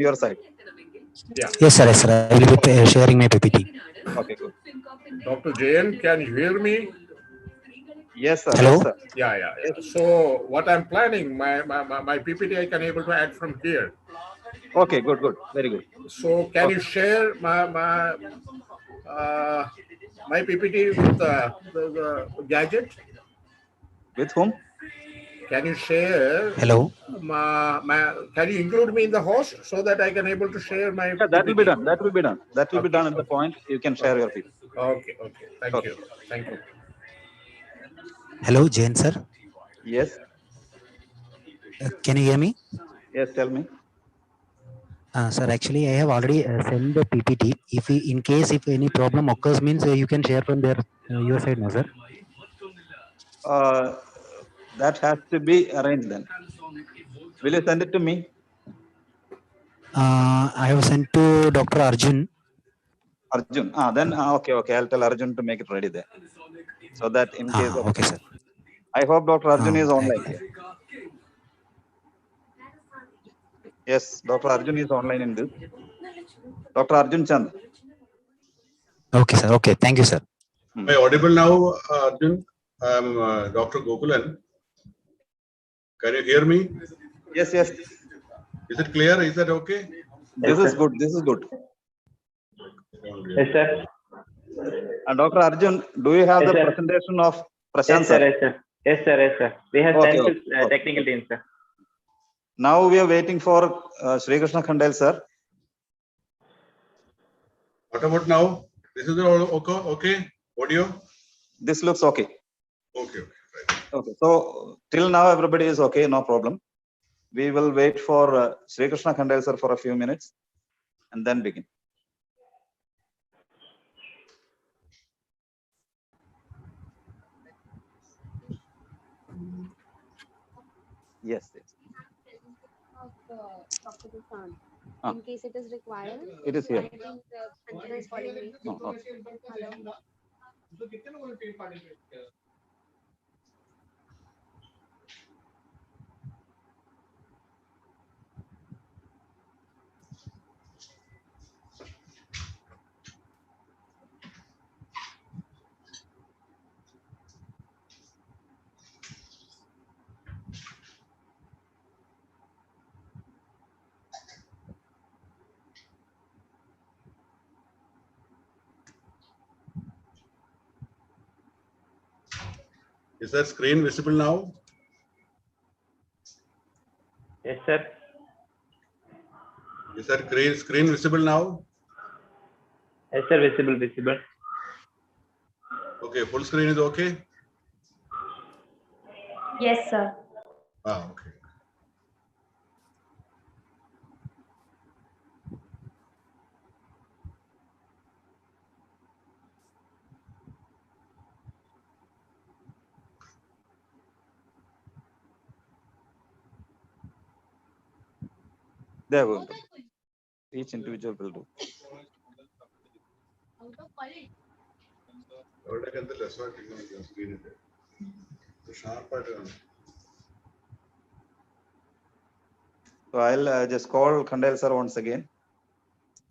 your side. Yeah. Yes, sir. Yes, sir. I will be sharing my PPT. Okay, good. Dr. Jayan, can you hear me? Yes, sir. Hello. Yes, sir. Yeah. So what I'm planning, my PPT I can able to add from here. Okay, good, good. Very good. So can you share my PPT with the gadget? With whom? Can you share Hello. can you include me in the host so that I can able to share my Yeah, that will be PPT? done. That will be done. That will be done at the point you can share your people. Okay. Thank you. Hello, Jain sir. Yes. Can you hear me? Yes, tell me. Sir, actually, I have already sent the PPT. In case if any problem occurs, means you can share from there your side, no, sir. That has to be arranged then. Will you send it to me? I have sent to Dr. Arjun. Arjun. Then okay. I'll tell Arjun to make it ready there, so that in case of. Okay, sir. I hope Dr. Arjun is online here. Yes, Dr. Arjun is online in this. Dr. Arjun Chand. Okay, sir. Okay, thank you, sir. Am I audible now, Arjun? I'm Dr. Gokulan. Can you hear me? Yes. Is it clear? Is that okay? This is good. This is good. Yes, sir. And Dr. Arjun, do you have Yes, the sir. presentation of Prashant Yes, sir. sir? Yes, sir. We have Okay, sent okay, to technical team, sir. Now we are waiting for Sri Krishna Khandel sir. What about now? This is all okay? Audio? This looks okay. Okay. Okay. So till now everybody is okay, no problem. We will wait for Sri Krishna Khandel sir for a few minutes and then begin. Yes. In case it is required. It is here. I think Anjana is calling me. No, okay. Hello. Is that screen visible now? Yes, sir. Is that screen visible now? Yes, sir. Visible. Okay, full screen is okay? Yes, sir. Okay. They are going to. Each individual will do. So I'll just call Khandel sir once again.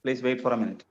Please wait for a minute.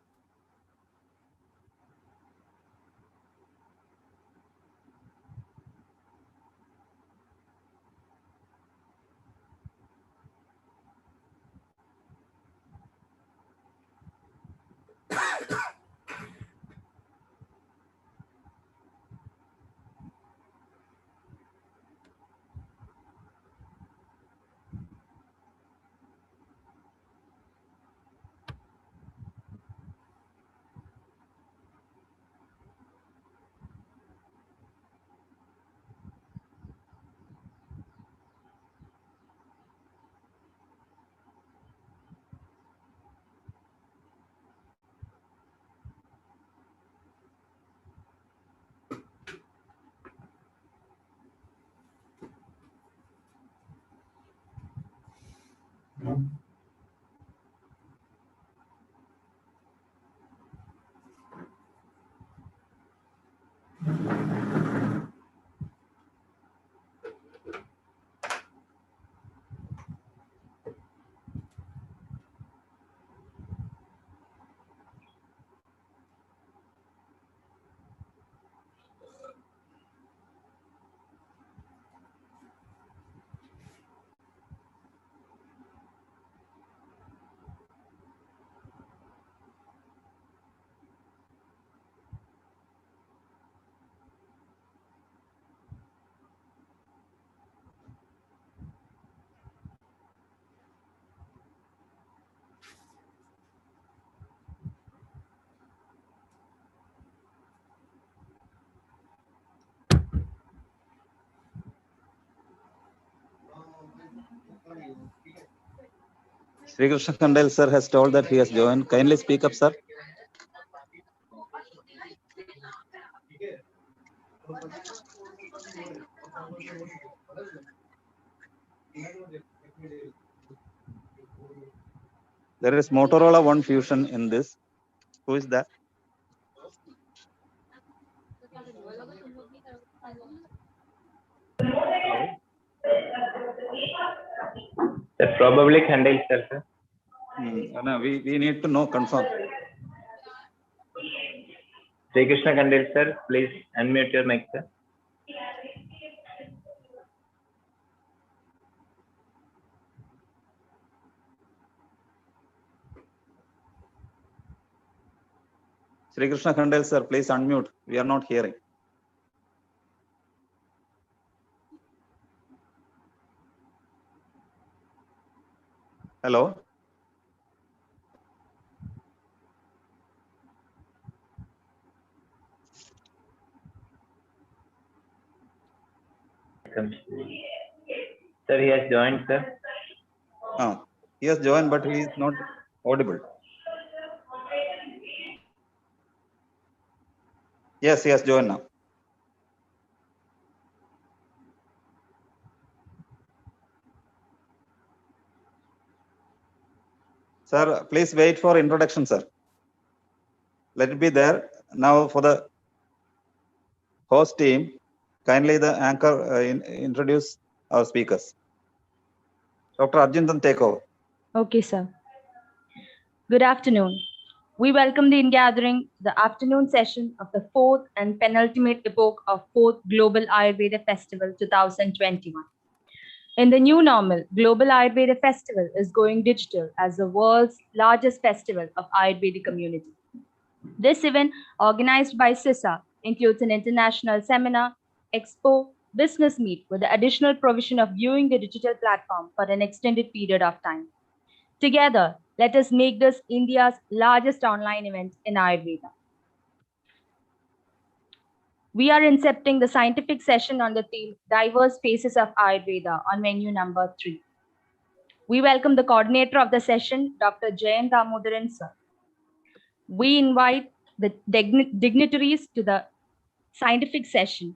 Sri Krishna Kandel sir has told that he has joined. Kindly speak up, sir. There is Motorola One Fusion in this. Who is that? Sir, probably Khandel sir, sir. No, we need to know, confirm. Sri Krishna Khandel sir, please unmute your mic, sir. Sri Krishna Kandel sir, please unmute. We are not hearing. Hello. Sir, he has joined, sir. He has joined, but he is not audible. Yes, he has joined now. Sir, please wait for introduction, sir. Let it be there. Now for the host team, kindly the anchor introduce our speakers. Dr. Arjundan, take over. Okay, sir. Good afternoon. We welcome the ingathering, the afternoon session of the fourth and penultimate epoch of 4th Global Ayurveda Festival 2021. In the new normal, Global Ayurveda Festival is going digital as the world's largest festival of Ayurvedic community. This event, organized by CISA, includes an international seminar, expo, business meet with the additional provision of viewing the digital platform for an extended period of time. Together, let us make this India's largest online event in Ayurveda. We are incepting the scientific session on the theme Diverse Faces of Ayurveda on menu number 3. We welcome the coordinator of the session, Dr. Jayant Damodaran sir. We invite the dignitaries to the scientific session,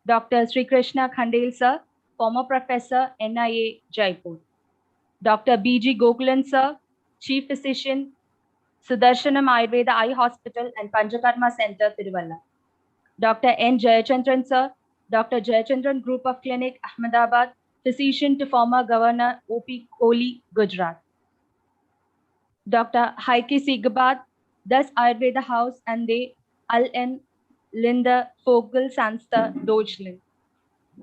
Dr. Sri Krishna Khandel sir, former professor, NIA, Jaipur. Dr. B.G. Gokulan sir, Chief Physician, Sudarshanam Ayurveda Eye Hospital and Panchakarma Center, Tiruvalla. Dr. N. Jayachandran sir, Dr. Jayachandran Group of Clinic, Ahmedabad, physician to former Governor O.P. Kohli, Gujarat. Dr. Heike Siegabad, Das Ayurveda House and the Al-N. Linda Vogel Sanstha, Deutschland.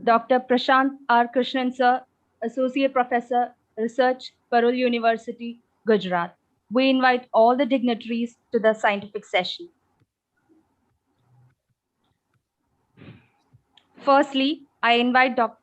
Dr. Prashant R. Krishnan sir, Associate Professor, Research, Parul University, Gujarat. We invite all the dignitaries to the scientific session. Firstly, I invite Dr.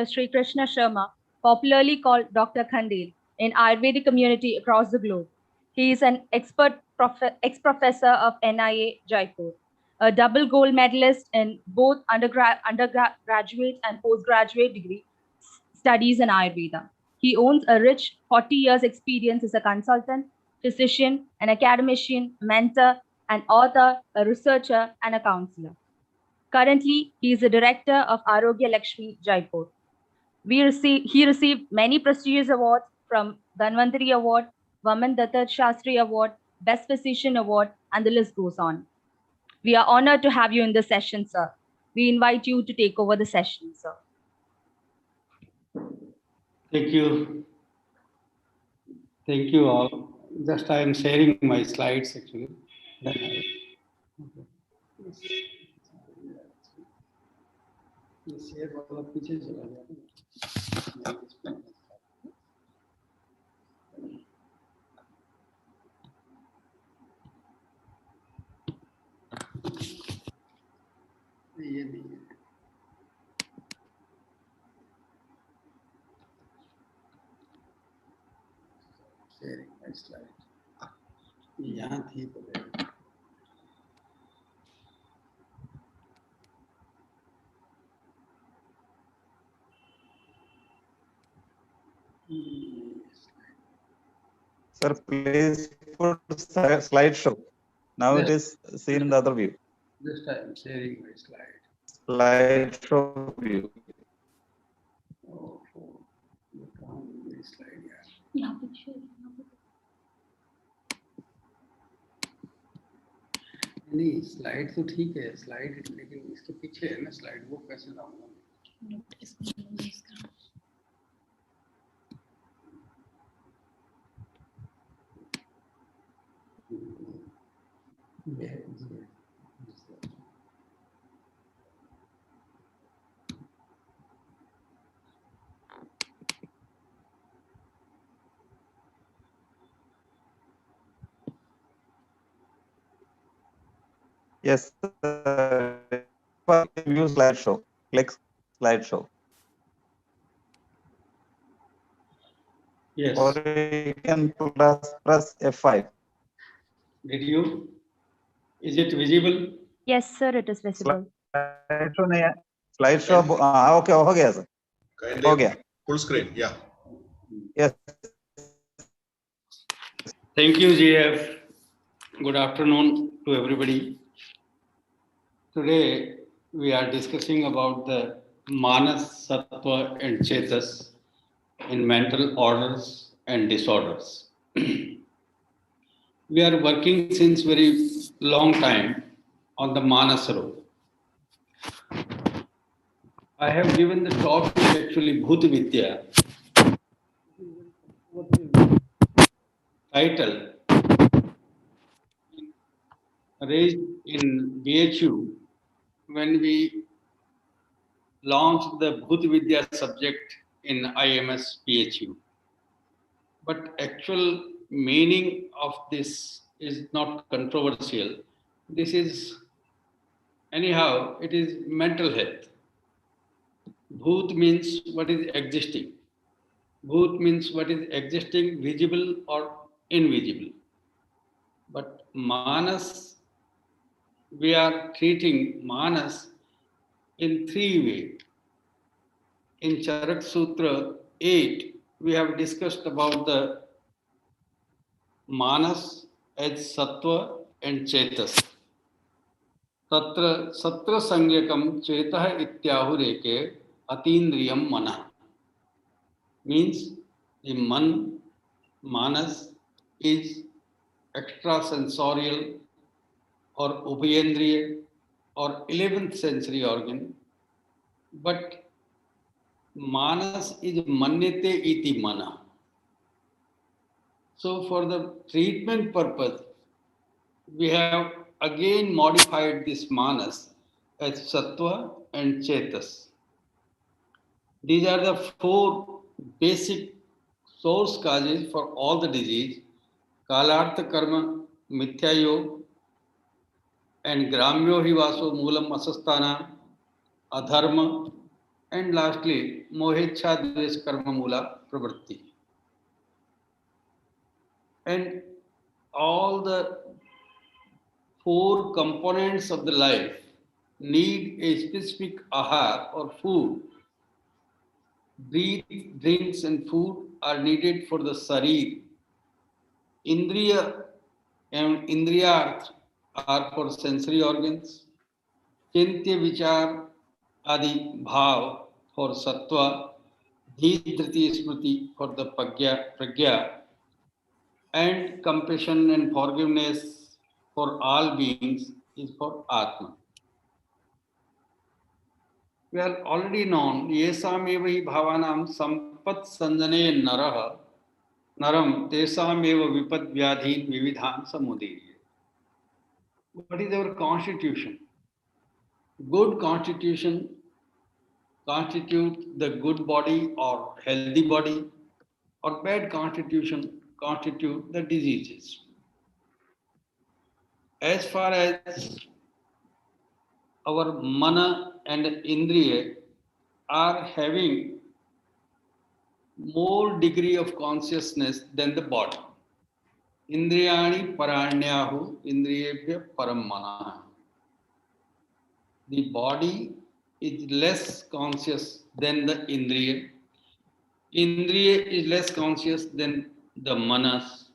Sri Krishna Sharma, popularly called Dr. Khandel, in Ayurvedic community across the globe. He is an ex-professor of NIA, Jaipur, a double gold medalist in both undergraduate and postgraduate degree studies in Ayurveda. He owns a rich 40 years experience as a consultant, physician, an academician, mentor, an author, a researcher, and a counselor. Currently, he is the director of Arogya Lakshmi, Jaipur. He received many prestigious awards from Dhanvantari Award, Vaman Datta Shastri Award, Best Physician Award, and the list goes on. We are honored to have you in this session, sir. We invite you to take over the session, sir. Thank you. Thank you all. Just I am sharing my slides actually. Then okay. ये share वाला पीछे चला गया ये नहीं है sharing my slide यहाँ थी तो. Sir, please put slideshow. Now it is seen in the other view. Just I am sharing my slide. Slideshow view. Oh, look on this slide. Yeah. नहीं स्लाइड तो ठीक है स्लाइड लेकिन इसके पीछे है ना स्लाइड वो कैसे लाऊंगा Yes, sir. View slideshow. Click slideshow. Yes. Or you can press F5. Did you? Is it visible? Yes, sir, it is visible. Slideshow नहीं है. Slideshow. Okay, हो गया sir. हो गया. Full screen, yeah. Yes. Thank you, GF. Good afternoon to everybody. Today we are discussing about the Manas, Sattva and Chetas in mental orders and disorders. We are working since very long time on the Manas road. I have given the topic actually Bhut Vidya. Title raised in BHU when we launched the Bhut Vidya subject in IMS PHU. But actual meaning of this is not controversial. This is, anyhow, it is mental health. Bhut means what is existing. Bhut means what is existing, visible or invisible. But Manas, we are treating Manas in three ways. In Charak Sutra 8, we have discussed about the Manas as Sattva and Chetas. Tatra Satra Sangyakam Chetah Ityahureke Atindriyam Mana. Means the Manas is extrasensorial or Ubhayendriya or 11th sensory organ, but Manas is Manyate iti Mana. So for the treatment purpose, we have again modified this Manas as Sattva and Chetas. These are the four basic source causes for all the disease: Kalartha Karma, Mithya Yoga, and Gramyo Hivaso Moolam Asasthana, Adharma, and lastly, Mohecha Dvesh Karma Mula Pravritti. And all the four components of the life need a specific ahar or food. Breath, drinks, and food are needed for the sarir. Indriya and indriyarth are for sensory organs. Chintya vichar adi bhav for sattva. Dhidriti smriti for the pragya. And compassion and forgiveness for all beings is for Atma. We have already known, yesamevahi bhavanam sampat sanjane naraha naram tesameva vipad vyadhin vividhan samudiriya. What is our constitution? Good constitution constitutes the good body or healthy body, or bad constitution constitute the diseases. As far as our mana and indriya are having more degree of consciousness than the body. Indriyani paranyahu indriyebhya param mana. The body is less conscious than the indriya, Indriya is less conscious than the manas,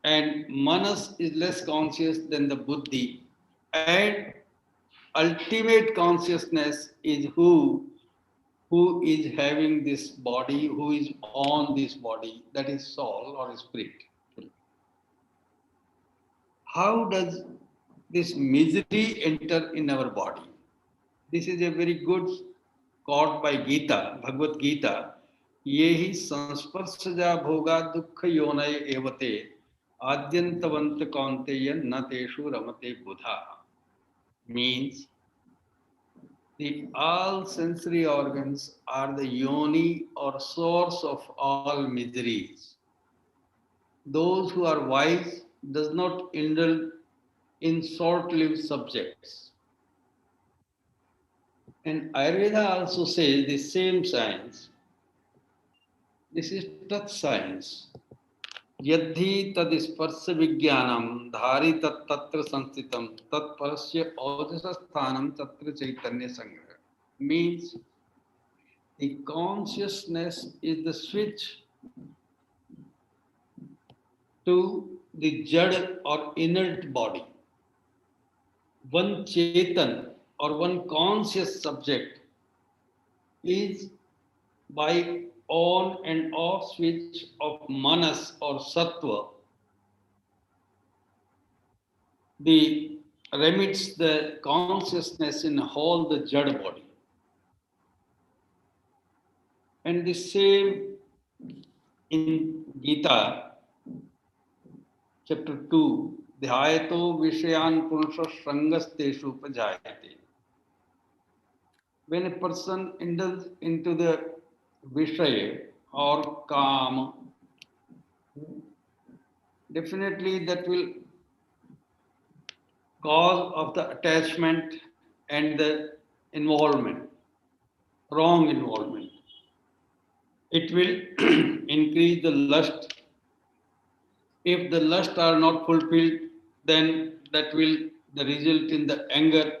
and manas is less conscious than the buddhi, and ultimate consciousness is who is having this body, who is on this body, that is soul or spirit. How does this misery enter in our body? This is a very good quote by Gita, Bhagavad Gita. ये ही संस्पर्शजा भोगा दुख योनय एवते आद्यंतवंत कौन्तेय न तेषु रमते बुधा. Means the all sensory organs are the yoni or source of all miseries. Those who are wise does not indulge in short-lived subjects. And Ayurveda also says the same science. This is touch science. Yadhi tad sparsha vijnanam dhari tat tatra sanstitam tat parasya odasa sthanam tatra chaitanya sangraha. Means the consciousness is the switch to the jad or inert body. One chetan or one conscious subject is by on and off switch of manas or sattva, the remits the consciousness in whole the jad body. And the same in Gita, chapter 2, Dhyayato Vishayan Punusha Sangasteshu Pajayate. When a person indulges into the Vishaya or Kama, definitely that will cause of the attachment and the involvement, wrong involvement. It will increase the lust. If the lust are not fulfilled, then that will result in the anger,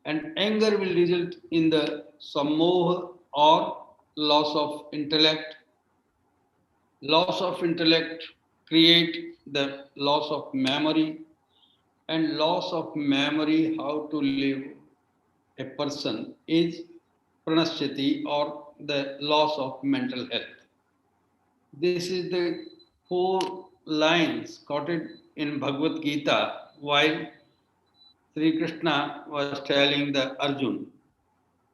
and anger will result in the sammoha or loss of intellect. Loss of intellect create the loss of memory, and loss of memory, how to live a person is pranashyati or the loss of mental health. This is the 4 lines quoted in Bhagavad Gita while Sri Krishna was telling the Arjun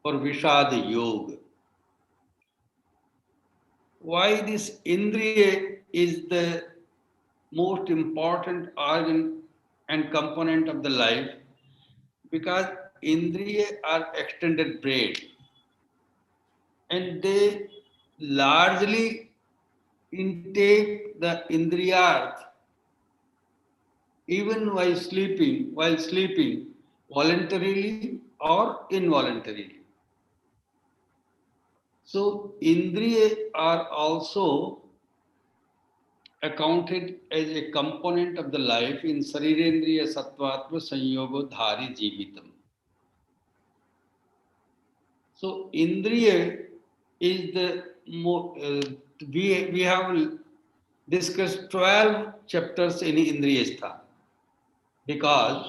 for Vishad Yoga. Why this Indriya is the most important organ and component of the life? Because Indriya are extended brain, and they largely intake the Indriyarth even while sleeping, voluntarily or involuntarily. So Indriya are also accounted as a component of the life in Sarirendriya Sattvatma Sanyogo Dhari Jivitam. So Indriya is the we have discussed 12 chapters in Indriyastha, because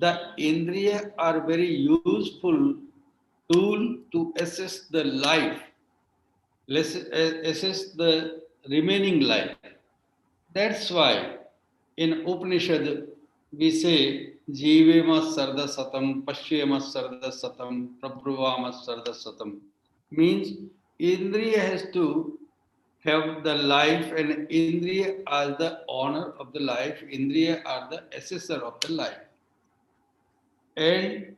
the Indriya are very useful tool to assess the life, assess the remaining life. That's why in Upanishad we say Jivema Sarda Satam, Pashyema Sarda Satam, Prabhruvama Sarda Satam. Means Indriya has to have the life, and Indriya are the owner of the life, Indriya are the assessor of the life. And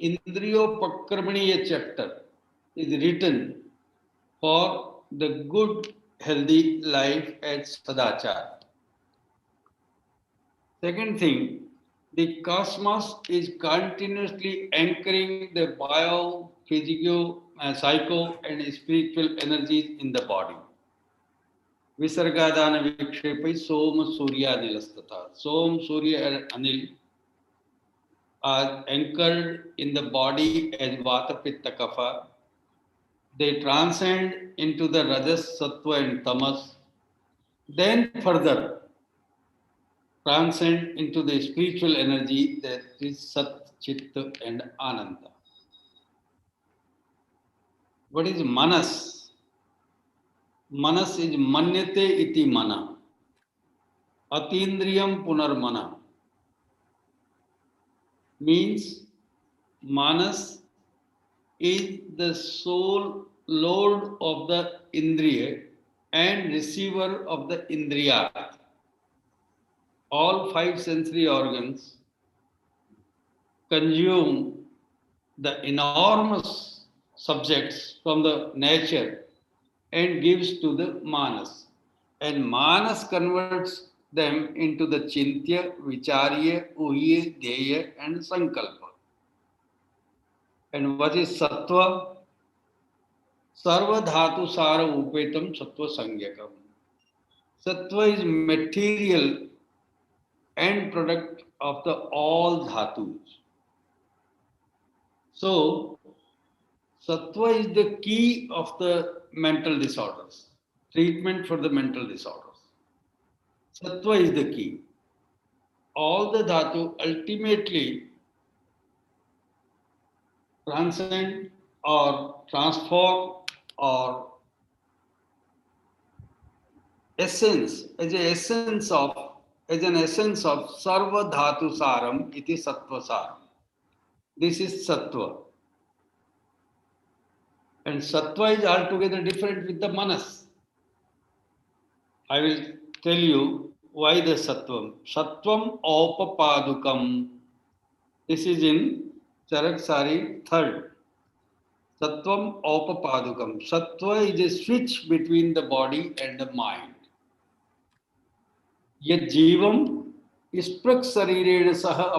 Indriyopakramaniya chapter is written for the good, healthy life at Sadachar. Second thing, the cosmos is continuously anchoring the bio, physical, psycho, and spiritual energies in the body. Visargadana Vikshepai Soma Surya Nilastata. Som, Surya, and Anil are anchored in the body as Vata Pitta Kapha. they transcend into the Rajas, Sattva and Tamas, then further transcend into the spiritual energy that is Sat, Chitta and Ananda. What is Manas? Manas is Manyate iti mana. Atindriyam punarmana. Means Manas is the sole lord of the Indriya and receiver of the Indriya. All five sensory organs consume the enormous subjects from the nature and gives to the Manas. And Manas converts them into the Chintya, Vicharya, Uhya, Dheya and Sankalpa. And what is Sattva? Sarva dhatu sara upetam sattva sangyakam. Sattva is material end product of the all dhatus. So, Sattva is the key of the mental disorders, treatment for the mental disorders. Sattva is the key. All the dhatu ultimately transcend or transform or essence as an essence of sarva dhatu saram iti sattva saram. This is sattva. And sattva is altogether different with the manas. I will tell you why the sattvam. Sattvam aupapadukam. This is in Charak Sari 3rd. Sattvam aupapadukam. Sattva is a switch between the body and the mind. Yad jivam isprak sarirena saha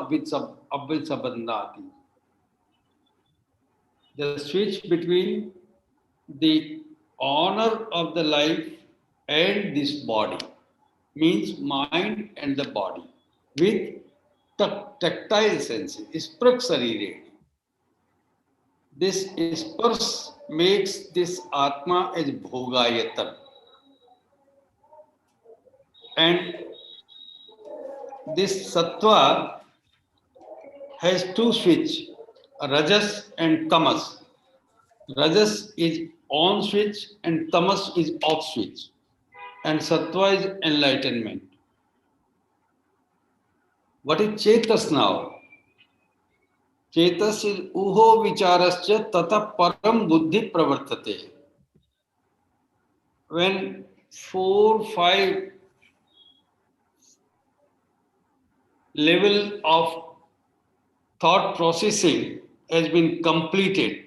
abhisabandhati. The switch between the honor of the life and this body means mind and the body with tactile senses. Isprak sarirena. This spars makes this Atma as Bhogayatan. And this Sattva has two switches, Rajas and Tamas. Rajas is on switch and Tamas is off switch. And Sattva is enlightenment. What is Chetas now? Chetas is uho vicharascha tata param buddhi pravartate. When 4-5 level of thought processing has been completed,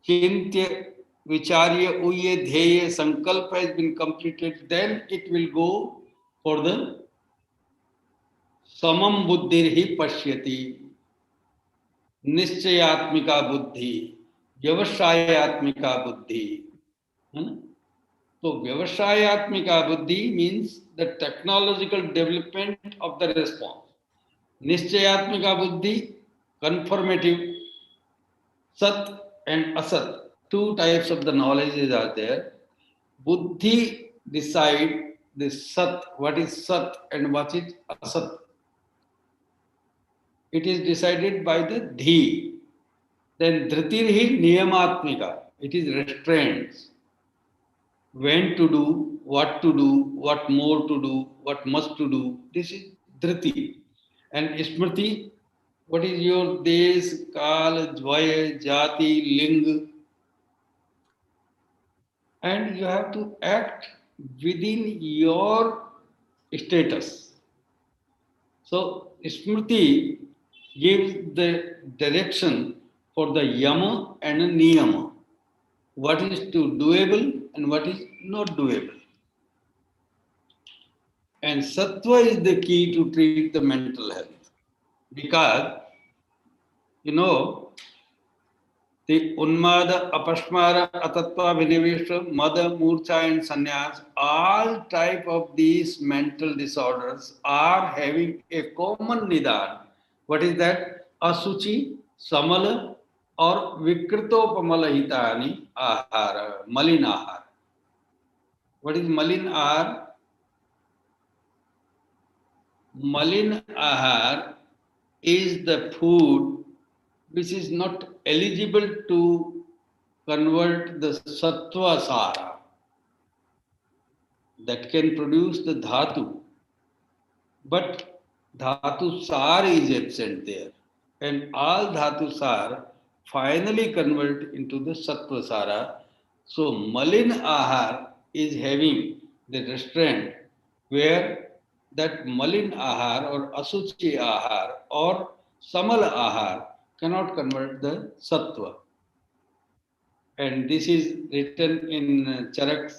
Chintya, Vicharya, Uhya, Dheya, Sankalpa has been completed, then it will go for the Samam Buddhirhi Pashyati, Nischayatmika Buddhi, Vyavasayatmika Buddhi. So, Vyavasayatmika Buddhi means the technological development of the response. Nischayatmika Buddhi, conformative, Sat and Asat. Two types of the knowledges are there. Buddhi decide the Sat, what is Sat and what is Asat. It is decided by the Dhi. Then Dhritirhi Niyamatmika. It is restraints. When to do, what more to do, what must to do. This is Dhriti. And Smriti, what is your Des, Kal, Dvaya, Jati, Ling. And you have to act within your status. So Smriti gives the direction for the Yama and Niyama. What is to doable and what is not doable. And Sattva is the key to treat the mental health. Because, you know, the Unmada, Apashmara, Atatva, Vinivishra, Mada, Murcha and Sannyas, all type of these mental disorders are having a common nidan. What is that? Asuchi, Samala or Vikritopamalaitani ahara, malin ahar. What is malin ahar? Malin ahar is the food which is not eligible to convert the sattva sara that can produce the dhatu, but dhatu sar is absent there, and all dhatu sar finally convert into the sattva sara. So malin ahar is having the restraint where that malin ahar or asuchi ahar or samal ahar cannot convert the sattva. And this is written in Charak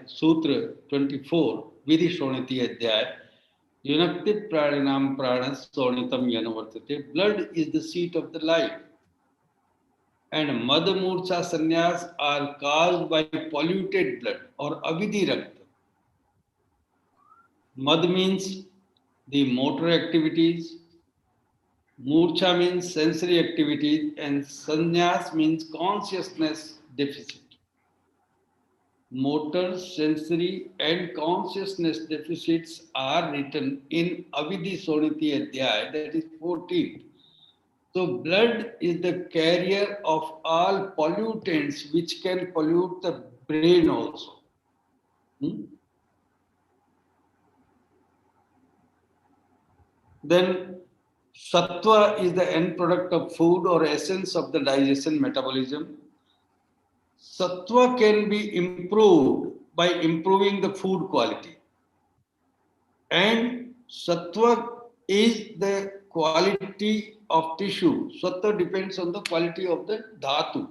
Sutra 24, Vidhi Shoniti Adhyaya. Yunakti Pradinam Pranas Sonitam Yanavartate. Blood is the seat of the life. And Madha Murcha Sannyas are caused by polluted blood or Avidhi Rakta. Mad means the motor activities, Murcha means sensory activities, and Sannyas means consciousness deficit. Motor, sensory, and consciousness deficits are written in Avidhi Soniti Adhyaya, that is 14th. So, blood is the carrier of all pollutants which can pollute the brain also. Then, Sattva is the end product of food or essence of the digestion metabolism. Sattva can be improved by improving the food quality. And sattva is the quality of tissue. Sattva depends on the quality of the dhatu.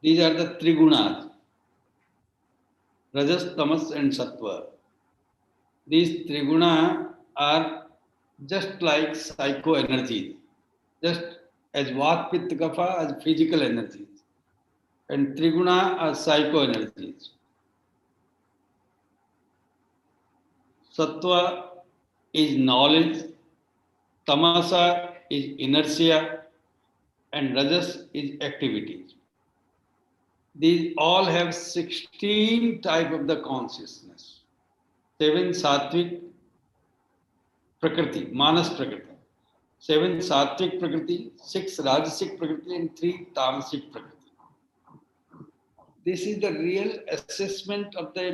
These are the three gunas: rajas, tamas, and sattva. These three gunas are just like psycho energies, just as vata, pitta, kapha as physical energies. And triguna are psycho energies. Sattva is knowledge, tamasa is inertia, and rajas is activities. These all have 16 types of the consciousness. 7 sattvic prakriti, manas prakriti. 7 sattvic prakriti, 6 rajasic prakriti, and 3 tamasic prakriti. This is the real assessment of the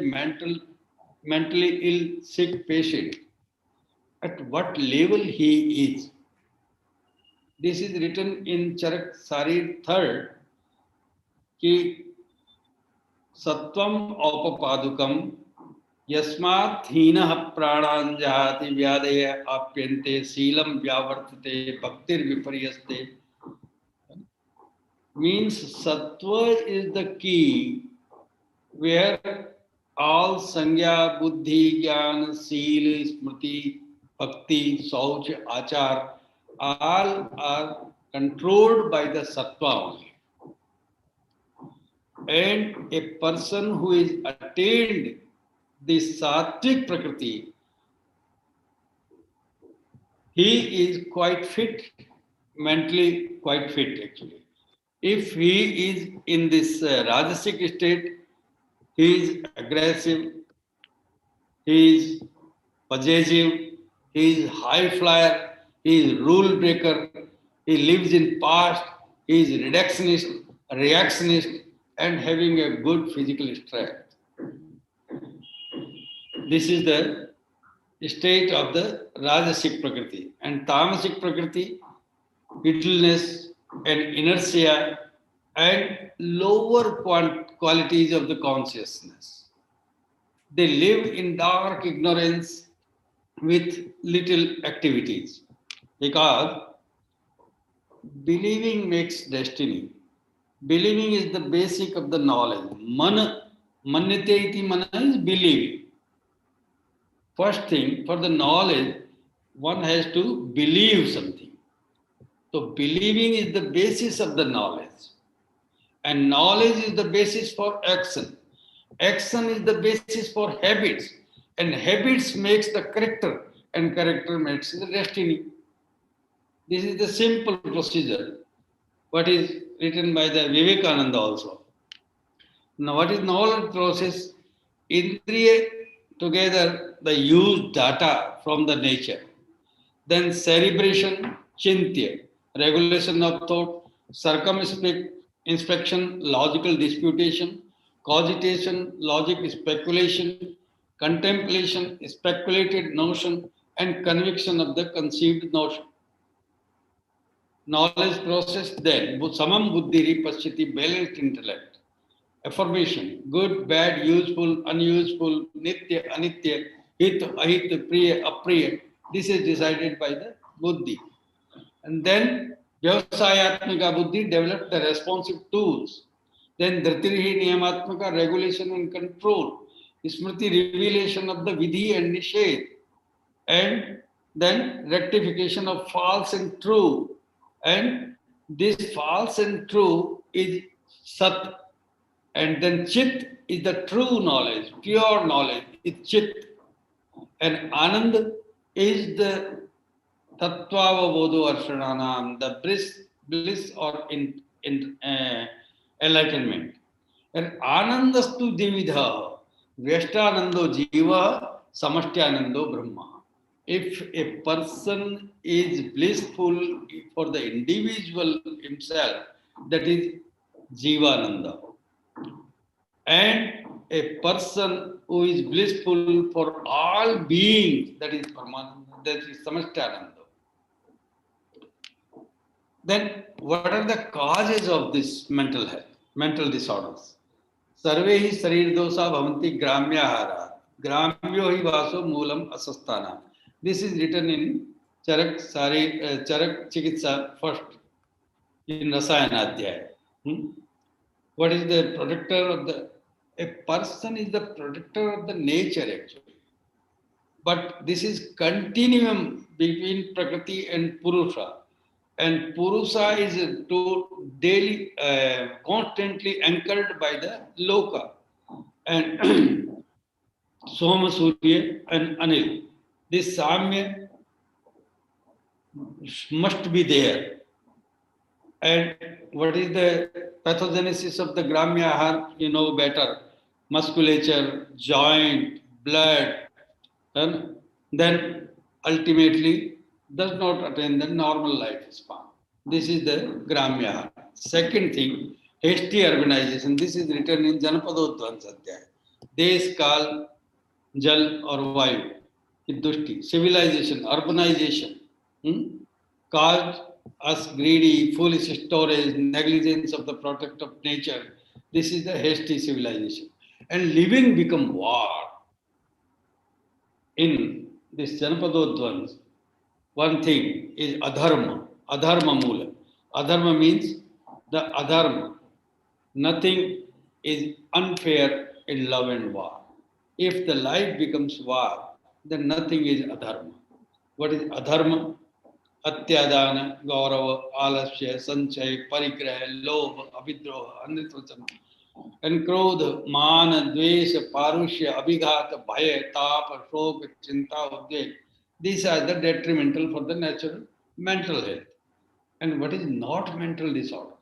mentally ill, sick patient. At what level he is. This is written in Charak Sari 3rd. Ki Sattvam Aupapadukam Yasmat Hina Prananjahati Vyadaya Apyante Seelam Vyavartate Bhaktir Viparyaste. Means Sattva is the key where all Sangya, Buddhi, Jnana, Seel, Smriti, Bhakti, Sauch, Achar, all are controlled by the Sattva only. And a person who is attained the Sattvic Prakriti, he is quite fit, mentally quite fit actually. If he is in this Rajasic state, he is aggressive, he is possessive, he is high flyer, he is rule breaker, he lives in past, he is reductionist, reactionist, and having a good physical strength. This is the state of the Rajasic Prakriti. And Tamasic Prakriti, littleness and inertia and lower qualities of the consciousness. They live in dark ignorance with little activities, because believing makes destiny. Believing is the basic of the knowledge. Manyate iti mana is believing. First thing, for the knowledge, one has to believe something. So believing is the basis of the knowledge. And knowledge is the basis for action. Action is the basis for habits. And habits makes the character. And character makes the destiny. This is the simple procedure. what is written by the Vivekananda also. Now, what is knowledge process? Indriya together the use data from the nature. Then cerebration, chintya, regulation of thought, circumspect, inspection, logical disputation, cogitation, logic, speculation, contemplation, speculated notion, and conviction of the conceived notion. Knowledge process then, samam buddhiri paschati, balanced intellect. Affirmation, good, bad, useful, unuseful, nitya, anitya, hit, ahit, priya, apriya. This is decided by the buddhi. And then Vyavasayatmika buddhi developed the responsive tools. Then Dhritirihi Niyamatmaka regulation and control. Smriti revelation of the vidhi and nisheth. And then rectification of false and true. And this false and true is sat. And then chit is the true knowledge, pure knowledge, is chit. And anand is the tattvavabodho arshranam, the bliss or enlightenment. And anandastu dividha, vyashtanando jiva, samashtyanando brahma. If a person is blissful for the individual himself, that is jivananda. And a person who is blissful for all beings, that is Paramananda, that is Samastyananda. Then what are the causes of this mental health, mental disorders? Sarve hi sarir dosa bhavanti gramyahara, gramyo hi vaso moolam asasthana. This is written in Charak Chikitsa first in Rasayana Adhyaya. What is the protector of the? A person is the protector of the nature actually. But this is continuum between Prakriti and Purusha. And Purusha is to daily, constantly anchored by the Loka. And Soma, Surya and Anil. This Samya must be there. And what is the pathogenesis of the Gramya Ahar? You know better. Musculature, joint, blood, and then ultimately does not attain the normal lifespan. This is the Gramya Ahar. Second thing, hasty urbanization. This is written in Janapadodvan Sadhyaya. Desh, Kal, Jal or Vayu. Iddushti. Civilization, urbanization. Caused us greedy, foolish storage, negligence of the product of nature. This is the hasty civilization. And living become war. In this Janapadodvans, one thing is adharma, adharma mula. Adharma means the adharma. Nothing is unfair in love and war. If the life becomes war, then nothing is adharma. What is adharma? Atyadana, Gaurava, Alasya, Sanchay, Parigraha, Lobha, Abhidroha, Anritvachana, and Krodha, Mana, Dvesha, Parushya, Abhighata, Bhaya, Tapa, Shokha, Chinta, Udvek. These are the detrimental for the natural mental health. And what is not mental disorder?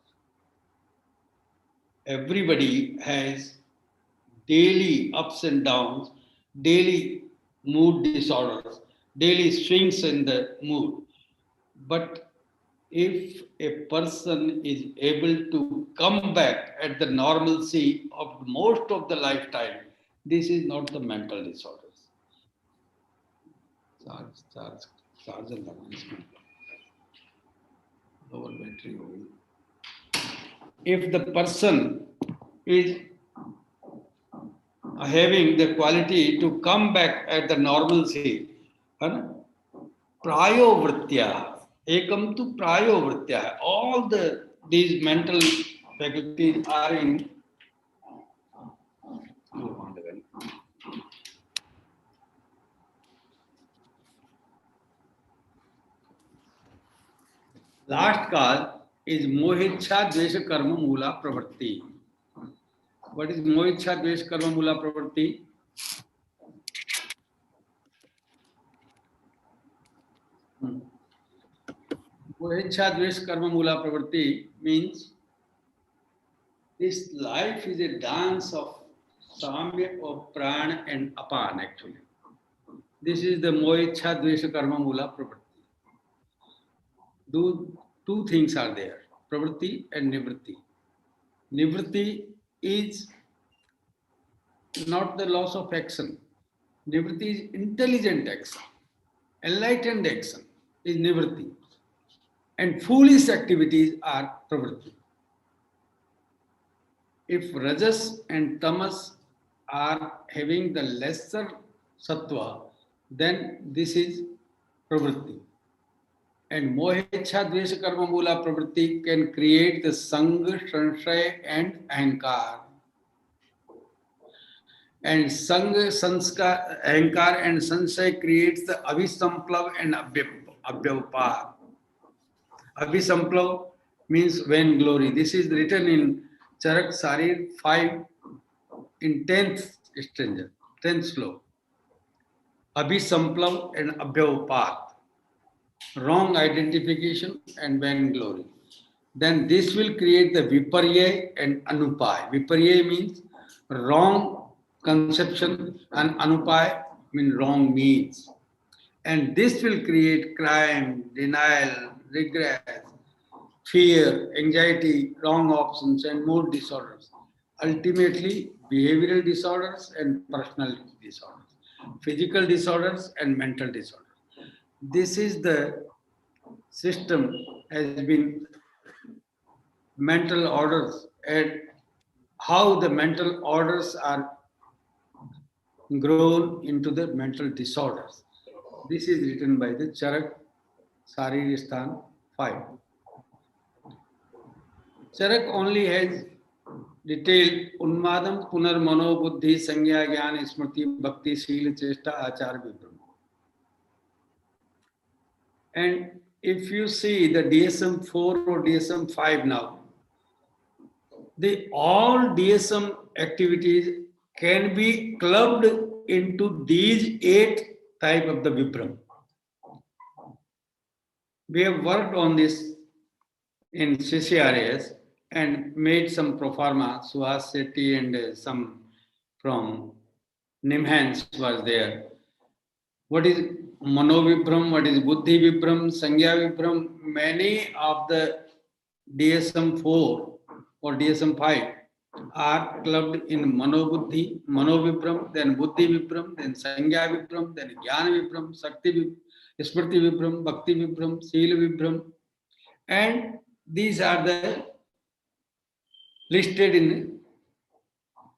Everybody has daily ups and downs, daily mood disorders, daily swings in the mood. But if a person is able to come back at the normalcy of most of the lifetime, this is not the mental disorders. If the person is having the quality to come back at the normalcy, prayovritya, ekam tu prayovritya, all these mental faculties are in last cause is mohicha dvesha karma mula pravritti. What is mohicha dvesha karma mula pravritti? Mohecha Dvesh Karma Mula Pravritti means this life is a dance of Samya, of Prana and Apan actually. This is the Mohecha Dvesh Karma Mula Pravritti. Two things are there, Pravritti and Nivritti. Nivritti is not the loss of action. Nivritti is intelligent action. Enlightened action is Nivritti. And foolish activities are Pravritti. If Rajas and Tamas are having the lesser Sattva, then this is Pravritti. And Mohecha Dvesha Karma Mula Pravritti can create the Sangha, Sanshay and Ahankar. And Sangha, Sanskar, Ahankar and Sanshay creates the Abhisamplav and Abhyavapar. Abhisamplav means vain glory. This is written in Charak Sarir 5 in 10th stanza, 10th sloka. Abhisamplav and Abhyavapar. Wrong identification and vain glory. Then this will create the Viparya and Anupaya. Viparya means wrong conception and Anupaya means wrong means. And this will create crime, denial, regret, fear, anxiety, wrong options, and mood disorders. Ultimately, behavioral disorders and personality disorders, physical disorders and mental disorders. This is the system has been mental orders and how the mental orders are grown into the mental disorders. This is written by the Charak Sariristhan 5. Charak only has detailed Unmadam Punar Mano Buddhi Sangya Gyan Smriti Bhakti Sila Chesta Achar Vibram. And if you see the DSM 4 or DSM 5 now, all DSM activities can be clubbed into these 8 type of the Vibram. We have worked on this in CCRAS and made some pro forma. Suhas Sethi and some from Nimhans was there. What is Mano Vibram, what is Buddhi Vibram, Sangya Vibram? Many of the DSM 4 or DSM 5 are clubbed in Mano Buddhi, Mano Vibram, then Buddhi Vibram, then Sangya Vibram, then Jnana Vibram, Sakti Vibram, Smriti Vibram, Bhakti Vibram, Sila Vibram. And these are the listed in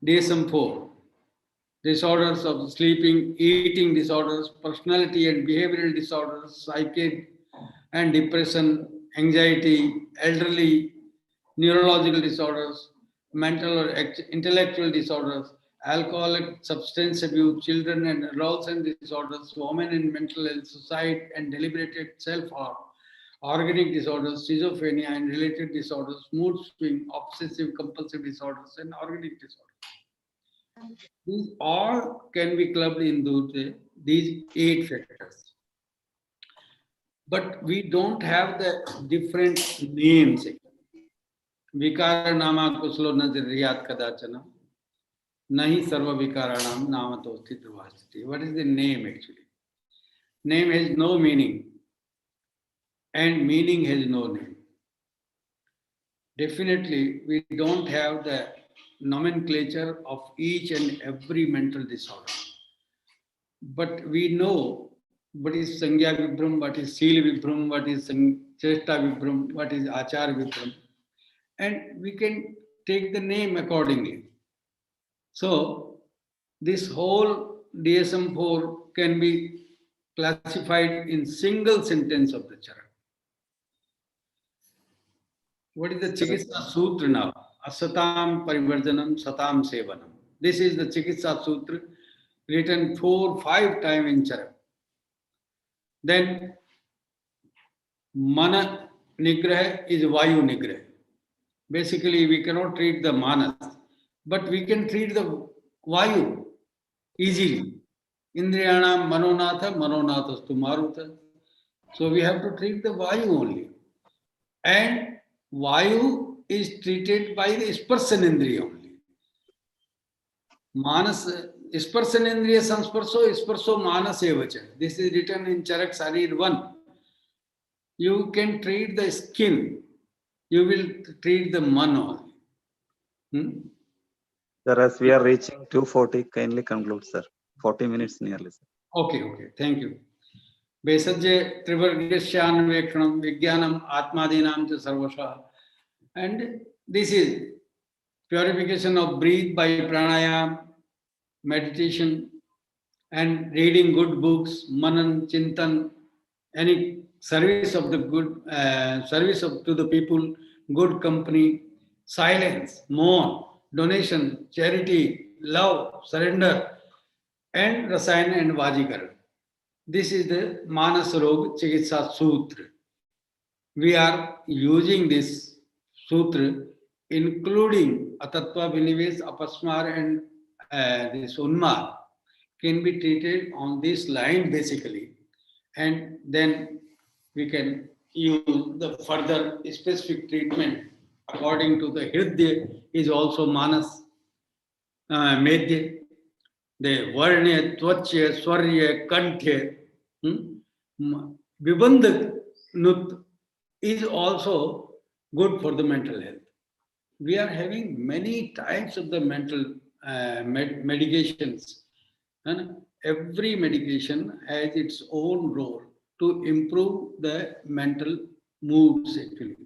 DSM 4. Disorders of sleeping, eating disorders, personality and behavioral disorders, psychic and depression, anxiety, elderly, neurological disorders, mental or intellectual disorders, alcoholic substance abuse, children and adolescent disorders, women in mental health, suicide and deliberated self-harm, organic disorders, schizophrenia and related disorders, mood swing, obsessive compulsive disorders, and organic disorders. These all can be clubbed into these 8 factors. But we don't have the different names. Vikara nama kuslo nazariyat kadachana. Nahi sarva vikaranam namato sthitrvastiti. What is the name actually? Name has no meaning. And meaning has no name. Definitely, we don't have the nomenclature of each and every mental disorder. But we know what is Sangya Vibram, what is Sila Vibram, what is Chesta Vibram, what is Achar Vibram. And we can take the name accordingly. So, this whole DSM 4 can be classified in single sentence of the Charak. What is the Chikitsa Sutra now? Asatam Parivarjanam Satam Sevanam. This is the Chikitsa Sutra written 4-5 times in Charak. Then Mana Nigraha is Vayu Nigraha. Basically, we cannot treat the Manas, but we can treat the Vayu easily. Indriyanam Manonatha Manonathas to Maruta. So we have to treat the Vayu only. And Vayu is treated by the Sparsanendriya only. Manas, Sparsanendriya Sansparso Manas Evacha. This is written in Charak Sarir 1. You can treat the skin, you will treat the man only. Sir, as we are reaching 2:40, kindly conclude, sir. 40 minutes nearly, sir. Okay, thank you. Besajje Trivargashyan Vekshanam Vijnanam Atmadinam cha Sarvasha. And this is purification of breath by pranayam, meditation, and reading good books, manan, chintan, any service of the good, service to the people, good company, silence, mourn, donation, charity, love, surrender, and Rasayana and Vajikar. This is the Manas Rog Chikitsa Sutra. We are using this sutra, including Atatva, Vinives, Apasmar, and this Unma, can be treated on this line basically. And then we can use the further specific treatment according to the Hridya is also Manas, Medya, the Varnya, Tvachya, Swarya, Kantya, Vibandha Nut is also good for the mental health. We are having many types of the mental medications. And every medication has its own role to improve the mental moods actually.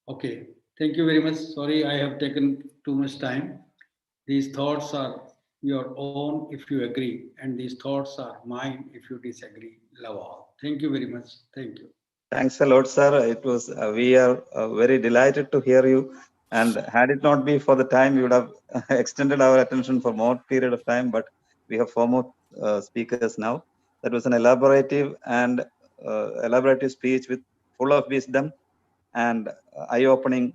Okay, thank you very much. Sorry, I have taken too much time. These thoughts are your own if you agree, and these thoughts are mine if you disagree. Love all. Thank you very much. Thank you. Thanks a lot, sir. It was we are very delighted to hear you. And had it not be for the time, we would have extended our attention for more period of time. But we have 4 more speakers now. That was an elaborative speech with full of wisdom and eye-opening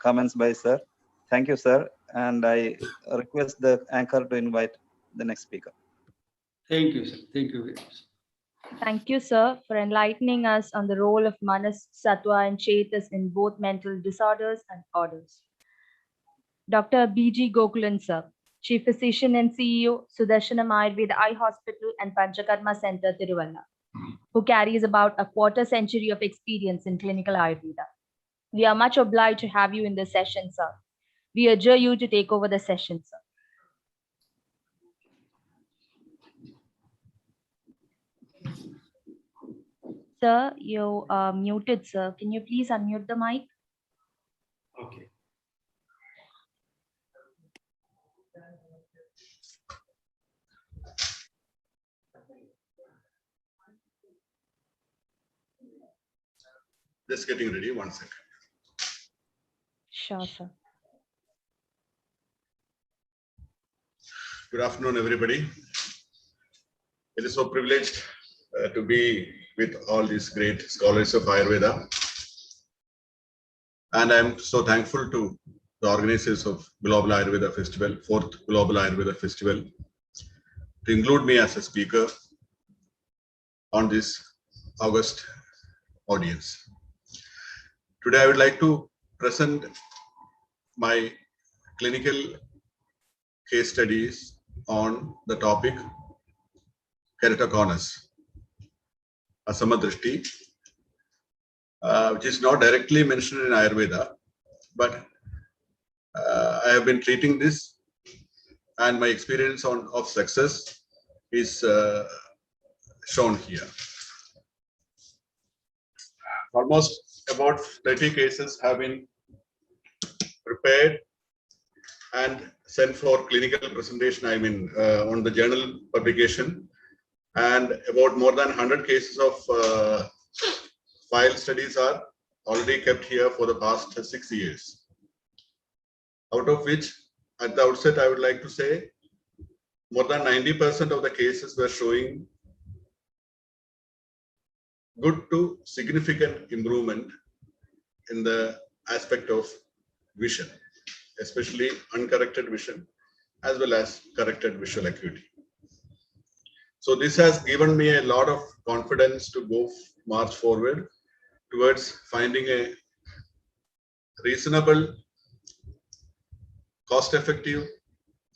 comments by sir. Thank you, sir. And I request the anchor to invite the next speaker. Thank you, sir. Thank you very much. Thank you, sir, for enlightening us on the role of Manas, Sattva, and Chetas in both mental disorders and orders. Dr. B.G. Gokulan, sir, Chief Physician and CEO, Sudarshanam Ayurveda Eye Hospital and Panchakarma Center, Tiruvalla, who carries about a quarter century of experience in clinical Ayurveda. We are much obliged to have you in this session, sir. We adjure you to take over the session, sir. Sir, you are muted, sir. Can you please unmute the mic? Okay. Just getting ready, 1 second. Sure, sir. Good afternoon, everybody. It is so privileged to be with all these great scholars of Ayurveda. And I'm so thankful to the organizers of Global Ayurveda Festival, 4th Global Ayurveda Festival, to include me as a speaker on this August audience. Today, I would like to present my clinical case studies on the topic keratoconus, asamadrishti, which is not directly mentioned in Ayurveda, but I have been treating this, and my experience of success is shown here. Almost about 30 cases have been prepared and sent for clinical presentation, on the journal publication, and about more than 100 cases of file studies are already kept here for the past 6 years. Out of which, at the outset, I would like to say, more than 90% of the cases were showing good to significant improvement in the aspect of vision, especially uncorrected vision, as well as corrected visual acuity. So this has given me a lot of confidence to march forward towards finding a reasonable, cost-effective,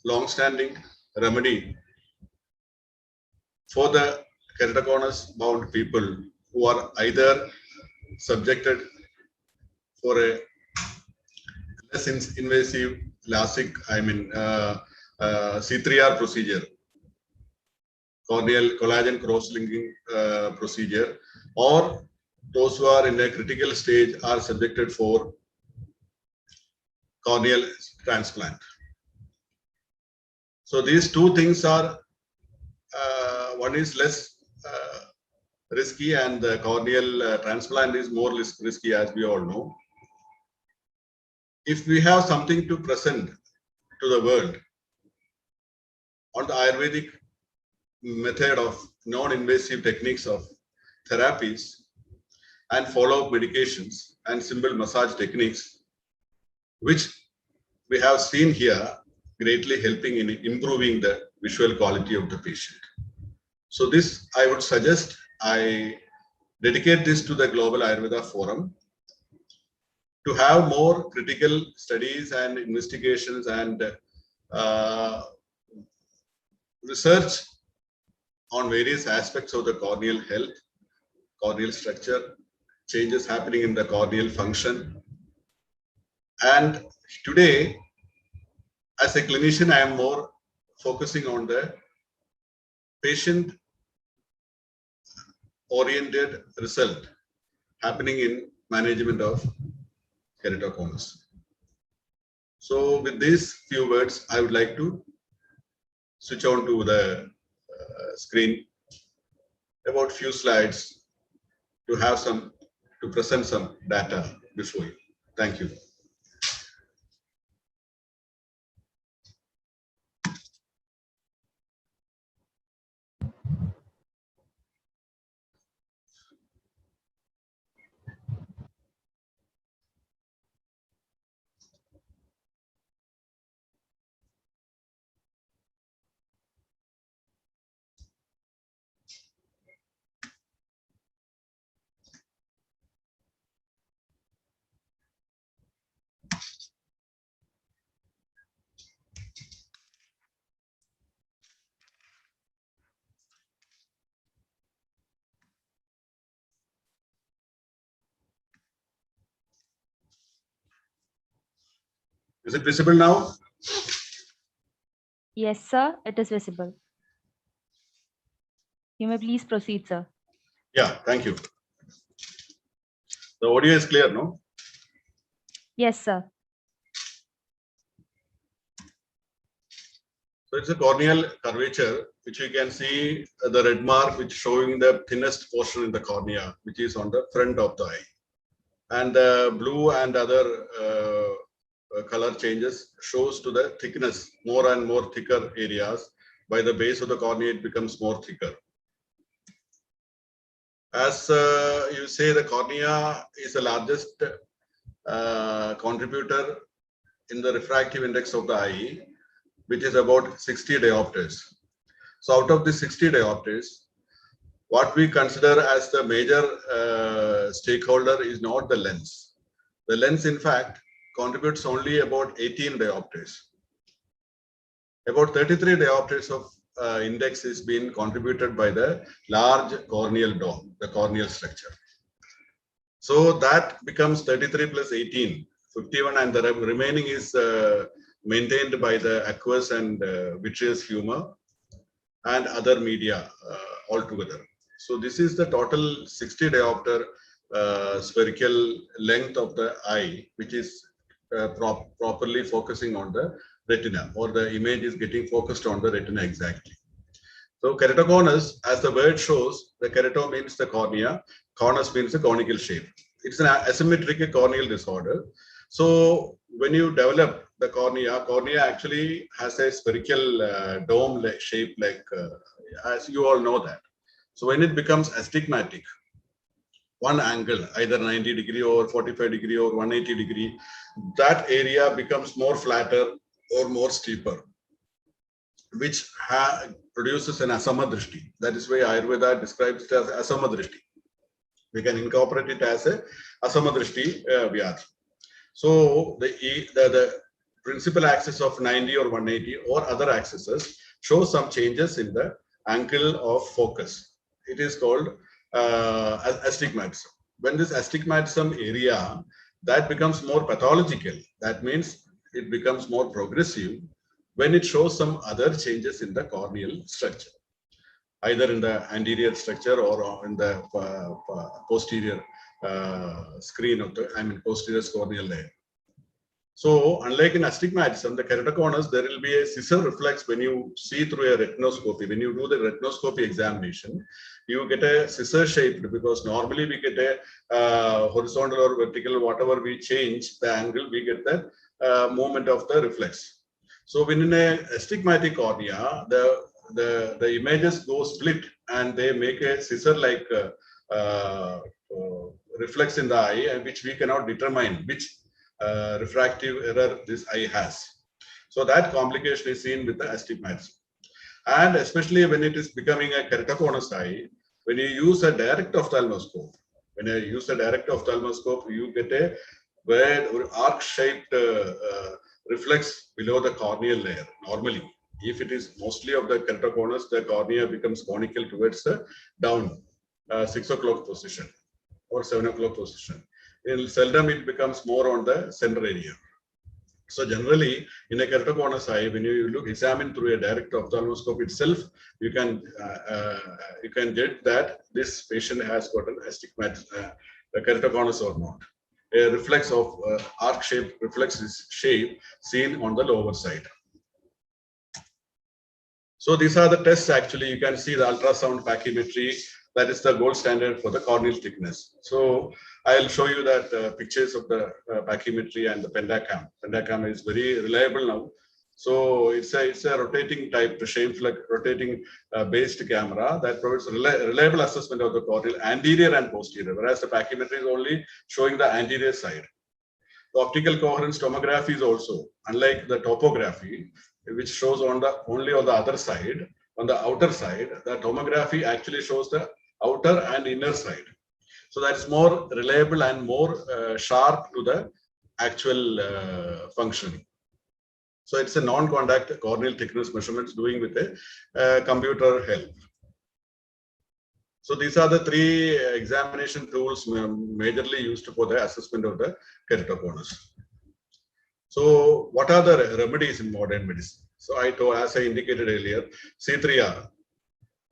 long-standing remedy for the keratoconus bound people who are either subjected for a less invasive LASIK, C3R procedure, corneal collagen cross-linking procedure, or those who are in a critical stage are subjected for corneal transplant. So these two things are, one is less risky and the corneal transplant is more risky, as we all know. If we have something to present to the world on the Ayurvedic method of non-invasive techniques of therapies and follow-up medications and simple massage techniques, which we have seen here greatly helping in improving the visual quality of the patient. So this, I would suggest I dedicate this to the Global Ayurveda Forum to have more critical studies and investigations and research on various aspects of the corneal health, corneal structure, changes happening in the corneal function. And today, as a clinician, I am more focusing on the patient-oriented result happening in management of keratoconus. So with these few words, I would like to switch on to the screen about few slides to have some, to present some data before you. Thank you. Is it visible now? Yes, sir, it is visible. You may please proceed, sir. Yeah, thank you. The audio is clear, no? Yes, sir. So it's a corneal curvature, which you can see the red mark, which showing the thinnest portion in the cornea, which is on the front of the eye. And the blue and other color changes shows to the thickness, more and more thicker areas. By the base of the cornea, it becomes more thicker. As you say, the cornea is the largest contributor in the refractive index of the eye, which is about 60 diopters. So out of the 60 diopters, what we consider as the major stakeholder is not the lens. The lens, in fact, contributes only about 18 diopters. About 33 diopters of index is being contributed by the large corneal dome, the corneal structure. So that becomes 33 plus 18, 51, and the remaining is maintained by the aqueous and vitreous humor and other media altogether. So this is the total 60 diopter spherical length of the eye, which is properly focusing on the retina, or the image is getting focused on the retina exactly. So keratoconus, as the word shows, the kerato means the cornea, conus means the conical shape. It's an asymmetric corneal disorder. So when you develop the cornea actually has a spherical dome shape, like as you all know that. So when it becomes astigmatic, one angle, either 90 degree or 45 degree or 180 degree, that area becomes more flatter or more steeper, which produces an asamadrishti. That is why Ayurveda describes it as asamadrishti. We can incorporate it as a asamadrishti vyadhi. So the principal axis of 90 or 180 or other axes show some changes in the angle of focus. It is called astigmatism. When this astigmatism area that becomes more pathological, that means it becomes more progressive when it shows some other changes in the corneal structure, either in the anterior structure or in the posterior screen of the, posterior corneal layer. So unlike in astigmatism, the keratoconus, there will be a scissor reflex when you see through a retinoscopy. When you do the retinoscopy examination, you get a scissor shaped, because normally we get a horizontal or vertical, whatever we change the angle, we get the movement of the reflex. So when in a astigmatic cornea, the images go split and they make a scissor-like reflex in the eye, and which we cannot determine which refractive error this eye has. So that complication is seen with the astigmatism. And especially when it is becoming a keratoconus eye, when you use a direct ophthalmoscope, you get a weird or arc-shaped reflex below the corneal layer. Normally, if it is mostly of the keratoconus, the cornea becomes conical towards the down 6 o'clock position or 7 o'clock position. Seldom it becomes more on the center area. So generally, in a keratoconus eye, when you examine through a direct ophthalmoscope itself, you can judge that this patient has got an astigmatic keratoconus or not. A reflex of arc-shaped reflex shape seen on the lower side. So these are the tests. Actually, you can see the ultrasound pachymetry. That is the gold standard for the corneal thickness. So I'll show you that pictures of the pachymetry and the pentacam. Pentacam is very reliable now. So it's a rotating type, shaped-like rotating based camera that provides reliable assessment of the corneal anterior and posterior, whereas the pachymetry is only showing the anterior side. The optical coherence tomography is also, unlike the topography, which shows only on the other side, on the outer side, the tomography actually shows the outer and inner side. So that's more reliable and more sharp to the actual functioning. So it's a non-contact corneal thickness measurements doing with a computer help. So these are the three examination tools majorly used for the assessment of the keratoconus. So what are the remedies in modern medicine? So as I indicated earlier, C3R.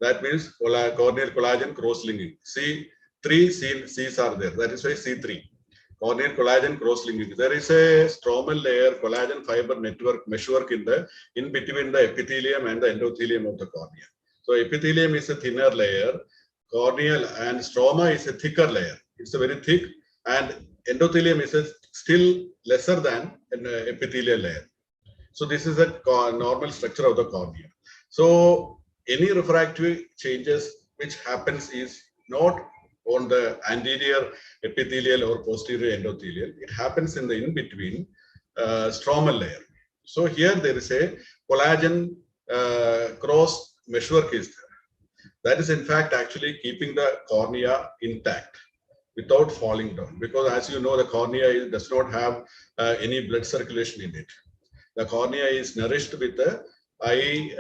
That means corneal collagen cross-linking. C3 C's are there. That is why C3. Corneal collagen cross-linking. There is a stromal layer collagen fiber network meshwork in between the epithelium and the endothelium of the cornea. So epithelium is a thinner layer, corneal and stroma is a thicker layer. It's a very thick, and endothelium is still lesser than an epithelial layer. So this is a normal structure of the cornea. So any refractive changes which happens is not on the anterior epithelial or posterior endothelial. It happens in the in-between stromal layer. So here there is a collagen cross meshwork is there. That is in fact actually keeping the cornea intact without falling down, because as you know, the cornea does not have any blood circulation in it. The cornea is nourished with the eye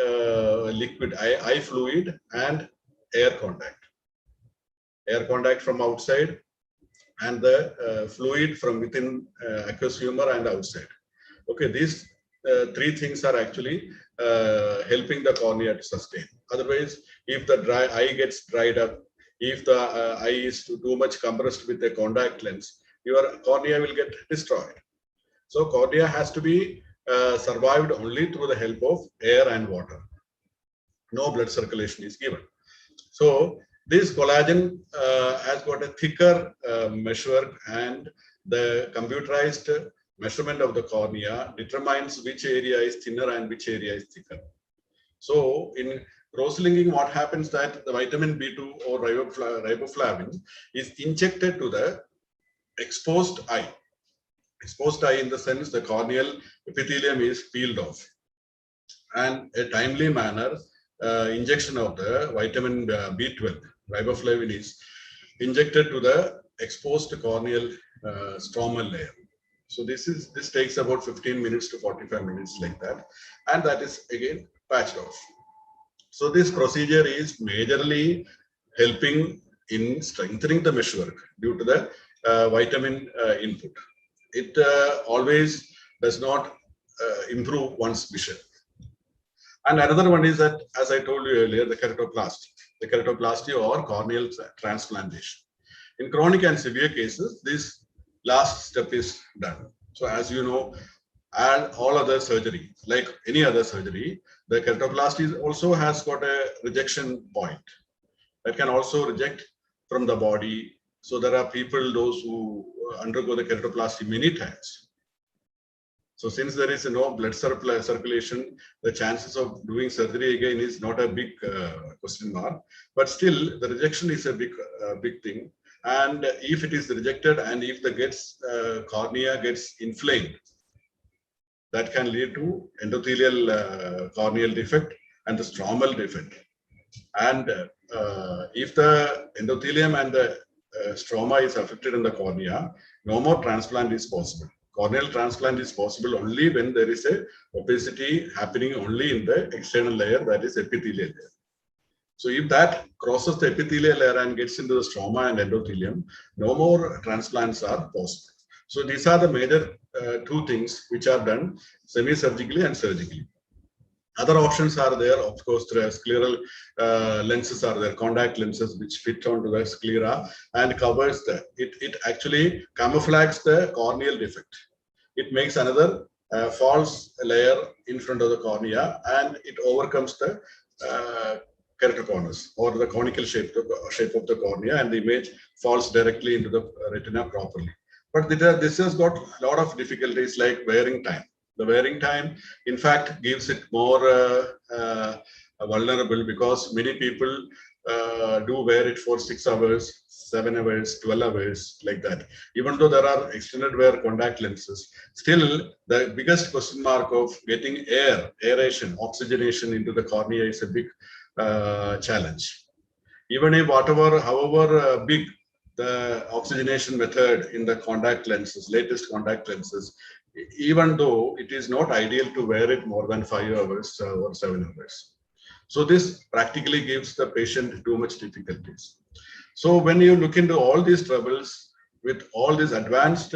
liquid, eye fluid and air contact. Air contact from outside and the fluid from within aqueous humor and outside. Okay, these three things are actually helping the cornea to sustain. Otherwise, if the eye gets dried up, if the eye is too much compressed with a contact lens, your cornea will get destroyed. So cornea has to be survived only through the help of air and water. No blood circulation is given. So this collagen has got a thicker meshwork, and the computerized measurement of the cornea determines which area is thinner and which area is thicker. So in cross-linking, what happens that the vitamin B2 or riboflavin is injected to the exposed eye. Exposed eye in the sense the corneal epithelium is peeled off, and a timely manner injection of the vitamin B12 riboflavin is injected to the exposed corneal stromal layer. So this takes about 15 minutes to 45 minutes like that, and that is again patched off. So this procedure is majorly helping in strengthening the meshwork due to the vitamin input. It always does not improve one's vision. And another one is that, as I told you earlier, the keratoplasty or corneal transplantation. In chronic and severe cases, this last step is done. So as you know, and all other surgery, like any other surgery, the keratoplasty also has got a rejection point that can also reject from the body. So there are people, those who undergo the keratoplasty many times. So since there is no blood circulation, the chances of doing surgery again is not a big question mark. But still, the rejection is a big thing. And if it is rejected, and if the cornea gets inflamed, that can lead to endothelial corneal defect and the stromal defect. And if the endothelium and the stroma is affected in the cornea, no more transplant is possible. Corneal transplant is possible only when there is a opacity happening only in the external layer, that is epithelial layer. So if that crosses the epithelial layer and gets into the stroma and endothelium, no more transplants are possible. So these are the major two things which are done semi-surgically and surgically. Other options are there, of course. There are scleral lenses are there, contact lenses which fit onto the sclera and covers it actually camouflages the corneal defect. It makes another false layer in front of the cornea, and it overcomes the keratoconus or the conical shape of the cornea, and the image falls directly into the retina properly. But this has got a lot of difficulties like wearing time. The wearing time, in fact, gives it more vulnerable, because many people do wear it for 6 hours, 7 hours, 12 hours, like that. Even though there are extended wear contact lenses, still the biggest question mark of getting aeration, oxygenation into the cornea is a big challenge. Even if however big the oxygenation method in the contact lenses, latest contact lenses, even though it is not ideal to wear it more than 5 hours or 7 hours. So this practically gives the patient too much difficulties. So when you look into all these troubles with all this advanced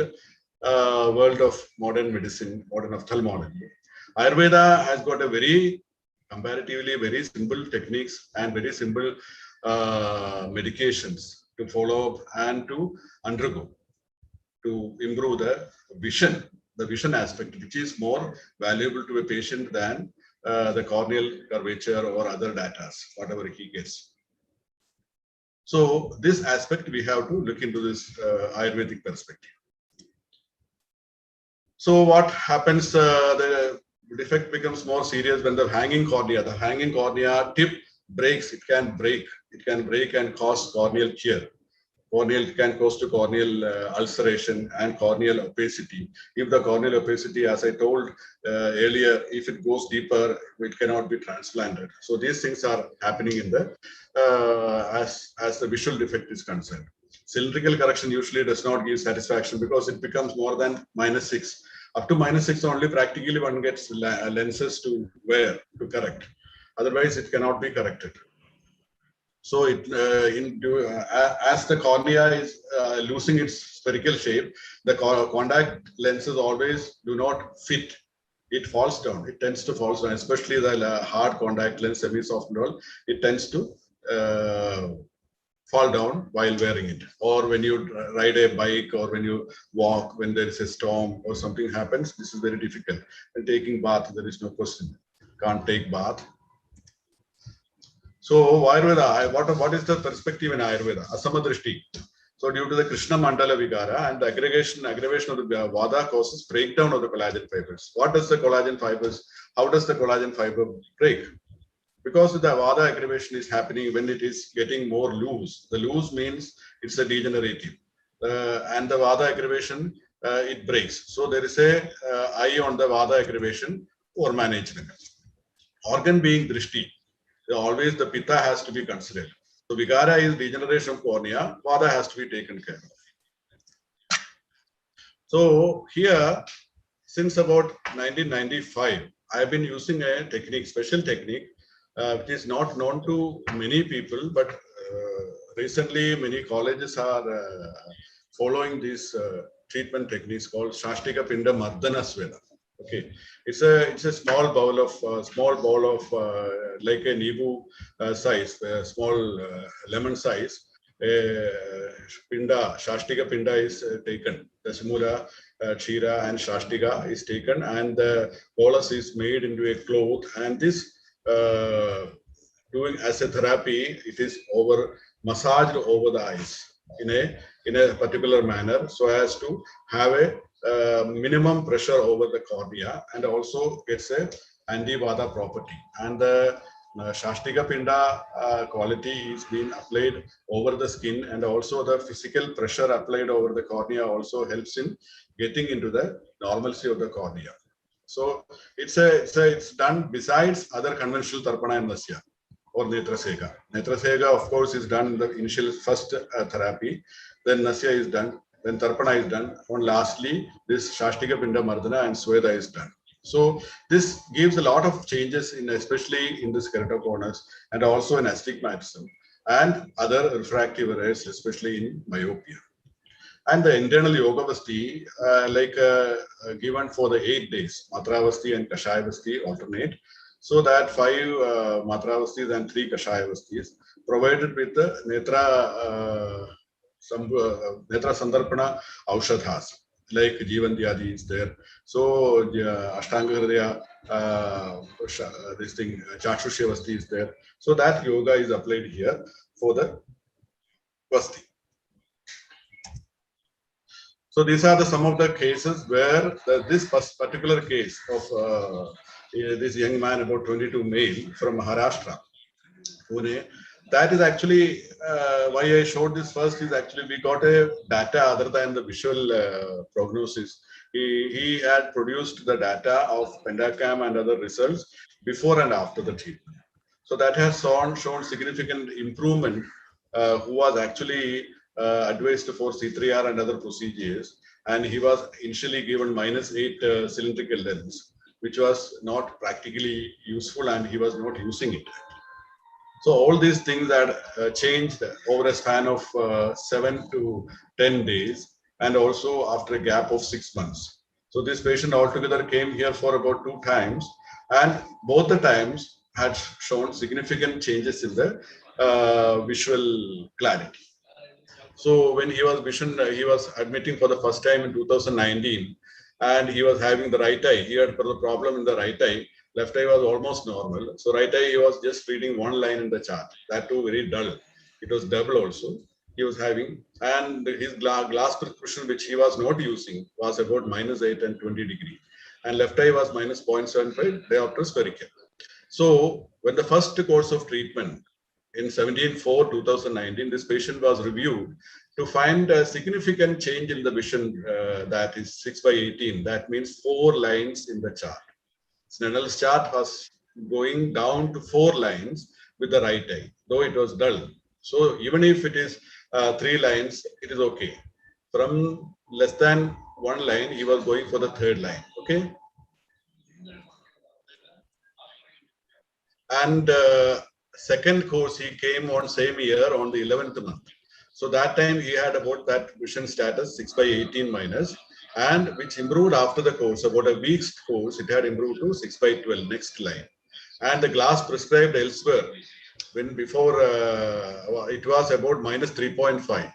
world of modern medicine, modern ophthalmology, Ayurveda has got a comparatively very simple techniques and very simple medications to follow up and to undergo to improve the vision aspect, which is more valuable to a patient than the corneal curvature or other data, whatever he gets. So this aspect we have to look into this Ayurvedic perspective. So what happens, the defect becomes more serious when the hanging cornea tip breaks. It can break and cause corneal tear. Can cause to corneal ulceration and corneal opacity. If the corneal opacity, as I told earlier, if it goes deeper, it cannot be transplanted. So these things are happening in the as the visual defect is concerned. Cylindrical correction usually does not give satisfaction because it becomes more than -6. Up to -6 only practically one gets lenses to wear to correct. Otherwise, it cannot be corrected. So as the cornea is losing its spherical shape, the contact lenses always do not fit. It falls down. It tends to fall down, especially the hard contact lens, semi-soft and all. It tends to fall down while wearing it. Or when you ride a bike, or when you walk, when there is a storm or something happens, this is very difficult. And taking bath, there is no question. Can't take bath. So Ayurveda, what is the perspective in Ayurveda? Asamadrishti. So due to the Krishna Mandala Vigara and the aggravation of the Vada causes breakdown of the collagen fibers. What does the collagen fibers, how does the collagen fiber break? Because the Vada aggravation is happening when it is getting more loose. The loose means it's a degenerative. And the Vada aggravation, it breaks. So there is a eye on the Vada aggravation or management. Organ being Drishti. Always the Pitta has to be considered. So Vigara is degeneration of cornea, Vada has to be taken care of. So here, since about 1995, I've been using a technique, special technique, which is not known to many people, but recently many colleges are following these treatment techniques called Shashtika Pinda Mardana Sweda. Okay, it's a small bowl of like a Nibu size, small lemon size. Pinda, Shashtika Pinda is taken. Dasimula, Kshira and Shashtika is taken, and the bolus is made into a cloth, and this doing as a therapy, it is massaged over the eyes in a particular manner, so as to have a minimum pressure over the cornea, and also gets a anti-vata property. And the Shashtika Pinda quality is being applied over the skin, and also the physical pressure applied over the cornea also helps in getting into the normalcy of the cornea. So it's done besides other conventional Tarpana and Nasya or Netrasega. Netrasega, of course, is done in the initial first therapy. Then Nasya is done. Then Tarpana is done. And lastly, this Shashtika Pinda Mardana and Sweda is done. So this gives a lot of changes in, especially in this keratoconus and also in astigmatism and other refractive errors, especially in myopia. And the internal yoga vasti, given for the 8 days, Matravasti and Kashayavasti alternate, so that 5 Matravastis and 3 Kashayavastis provided with the Netra Sandarpana Aushadhas, like Jivantyadi is there. So Ashtanga Hridaya, this thing, Chakshushya is there. So that yoga is applied here for the Vasti. So these are some of the cases where this particular case of this young man, about 22 male from Maharashtra, Pune, that is actually why I showed this first is actually we got a data other than the visual prognosis. He had produced the data of Pendacam and other results before and after the treatment. So that has shown significant improvement, who was actually advised for C3R and other procedures, and he was initially given -8 cylindrical lens, which was not practically useful, and he was not using it. So all these things had changed over a span of 7 to 10 days, and also after a gap of 6 months. So this patient altogether came here for about 2 times, and both the times had shown significant changes in the visual clarity. So when he was admitting for the first time in 2019, and he was having the right eye. He had a problem in the right eye. Left eye was almost normal. So right eye, he was just reading one line in the chart. That too very dull. It was double also. He was having, and his glass prescription, which he was not using, was about -8 and 20 degree. And left eye was -0.75 diopter spherical. So when the first course of treatment in 17/4/2019, this patient was reviewed to find a significant change in the vision, that is 6/18. That means 4 lines in the chart. Snell's chart was going down to 4 lines with the right eye, though it was dull. So even if it is 3 lines, it is okay. From less than 1 line, he was going for the 3rd line. Okay. And second course, he came on same year on the 11th month. So that time he had about that vision status 6/18 minus, and which improved after the course. About a week's course, it had improved to 6/12, next line. And the glass prescribed elsewhere, when before it was about -3.5,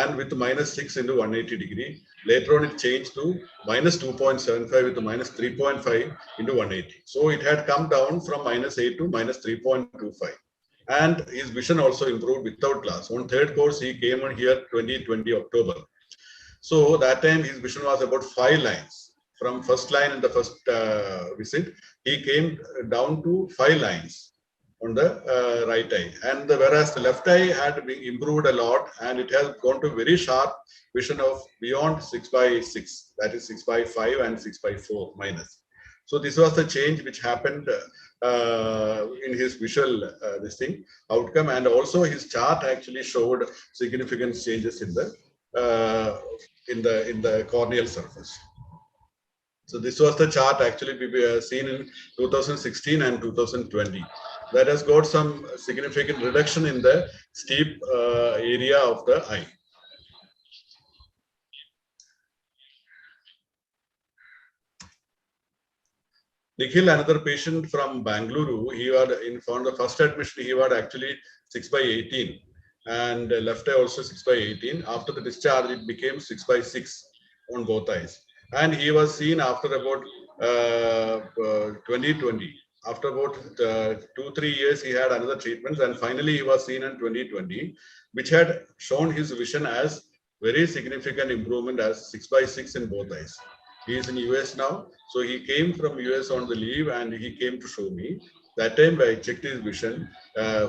and with -6 into 180 degree. Later on, it changed to -2.75 with -3.5 into 180. So it had come down from -8 to -3.25. And his vision also improved without glass. On 3rd course, he came on here 2020 October. So that time his vision was about 5 lines. From first line in the first visit, he came down to 5 lines on the right eye, and whereas the left eye had been improved a lot, and it has gone to very sharp vision of beyond 6/6, that is 6/5 and 6/4 minus. So this was the change which happened in his visual this thing outcome, and also his chart actually showed significant changes in the in the corneal surface. So this was the chart actually we seen in 2016 and 2020. That has got some significant reduction in the steep area of the eye. Nikhil, another patient from Bangalore, he had on the first admission, he had actually 6/18 and left eye also 6/18. After the discharge, it became 6/6 on both eyes. And he was seen after about 2020. After about 2-3 years, he had another treatment, and finally he was seen in 2020, which had shown his vision as very significant improvement as 6/6 in both eyes. He is in US now, so he came from US on the leave and he came to show me. That time I checked his vision,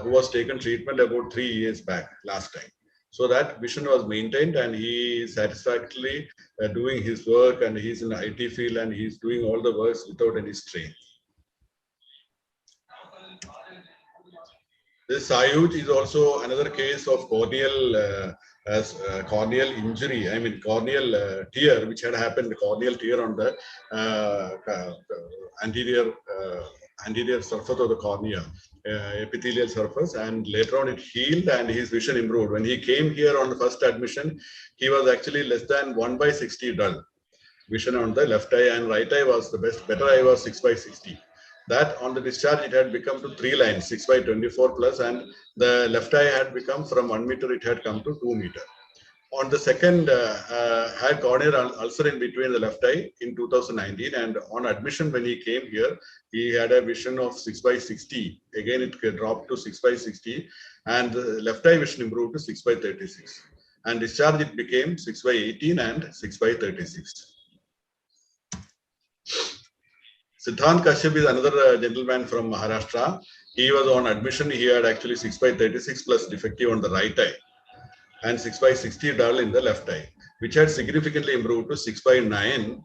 who was taken treatment about 3 years back last time. So that vision was maintained and he is satisfactorily doing his work, and he's in the IT field and he's doing all the works without any strain. This Ayuj is also another case of corneal corneal injury. I mean corneal tear, which had happened, corneal tear on the anterior surface of the cornea, epithelial surface, and later on it healed and his vision improved. When he came here on the first admission, he was actually less than 1/60 dull vision on the left eye, and right eye was the better eye was 6/60. That on the discharge, it had become to 3 lines, 6/24 plus, and the left eye had become from 1 meter, it had come to 2 meter. On the second, had corneal ulcer in between the left eye in 2019, and on admission when he came here, he had a vision of 6/60. Again, it dropped to 6/60, and the left eye vision improved to 6/36. And discharge, it became 6/18 and 6/36. Siddhant Kashyap is another gentleman from Maharashtra. He was on admission. He had actually 6/36 plus defective on the right eye and 6/60 dull in the left eye, which had significantly improved to 6/9,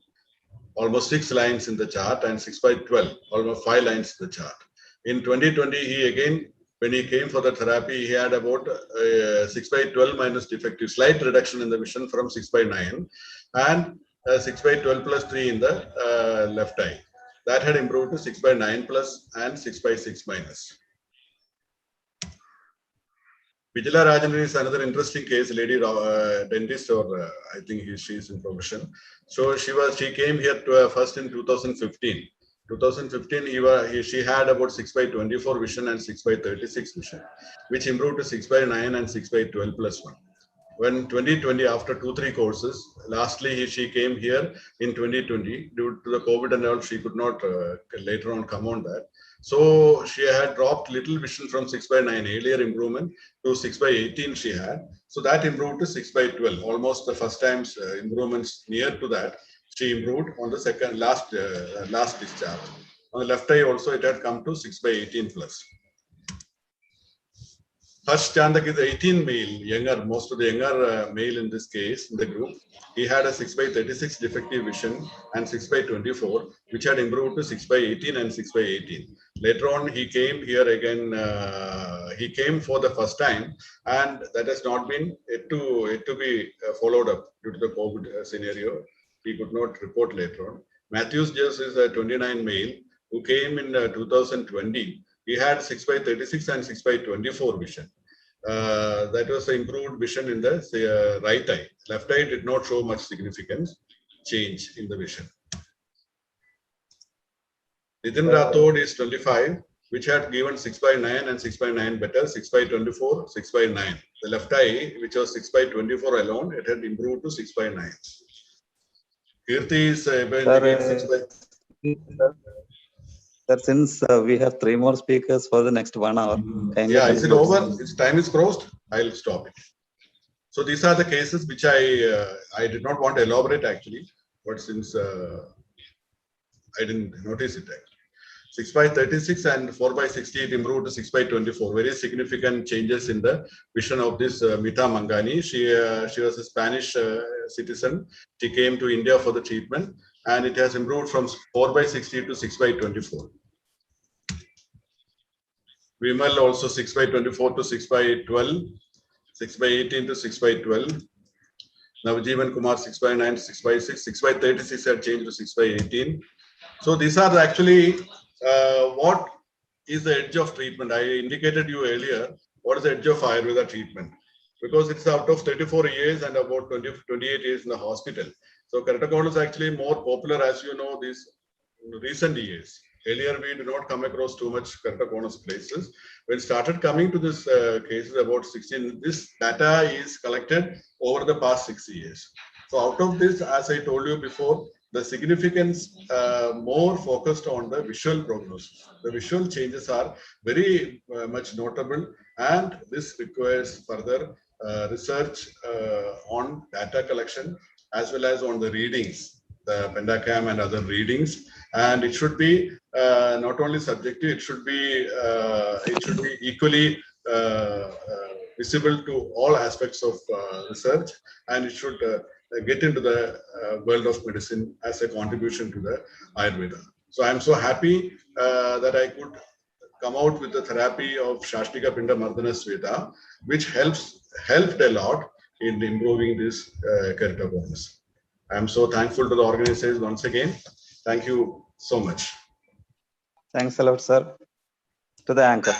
almost 6 lines in the chart, and 6/12, almost 5 lines in the chart. In 2020, he again, when he came for the therapy, he had about 6/12 minus defective, slight reduction in the vision from 6/9, and 6/12 plus 3 in the left eye. That had improved to 6/9 plus and 6/6 minus. Vijala Rajan is another interesting case, lady dentist, or I think she's in profession. So she came here to first in 2015. 2015, she had about 6/24 vision and 6/36 vision, which improved to 6/9 and 6/12 plus 1. When 2020, after 2-3 courses, lastly she came here in 2020 due to the COVID and all. She could not later on come on that. So she had dropped little vision from 6/9, earlier improvement, to 6/18 she had. So that improved to 6/12, almost the first time's improvements near to that. She improved on the second last discharge. On the left eye also, it had come to 6/18 plus. Harsh Chandak is 18 male, younger, most of the younger male in this case, in the group. He had a 6/36 defective vision and 6/24, which had improved to 6/18 and 6/18. Later on, he came here again, he came for the first time, and that has not been yet to be followed up due to the COVID scenario. He could not report later on. Matthews Jess is a 29 male who came in 2020. He had 6/36 and 6/24 vision. That was the improved vision in the right eye. Left eye did not show much significance change in the vision. Nitin Rathod is 25, which had given 6/9 and 6/9 better, 6/24, 6/9. The left eye, which was 6/24 alone, it had improved to 6/9. Kirti is Sir, since we have 3 more speakers for the next 1 hour. Yeah, is it over? Its time is crossed. I'll stop it. So these are the cases which I did not want to elaborate actually, but since I didn't notice it actually. 6/36 and 4/60, it improved to 6/24. Very significant changes in the vision of this Mita Mangani. She was a Spanish citizen. She came to India for the treatment, and it has improved from 4/60 to 6/24. Vimal also 6/24 to 6/12, 6/18 to 6/12. Navjeevan Kumar 6 by 9, 6 by 6, 6 by 36 had changed to 6 by 18. So these are actually what is the edge of treatment. I indicated you earlier what is the edge of Ayurveda treatment, because it's out of 34 years and about 28 years in the hospital. So keratoconus is actually more popular, as you know, these recent years. Earlier, we did not come across too much keratoconus places. When started coming to this cases about 16, this data is collected over the past 6 years. So out of this, as I told you before, the significance more focused on the visual prognosis. The visual changes are very much notable, and this requires further research on data collection as well as on the readings, the pentacam and other readings. And it should be not only subjective, it should be equally visible to all aspects of research, and it should get into the world of medicine as a contribution to the Ayurveda. So I'm so happy that I could come out with the therapy of Shashtika Pinda Mardana Sveta, which helped a lot in improving this keratoconus. I'm so thankful to the organizers once again. Thank you so much. Thanks a lot, sir. To the anchor.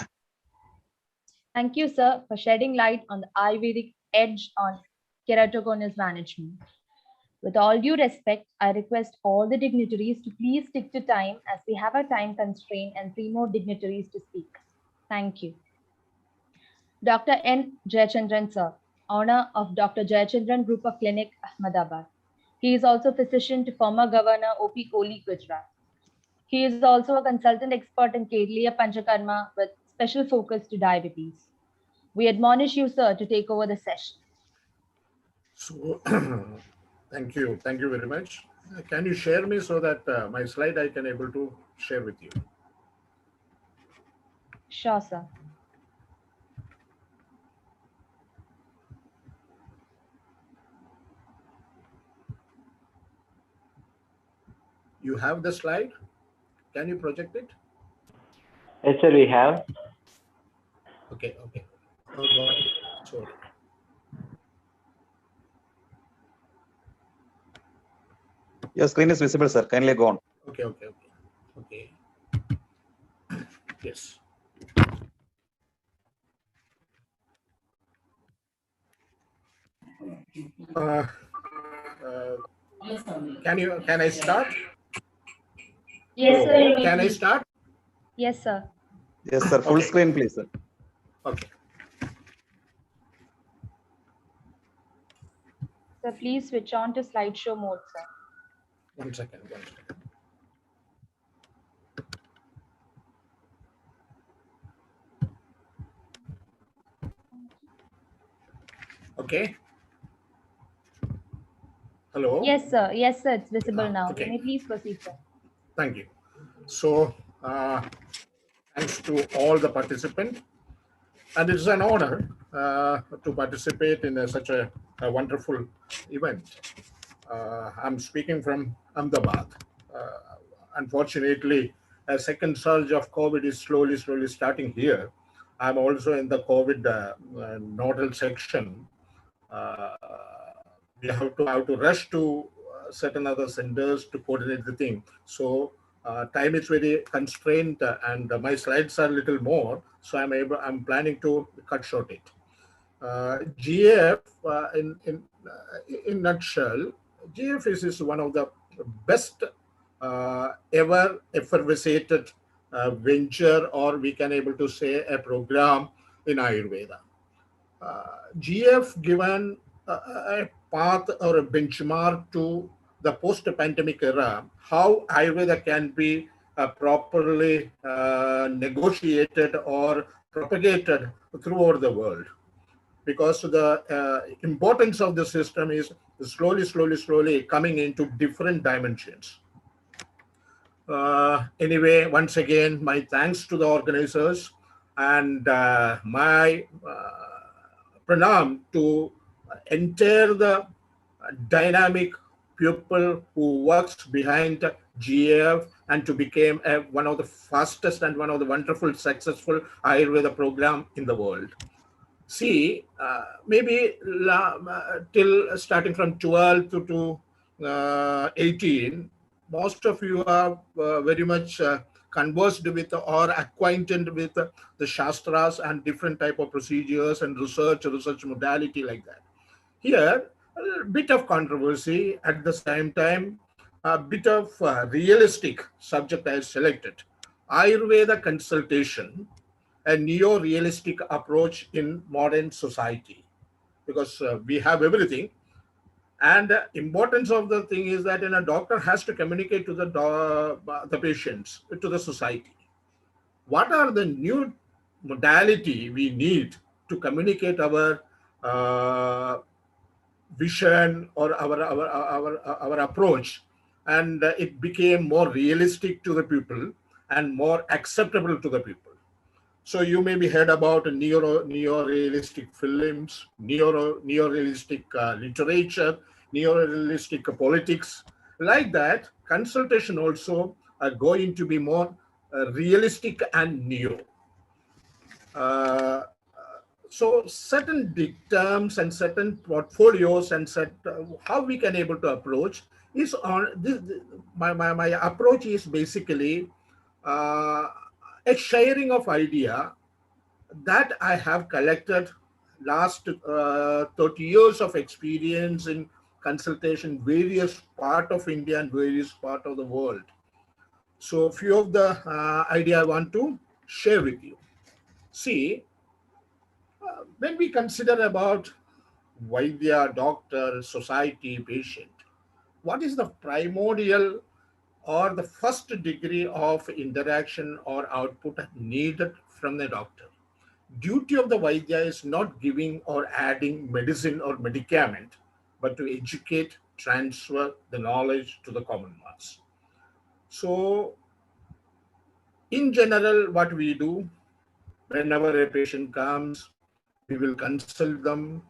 Thank you, sir, for shedding light on the Ayurvedic edge on keratoconus management. With all due respect, I request all the dignitaries to please stick to time, as we have a time constraint and 3 more dignitaries to speak. Thank you. Dr. N. Jayachandran, sir, owner of Dr. Jayachandran Group of Clinic, Ahmedabad. He is also physician to former Governor O.P. Kohli, Gujarat. He is also a consultant expert in Kedliya Panchakarma with special focus to diabetes. We admonish you, sir, to take over the session. So, thank you very much. Can you share me so that my slide I can able to share with you? Sure, sir. You have the slide? Can you project it? Yes, sir, we have. Okay. Oh, got it. Sorry. Your screen is visible, sir. Kindly go on. Okay. Yes. Can I start? Yes, sir. Can I start? Yes, sir. Yes, sir. Full Okay. screen, please, sir. Okay. So please switch on to slideshow mode, sir. One second. Okay. Hello? Yes, sir. Yes, sir. It's visible now. Okay. Can you please proceed, sir? Thank you. So, thanks to all the participants. And it's an honor to participate in such a wonderful event. I'm speaking from Ahmedabad. Unfortunately, a second surge of COVID is slowly starting here. I'm also in the COVID nodal section. We have to rush to certain other centers to coordinate the thing. So time is very constrained, and my slides are a little more. So I'm planning to cut short it. GF in nutshell, GF is one of the best ever effervescent venture, or we can able to say a program in Ayurveda. GF given a path or a benchmark to the post-pandemic era, how Ayurveda can be properly negotiated or propagated throughout the world. Because the importance of the system is slowly coming into different dimensions. Anyway, once again, my thanks to the organizers, and my pranam to entire the dynamic people who works behind GF and to become one of the fastest and one of the wonderful successful Ayurveda program in the world. See, maybe till starting from 12 to 18, most of you are very much conversed with or acquainted with the Shastras and different type of procedures and research modality like that. Here, a bit of controversy at the same time, a bit of realistic subject I have selected. Ayurveda consultation, a neo-realistic approach in modern society, because we have everything, and the importance of the thing is that a doctor has to communicate to the patients, to the society. What are the new modality we need to communicate our vision or our approach, and it became more realistic to the people and more acceptable to the people. So you maybe heard about neo-realistic films, neo-realistic literature, neo-realistic politics. Like that, consultation also are going to be more realistic and neo. Uh, so certain terms and certain portfolios and how we can able to approach is on this. My approach is basically uh, a sharing of idea that I have collected last 30 years of experience in consultation, various part of India and various part of the world. So few of the idea I want to share with you. See, when we consider about Vaidya, doctor, society, patient, what is the primordial or the first degree of interaction or output needed from the doctor? Duty of the Vaidya is not giving or adding medicine or medicament, but to educate, transfer the knowledge to the common mass. So, in general, what we do, whenever a patient comes, we will consult them,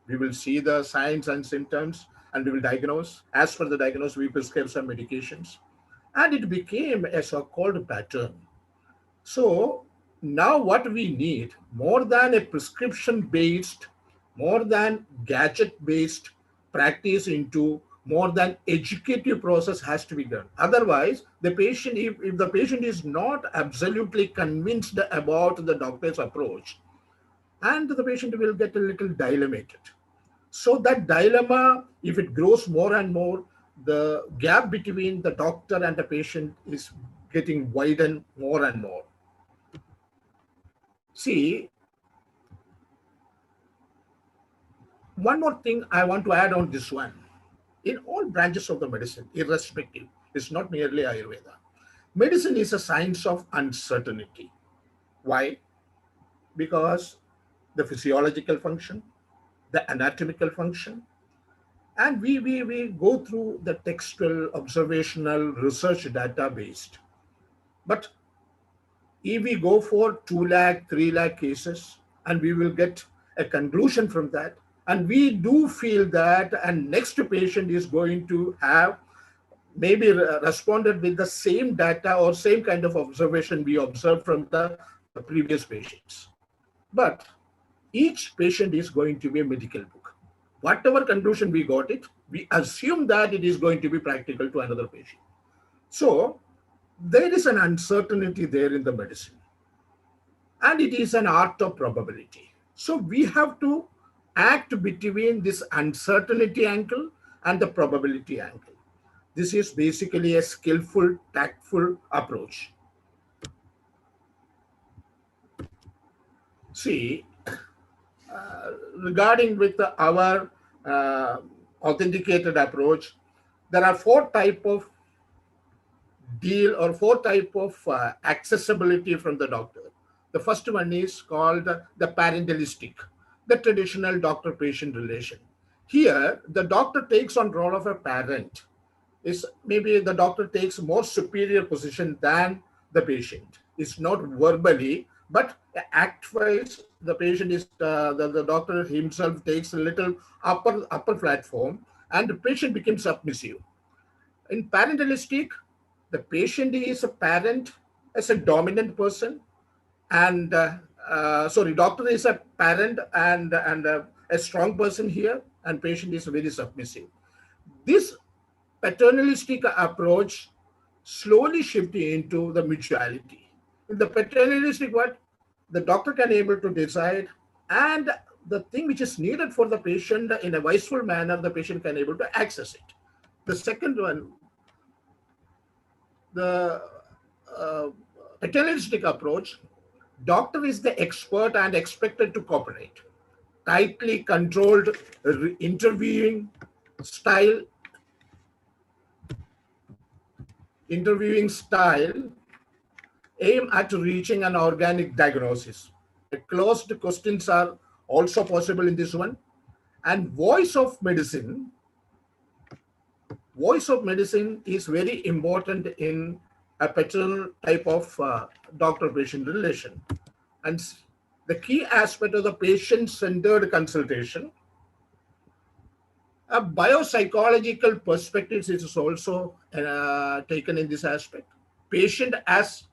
we will see the signs and symptoms, and we will diagnose. As per the diagnosis, we prescribe some medications. And it became a so-called pattern. So now what we need, more than a prescription-based, more than gadget-based practice into more than educative process has to be done. Otherwise, the patient, if the patient is not absolutely convinced about the doctor's approach, and the patient will get a little dilemmated. So that dilemma, if it grows more and more, the gap between the doctor and the patient is getting widened more and more. See, one more thing I want to add on this one. In all branches of the medicine, irrespective, it's not merely Ayurveda. Medicine is a science of uncertainty. Why? Because the physiological function, the anatomical function, and we go through the textual, observational, research data based. But if we go for 2 lakh, 3 lakh cases, and we will get a conclusion from that, and we do feel that and next patient is going to have maybe responded with the same data or same kind of observation we observed from the previous patients. But each patient is going to be a medical book. Whatever conclusion we got it, we assume that it is going to be practical to another patient. So there is an uncertainty there in the medicine, and it is an art of probability. So we have to act between this uncertainty angle and the probability angle. This is basically a skillful, tactful approach. See, regarding with our authenticated approach, there are 4 type of deal or 4 type of accessibility from the doctor. The first one is called the parentalistic, the traditional doctor-patient relation. Here, the doctor takes on role of a parent. Is maybe the doctor takes more superior position than the patient. It's not verbally, but act-wise, the patient is the doctor himself takes a little upper platform, and the patient becomes submissive. In parentalistic, the patient is a parent as a dominant person, and doctor is a parent and a strong person here, and patient is very submissive. This paternalistic approach slowly shifting into the mutuality. In the paternalistic what, the doctor can able to decide, and the thing which is needed for the patient in a wiseful manner, the patient can able to access it. The second one, the uh, paternalistic approach, doctor is the expert and expected to cooperate. Tightly controlled interviewing style aim at reaching an organic diagnosis. Closed questions are also possible in this one. And voice of medicine is very important in a paternal type of doctor-patient relation. And the key aspect of the patient-centered consultation, a biopsychological perspective is also taken in this aspect. Patient as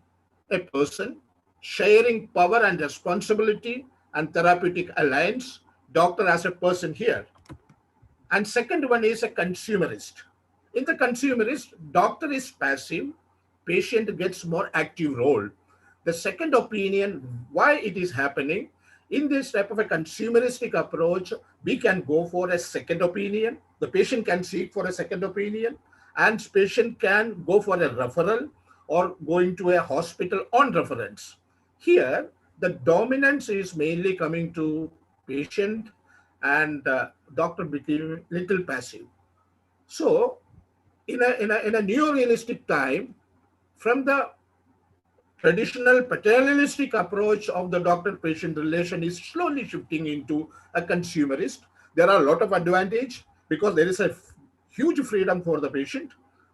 a person, sharing power and responsibility and therapeutic alliance, doctor as a person here. And second one is a consumerist. In the consumerist, doctor is passive, patient gets more active role. The second opinion, why it is happening, in this type of a consumeristic approach, we can go for a second opinion. The patient can seek for a second opinion, and patient can go for a referral or going to a hospital on reference. Here, the dominance is mainly coming to patient, and doctor became little passive. So, in a neo-realistic time, from the traditional paternalistic approach of the doctor-patient relation is slowly shifting into a consumerist. There are a lot of advantage because there is a huge freedom for the patient,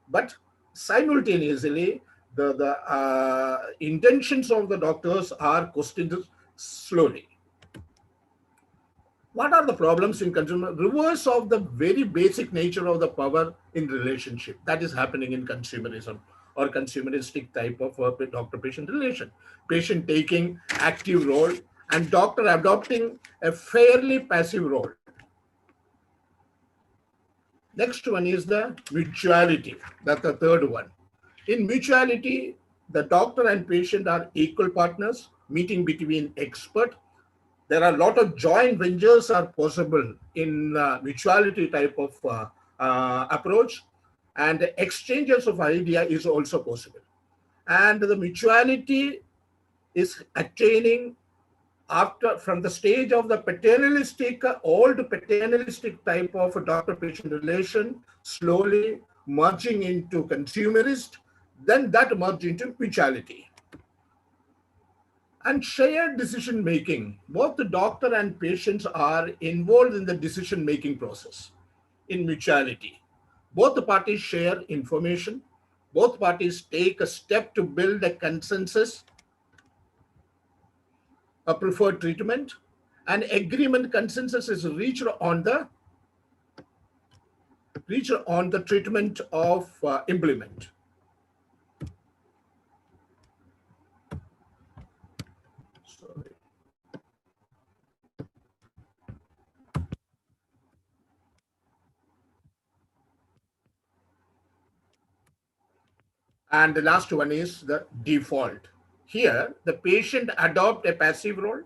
but simultaneously the intentions of the doctors are questioned slowly. What are the problems in consumer? Reverse of the very basic nature of the power in relationship that is happening in consumerism or consumeristic type of doctor-patient relation. Patient taking active role and doctor adopting a fairly passive role. Next one is the mutuality. That's the third one. In mutuality, the doctor and patient are equal partners, meeting between expert. There are a lot of joint ventures are possible in mutuality type of approach, and exchanges of idea is also possible. And the mutuality is attaining after from the stage of the paternalistic, old paternalistic type of doctor-patient relation, slowly merging into consumerist, then that merge into mutuality. And shared decision making. Both the doctor and patients are involved in the decision making process in mutuality. Both the parties share information. Both parties take a step to build a consensus, a preferred treatment, and agreement consensus is reached on the treatment of implement. Sorry. And the last one is the default. Here, the patient adopt a passive role,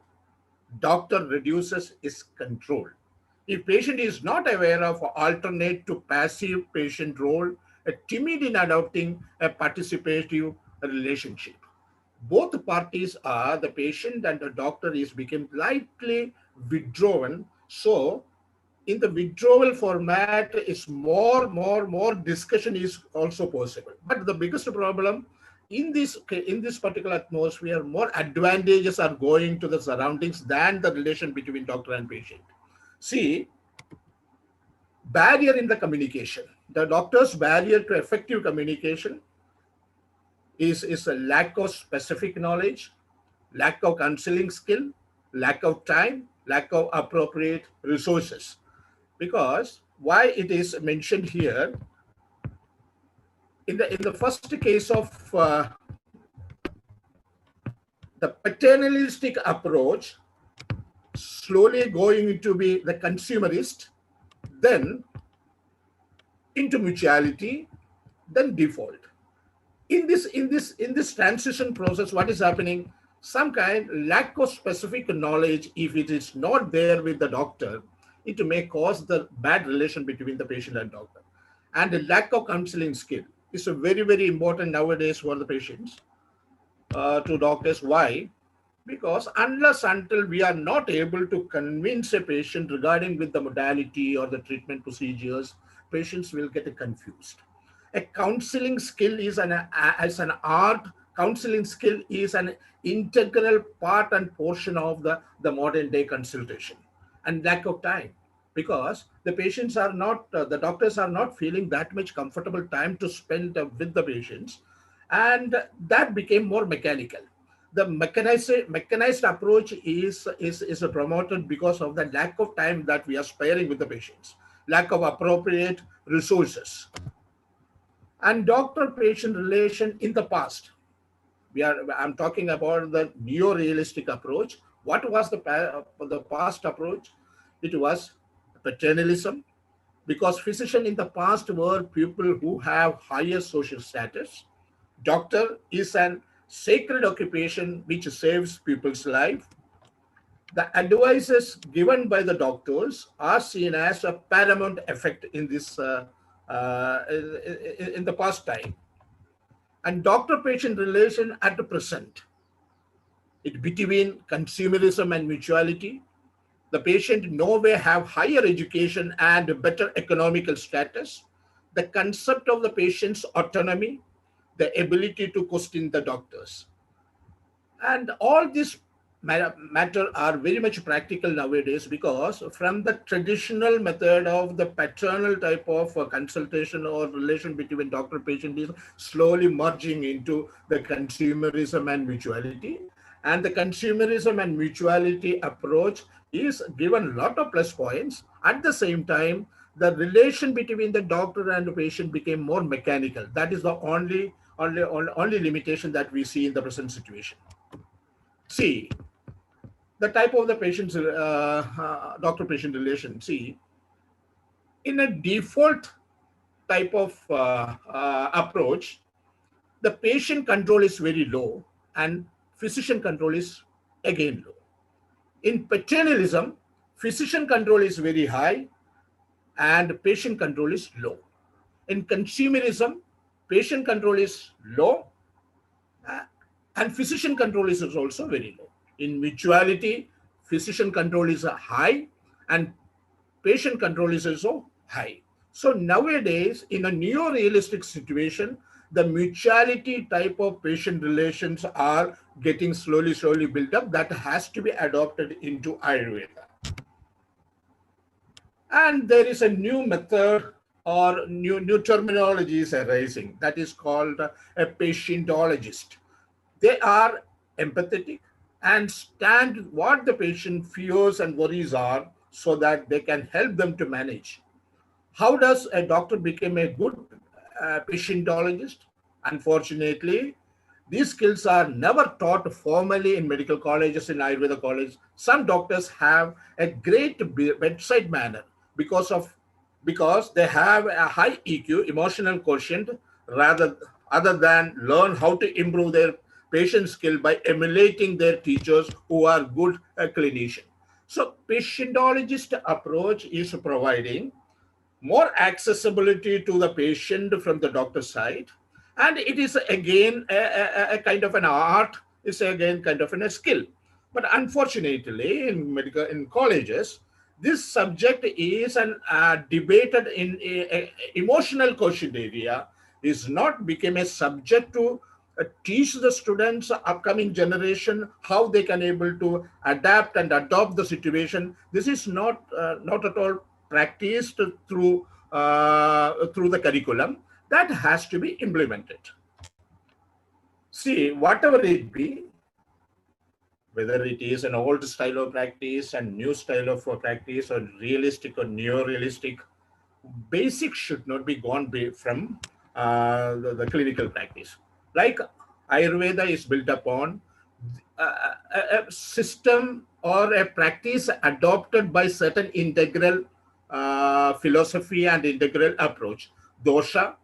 doctor reduces his control. If patient is not aware of alternate to passive patient role, a timid in adopting a participative relationship. Both parties are, the patient and the doctor is become lightly withdrawn. So in the withdrawal format is more discussion is also possible. But the biggest problem in this particular atmosphere, more advantages are going to the surroundings than the relation between doctor and patient. See, barrier in the communication. The doctor's barrier to effective communication is a lack of specific knowledge, lack of counseling skill, lack of time, lack of appropriate resources. Because why it is mentioned here, in the first case of the paternalistic approach slowly going to be the consumerist, then into mutuality, then default. In this transition process, what is happening? Some kind lack of specific knowledge, if it is not there with the doctor, it may cause the bad relation between the patient and doctor. And the lack of counseling skill is a very, very important nowadays for the patients to doctors. Why? Because unless until we are not able to convince a patient regarding with the modality or the treatment procedures, patients will get confused. A counseling skill is as an art. Counseling skill is an integral part and portion of the modern day consultation. And lack of time, because the patients are not, the doctors are not feeling that much comfortable time to spend with the patients, and that became more mechanical. The mechanized approach is promoted because of the lack of time that we are sparing with the patients, lack of appropriate resources. And doctor-patient relation in the past, I'm talking about the neo-realistic approach. What was the past approach? It was paternalism, because physicians in the past were people who have higher social status. Doctor is an sacred occupation which saves people's life. The advices given by the doctors are seen as a paramount effect in this in the past time. And doctor-patient relation at the present, it between consumerism and mutuality. The patient nowhere have higher education and better economical status. The concept of the patient's autonomy, the ability to question the doctors. And all these matter are very much practical nowadays, because from the traditional method of the paternal type of consultation or relation between doctor-patient is slowly merging into the consumerism and mutuality. And the consumerism and mutuality approach is given a lot of plus points. At the same time, the relation between the doctor and the patient became more mechanical. That is the only limitation that we see in the present situation. See, the type of the patient's doctor-patient relation. See, in a default type of approach, the patient control is very low and physician control is again low. In paternalism, physician control is very high and patient control is low. In consumerism, patient control is low and physician control is also very low. In mutuality, physician control is high and patient control is also high. So nowadays, in a neo-realistic situation, the mutuality type of patient relations are getting slowly built up. That has to be adopted into Ayurveda. And there is a new method or new terminologies arising that is called a patientologist. They are empathetic and stand what the patient fears and worries are so that they can help them to manage. How does a doctor become a good patientologist? Unfortunately, these skills are never taught formally in medical colleges, in Ayurveda college. Some doctors have a great bedside manner because they have a high EQ, emotional quotient, other than learn how to improve their patient skill by emulating their teachers who are good clinicians. So patientologist approach is providing more accessibility to the patient from the doctor side. And it is again a kind of an art, it's again kind of a skill. But unfortunately, in colleges, this subject is debated in a emotional quotient area, is not become a subject to teach the students, upcoming generation, how they can able to adapt and adopt the situation. This is not at all practiced through the curriculum. That has to be implemented. See, whatever it be, whether it is an old style of practice and new style of practice or realistic or neo-realistic, basics should not be gone from the clinical practice. Like Ayurveda is built upon a system or a practice adopted by certain integral philosophy and integral approach. Dosha,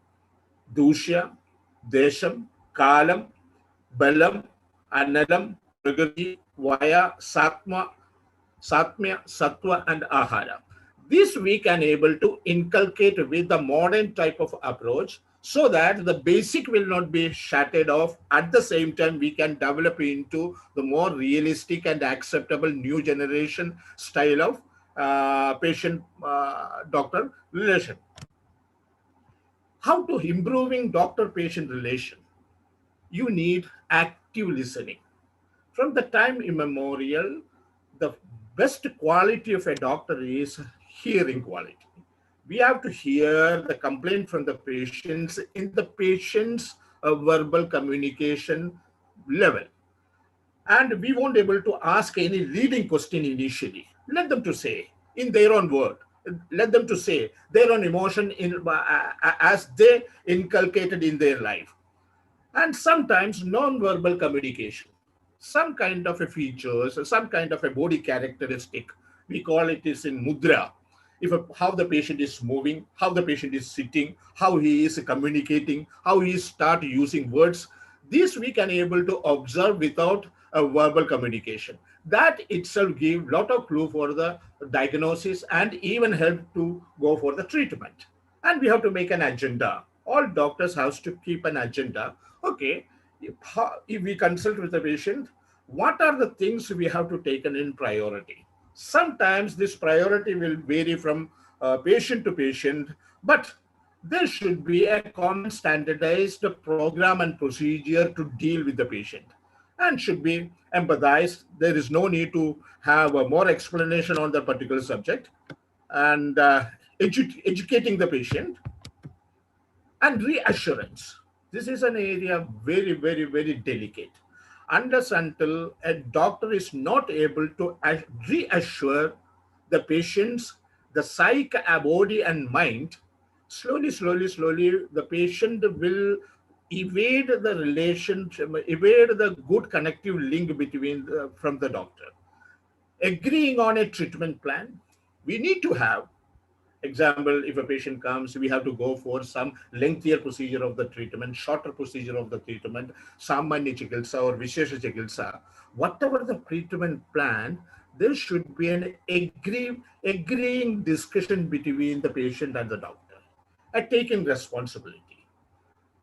Dushya, Desham, Kalam, Balam, Analam, Prakriti, Vaya, Satmya, Sattva, and Ahara. This we can able to inculcate with the modern type of approach so that the basic will not be shattered off. At the same time, we can develop into the more realistic and acceptable new generation style of patient-doctor relation. How to improving doctor-patient relation? You need active listening. From the time immemorial, the best quality of a doctor is hearing quality. We have to hear the complaint from the patients in the patient's verbal communication level. And we won't able to ask any leading question initially. Let them to say in their own word. Let them to say their own emotion as they inculcated in their life. And sometimes non-verbal communication, some kind of a features, some kind of a body characteristic. We call it is in mudra. How the patient is moving, how the patient is sitting, how he is communicating, how he start using words. This we can able to observe without a verbal communication. That itself give lot of clue for the diagnosis and even help to go for the treatment. And we have to make an agenda. All doctors have to keep an agenda. Okay, if we consult with the patient, what are the things we have to take in priority? Sometimes this priority will vary from patient to patient, but there should be a common standardized program and procedure to deal with the patient and should be empathized. There is no need to have more explanation on the particular subject and educating the patient and reassurance. This is an area very, very, very delicate. Unless until a doctor is not able to reassure the patients, the psyche, body, and mind, slowly, slowly, slowly, the patient will evade the relationship, evade the good connective link between from the doctor. Agreeing on a treatment plan, we need to have. Example, if a patient comes, we have to go for some lengthier procedure of the treatment, shorter procedure of the treatment, Samanya Chikitsa or Vishesha Chikitsa. Whatever the treatment plan, there should be an agreeing discussion between the patient and the doctor, and taking responsibility.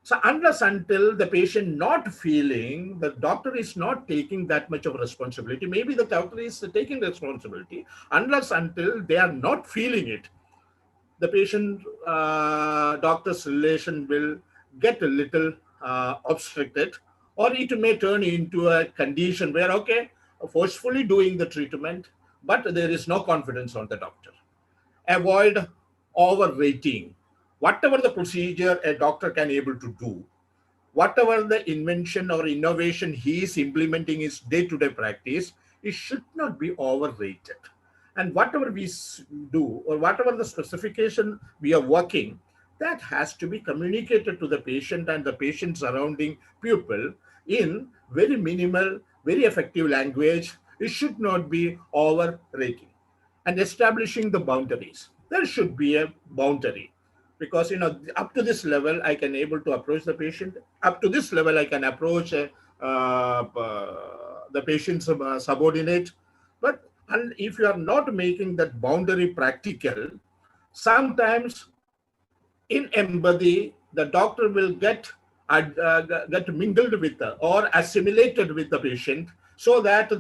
So unless until the patient not feeling, the doctor is not taking that much of responsibility, maybe the doctor is taking responsibility, unless until they are not feeling it, the patient doctor's relation will get a little obstructed, or it may turn into a condition where, okay, forcefully doing the treatment, but there is no confidence on the doctor. Avoid overrating. Whatever the procedure a doctor can able to do, whatever the invention or innovation he is implementing his day-to-day practice, it should not be overrated. And whatever we do or whatever the specification we are working, that has to be communicated to the patient and the patient surrounding people in very minimal, very effective language. It should not be overrating. And establishing the boundaries. There should be a boundary, because up to this level I can able to approach the patient. Up to this level I can approach the patient's subordinate. But and if you are not making that boundary practical, sometimes in empathy, the doctor will get mingled with or assimilated with the patient, so that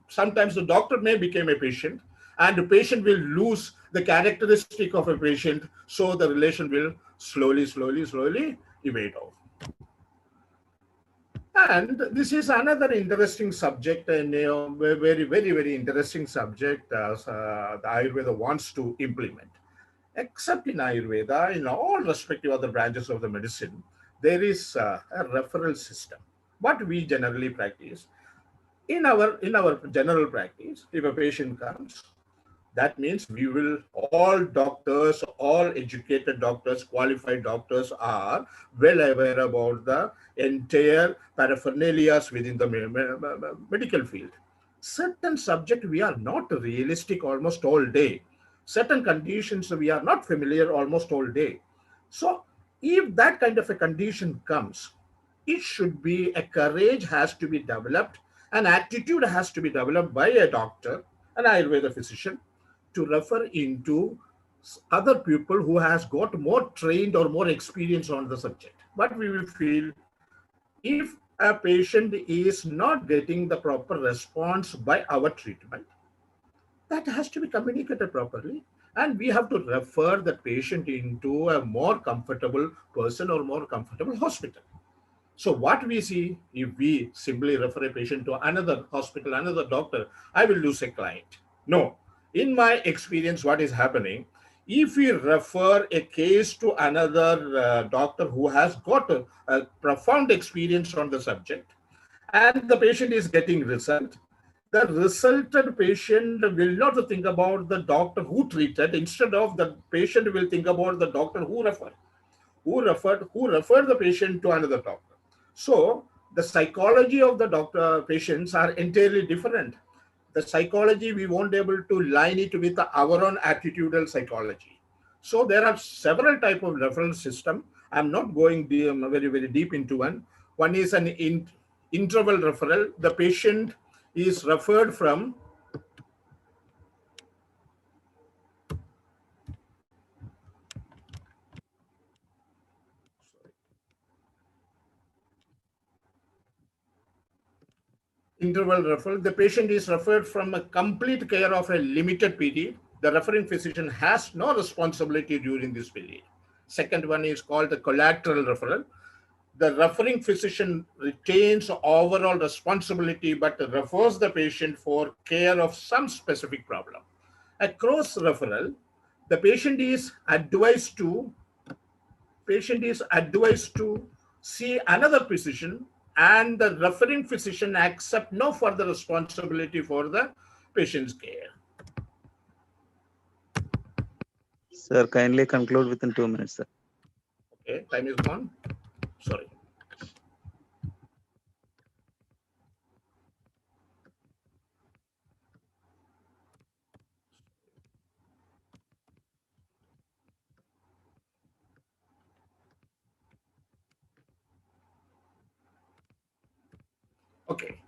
sometimes the doctor may become a patient, and the patient will lose the characteristic of a patient, so the relation will slowly, slowly, slowly evade off. And this is another interesting subject, and very, very, very interesting subject as the Ayurveda wants to implement. Except in Ayurveda, in all respective other branches of the medicine, there is a referral system. What we generally practice in our general practice, if a patient comes, That means we will, all doctors, all educated doctors, qualified doctors are well aware about the entire paraphernalia within the medical field. Certain subject we are not realistic almost all day. Certain conditions we are not familiar almost all day. So if that kind of a condition comes, it should be a courage has to be developed, an attitude has to be developed by a doctor, an Ayurveda physician, to refer into other people who has got more trained or more experience on the subject. What we will feel, if a patient is not getting the proper response by our treatment, that has to be communicated properly, and we have to refer the patient into a more comfortable person or more comfortable hospital. So what we see, if we simply refer a patient to another hospital, another doctor, I will lose a client. No. In my experience, what is happening, if we refer a case to another doctor who has got a profound experience on the subject, and the patient is getting result, the resulted patient will not think about the doctor who treated. Instead of, the patient will think about the doctor who referred the patient to another doctor. So the psychology of the doctor patients are entirely different. The psychology, we won't be able to line it with our own attitudinal psychology. So there are several type of referral system. I'm not going very deep into one. One is an interval referral. The patient is referred from interval referral. The patient is referred from a complete care of a limited period. The referring physician has no responsibility during this period. Second one is called the collateral referral. The referring physician retains overall responsibility but refers the patient for care of some specific problem. A cross referral, the patient is advised to see another physician, and the referring physician accept no further responsibility for the patient's care. Sir, kindly conclude within 2 minutes, sir. Okay, time is gone. Sorry. Okay.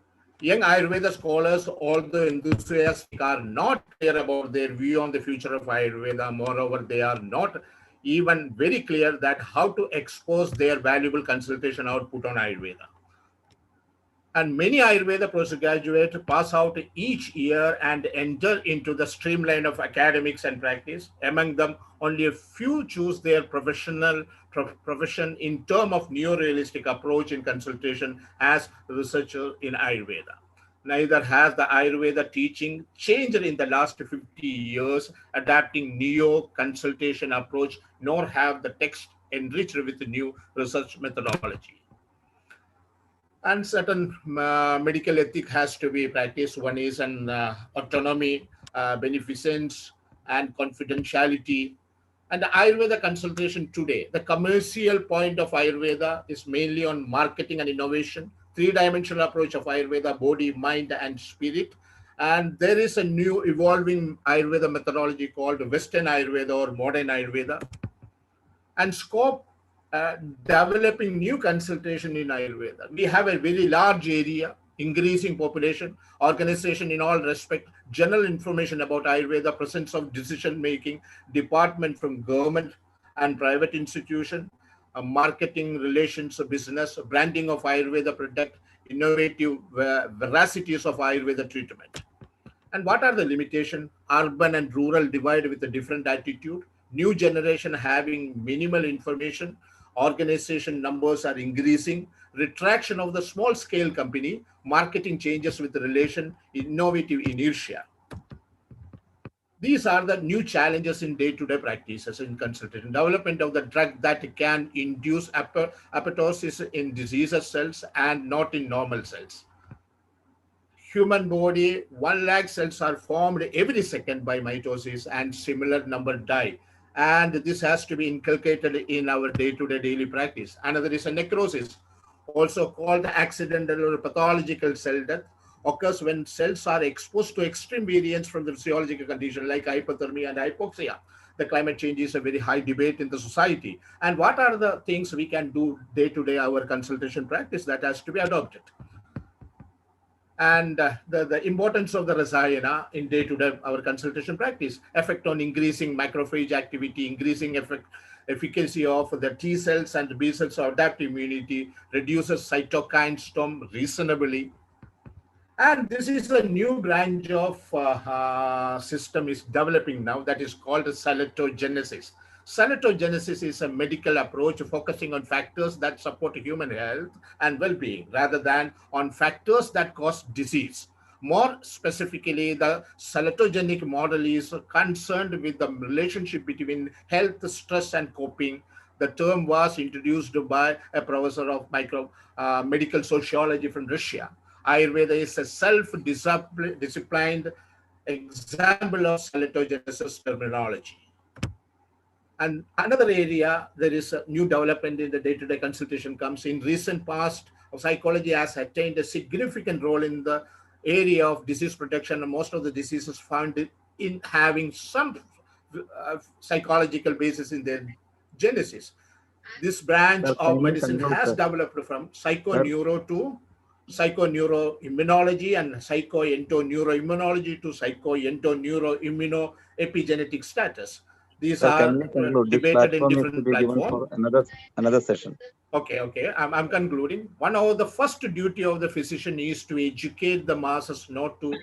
Young Ayurveda scholars, although enthusiastic, are not clear about their view on the future of Ayurveda. Moreover, they are not even very clear that how to expose their valuable consultation output on Ayurveda. And many Ayurveda postgraduates pass out each year and enter into the streamline of academics and practice. Among them, only a few choose their profession in terms of neo-realistic approach in consultation as researcher in Ayurveda. Neither has the Ayurveda teaching changed in the last 50 years, adapting neo-consultation approach, nor have the text enriched with new research methodology. And certain medical ethic has to be practiced. One is an autonomy, beneficence, and confidentiality. And the Ayurveda consultation today, the commercial point of Ayurveda is mainly on marketing and innovation, three-dimensional approach of Ayurveda, body, mind, and spirit. And there is a new evolving Ayurveda methodology called Western Ayurveda or modern Ayurveda. And scope developing new consultation in Ayurveda. We have a very large area, increasing population, organization in all respect, general information about Ayurveda, presence of decision making, department from government and private institution, marketing, relations, business, branding of Ayurveda product, innovative veracities of Ayurveda treatment. And what are the limitations? Urban and rural divide with a different attitude. New generation having minimal information. Organization numbers are increasing. Retraction of the small scale company. Marketing changes with relation. Innovative inertia. These are the new challenges in day-to-day practices in consultation. Development of the drug that can induce apoptosis in disease cells and not in normal cells. human body, 1 lakh cells are formed every second by mitosis and similar number die. And this has to be inculcated in our day-to-day daily practice. Another is a necrosis, also called accidental or pathological cell death, occurs when cells are exposed to extreme variance from the physiological condition like hypothermia and hypoxia. The climate change is a very high debate in the society. And what are the things we can do day to day, our consultation practice that has to be adopted? And the importance of the rasayana in day-to-day our consultation practice, effect on increasing macrophage activity, increasing efficacy of the T cells and B cells of adaptive immunity, reduces cytokine storm reasonably. And this is a new branch of system is developing now that is called salatogenesis. Salatogenesis is a medical approach focusing on factors that support human health and well-being rather than on factors that cause disease. More specifically, the salatogenic model is concerned with the relationship between health, stress, and coping. The term was introduced by a professor of medical sociology from Russia. Ayurveda is a self-disciplined example of salatogenesis terminology. And another area, there is a new development in the day-to-day consultation comes in recent past. Psychology has attained a significant role in the area of disease protection, and most of the diseases found in having some psychological basis in their genesis. This branch of medicine has developed from psychoneuro to psychoneuroimmunology and psychoentoneuroimmunology to psychoentoneuroimmunoepigenetic status. These are debated in different platforms. Another session. Okay. I'm concluding. One of the first duty of the physician is to educate the masses not to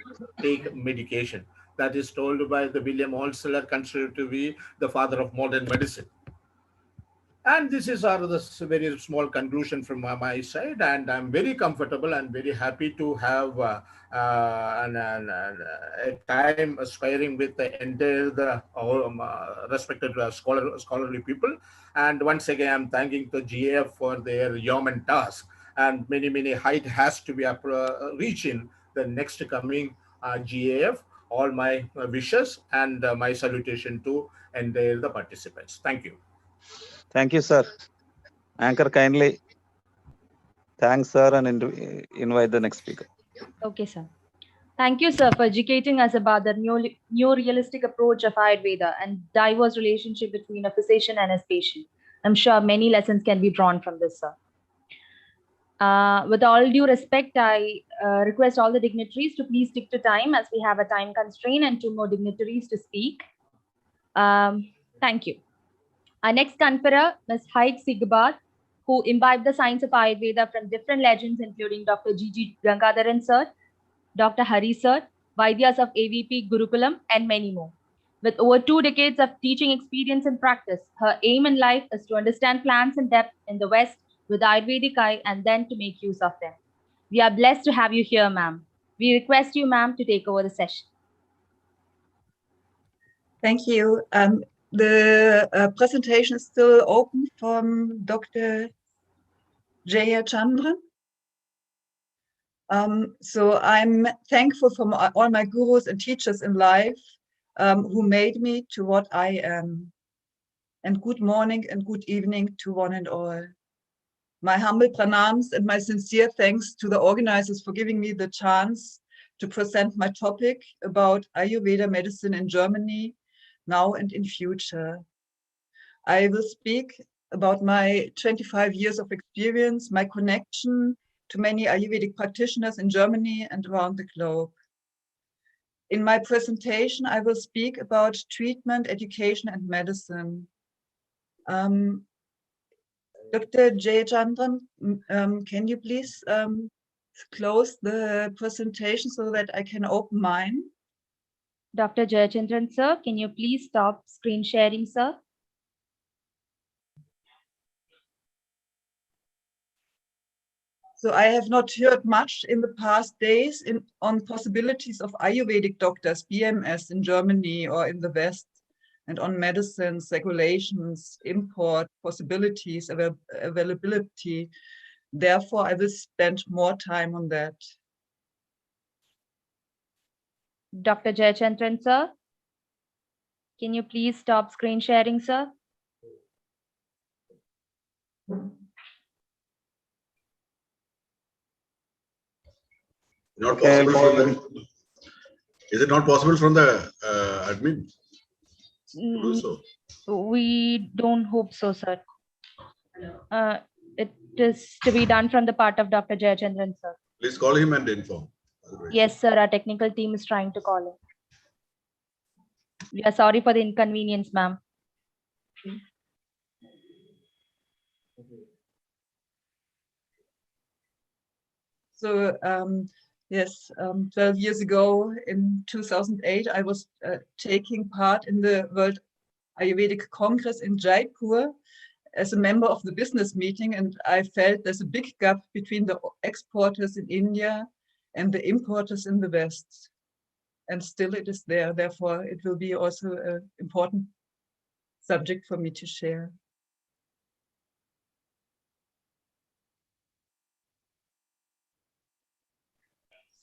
take medication. That is told by the William Alsler, considered to be the father of modern medicine. And this is the very small conclusion from my side, and I'm very comfortable and very happy to have a time aspiring with the entire respected scholarly people. And once again, I'm thanking the GAF for their yeoman task, and many height has to be reached in the next coming GAF. All my wishes and my salutation to entire the participants. Thank you. Thank you, sir. Anchor, kindly thanks, sir, and invite the next speaker. Okay, sir. Thank you, sir, for educating us about the new realistic approach of Ayurveda and diverse relationship between a physician and his patient. I'm sure many lessons can be drawn from this, sir. With all due respect, I request all the dignitaries to please stick to time as we have a time constraint and 2 more dignitaries to speak. Thank you. Our next conferer, Ms. Haik Sigabad, who imbibed the science of Ayurveda from different legends, including Dr. G.G. Gangadharan sir, Dr. Hari sir, Vaidyas of AVP Gurukulam, and many more. With over 2 decades of teaching experience and practice, her aim in life is to understand plants in depth in the West with Ayurvedic eye and then to make use of them. We are blessed to have you here, ma'am. We request you, ma'am, to take over the session. Thank you. The presentation is still open from Dr. Jaya Chandran. So I'm thankful for all my gurus and teachers in life who made me to what I am. And good morning and good evening to one and all. My humble pranams and my sincere thanks to the organizers for giving me the chance to present my topic about Ayurveda medicine in Germany now and in future. I will speak about my 25 years of experience, my connection to many Ayurvedic practitioners in Germany and around the globe. In my presentation, I will speak about treatment, education, and medicine. Dr. Jayachandran, can you please close the presentation so that I can open mine? Dr. Jayachandran, sir, can you please stop screen sharing, sir? So I have not heard much in the past days on possibilities of Ayurvedic doctors, BMS in Germany or in the West, and on medicines, regulations, import possibilities, availability. Therefore, I will spend more time on that. Dr. Jayachandran, sir. Can you please stop screen sharing, sir? Not Okay, possible from the, is it not possible from the admin to do so? We don't hope so, sir. It is to be done from the part of Dr. Jayachandran, sir. Please call him and inform. Otherwise- Yes, sir. Our technical team is trying to call him. We are sorry for the inconvenience, ma'am. So yes, 12 years ago in 2008, I was taking part in the World Ayurvedic Congress in Jaipur as a member of the business meeting, and I felt there's a big gap between the exporters in India and the importers in the West. And still it is there. Therefore, it will be also an important subject for me to share.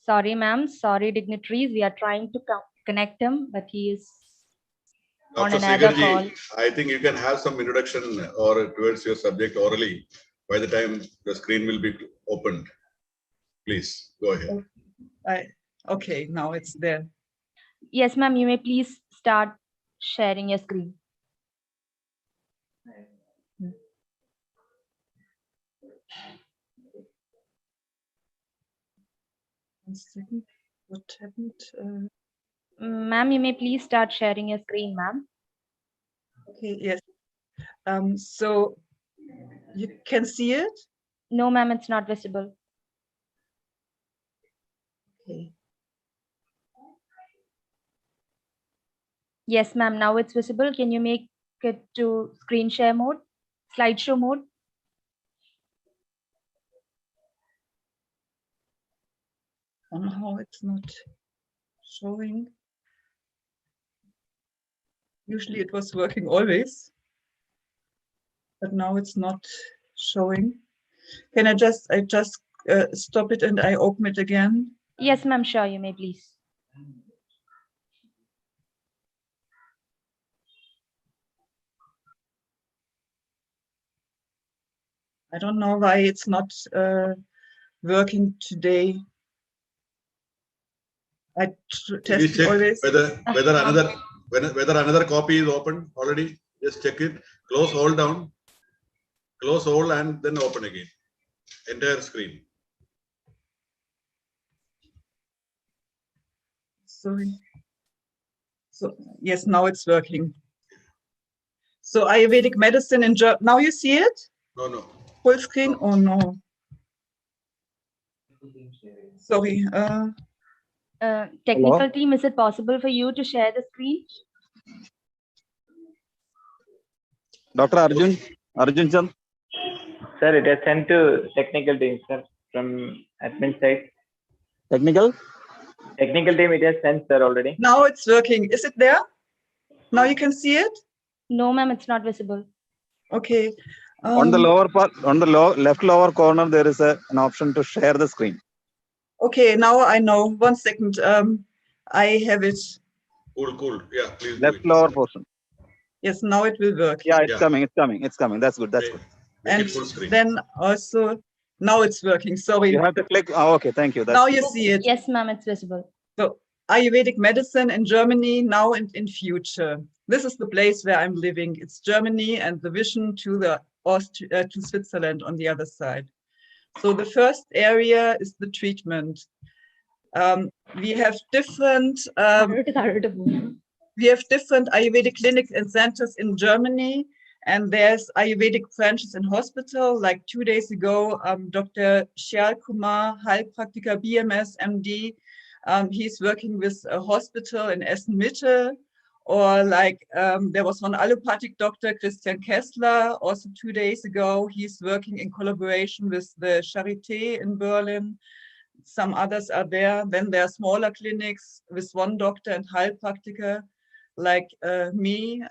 Sorry, ma'am. Sorry, dignitaries. We are trying to connect him, but he is on Dr. another Segarji, call. I think you can have some introduction or towards your subject orally by the time the screen will be opened. Please go ahead. Okay, now it's there. Yes, ma'am. You may please start sharing your screen. One second. What happened? Ma'am, you may please start sharing your screen, ma'am. Okay, yes. So you can see it? No, ma'am, it's not visible. Okay. Yes, ma'am. Now it's visible. Can you make it to screen share mode, slideshow mode? Somehow it's not showing. Usually it was working always, but now it's not showing. Can I just stop it and I open it again? Yes, ma'am. Sure, you may please. I don't know why it's not working today. I Please test check always. whether another copy is open already. Just check it. Close all down. Close all and then open again. Entire screen. Sorry. So yes, now it's working. So Ayurvedic medicine in German. Now you see it? No. Full screen? Oh no. Sorry. Technical Hello? team, is it possible for you to share the screen? Dr. Arjun Chand. Sir, it has sent to technical team, sir, from admin side. Technical? Technical team, it has sent, sir, already. Now it's working. Is it there? Now you can see it? No, ma'am, it's not visible. Okay. On the lower part, on the left lower corner, there is an option to share the screen. Okay, now I know. 1 second. I have it. Cool. Yeah, please do Left it. lower portion. Yes, now it will work. Yeah, it's Yeah. coming. It's coming. That's good. That's good. Make And it full screen. then also, now it's working. Sorry. You have to click. Oh, okay. Thank you. That's Now good. you see it. Yes, ma'am, it's visible. So Ayurvedic medicine in Germany now and in future. This is the place where I'm living. It's Germany and the vision to the to Switzerland on the other side. So the first area is the treatment. We have different Ayurvedic clinics and centers in Germany, and there's Ayurvedic branches in hospital. Like 2 days ago, Dr. Shyal Kumar, Heilpraktiker BMS MD, he's working with a hospital in Essen-Mitte. Or like there was one allopathic doctor, Christian Kessler, also 2 days ago. He's working in collaboration with the Charité in Berlin. Some others are there. Then there are smaller clinics with one doctor and Heilpraktiker, like me.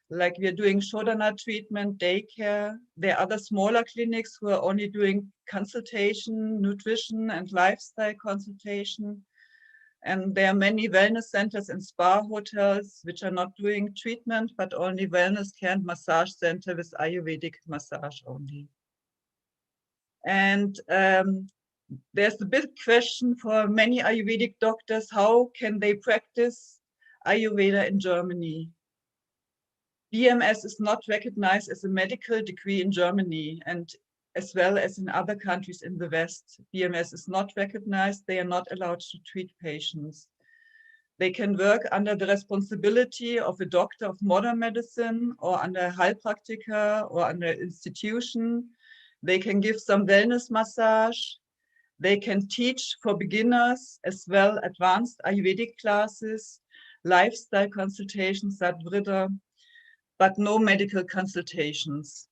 Like we are doing Shodhana treatment, daycare. There are other smaller clinics who are only doing consultation, nutrition, and lifestyle consultation. And there are many wellness centers and spa hotels which are not doing treatment, but only wellness care and massage center with Ayurvedic massage only. And there's a big question for many Ayurvedic doctors, how can they practice Ayurveda in Germany? BMS is not recognized as a medical degree in Germany, and as well as in other countries in the West. BMS is not recognized. They are not allowed to treat patients. They can work under the responsibility of a doctor of modern medicine or under a Heilpraktiker or under an institution. They can give some wellness massage. They can teach for beginners as well advanced Ayurvedic classes, lifestyle consultations, Sadvrida, but no medical consultations.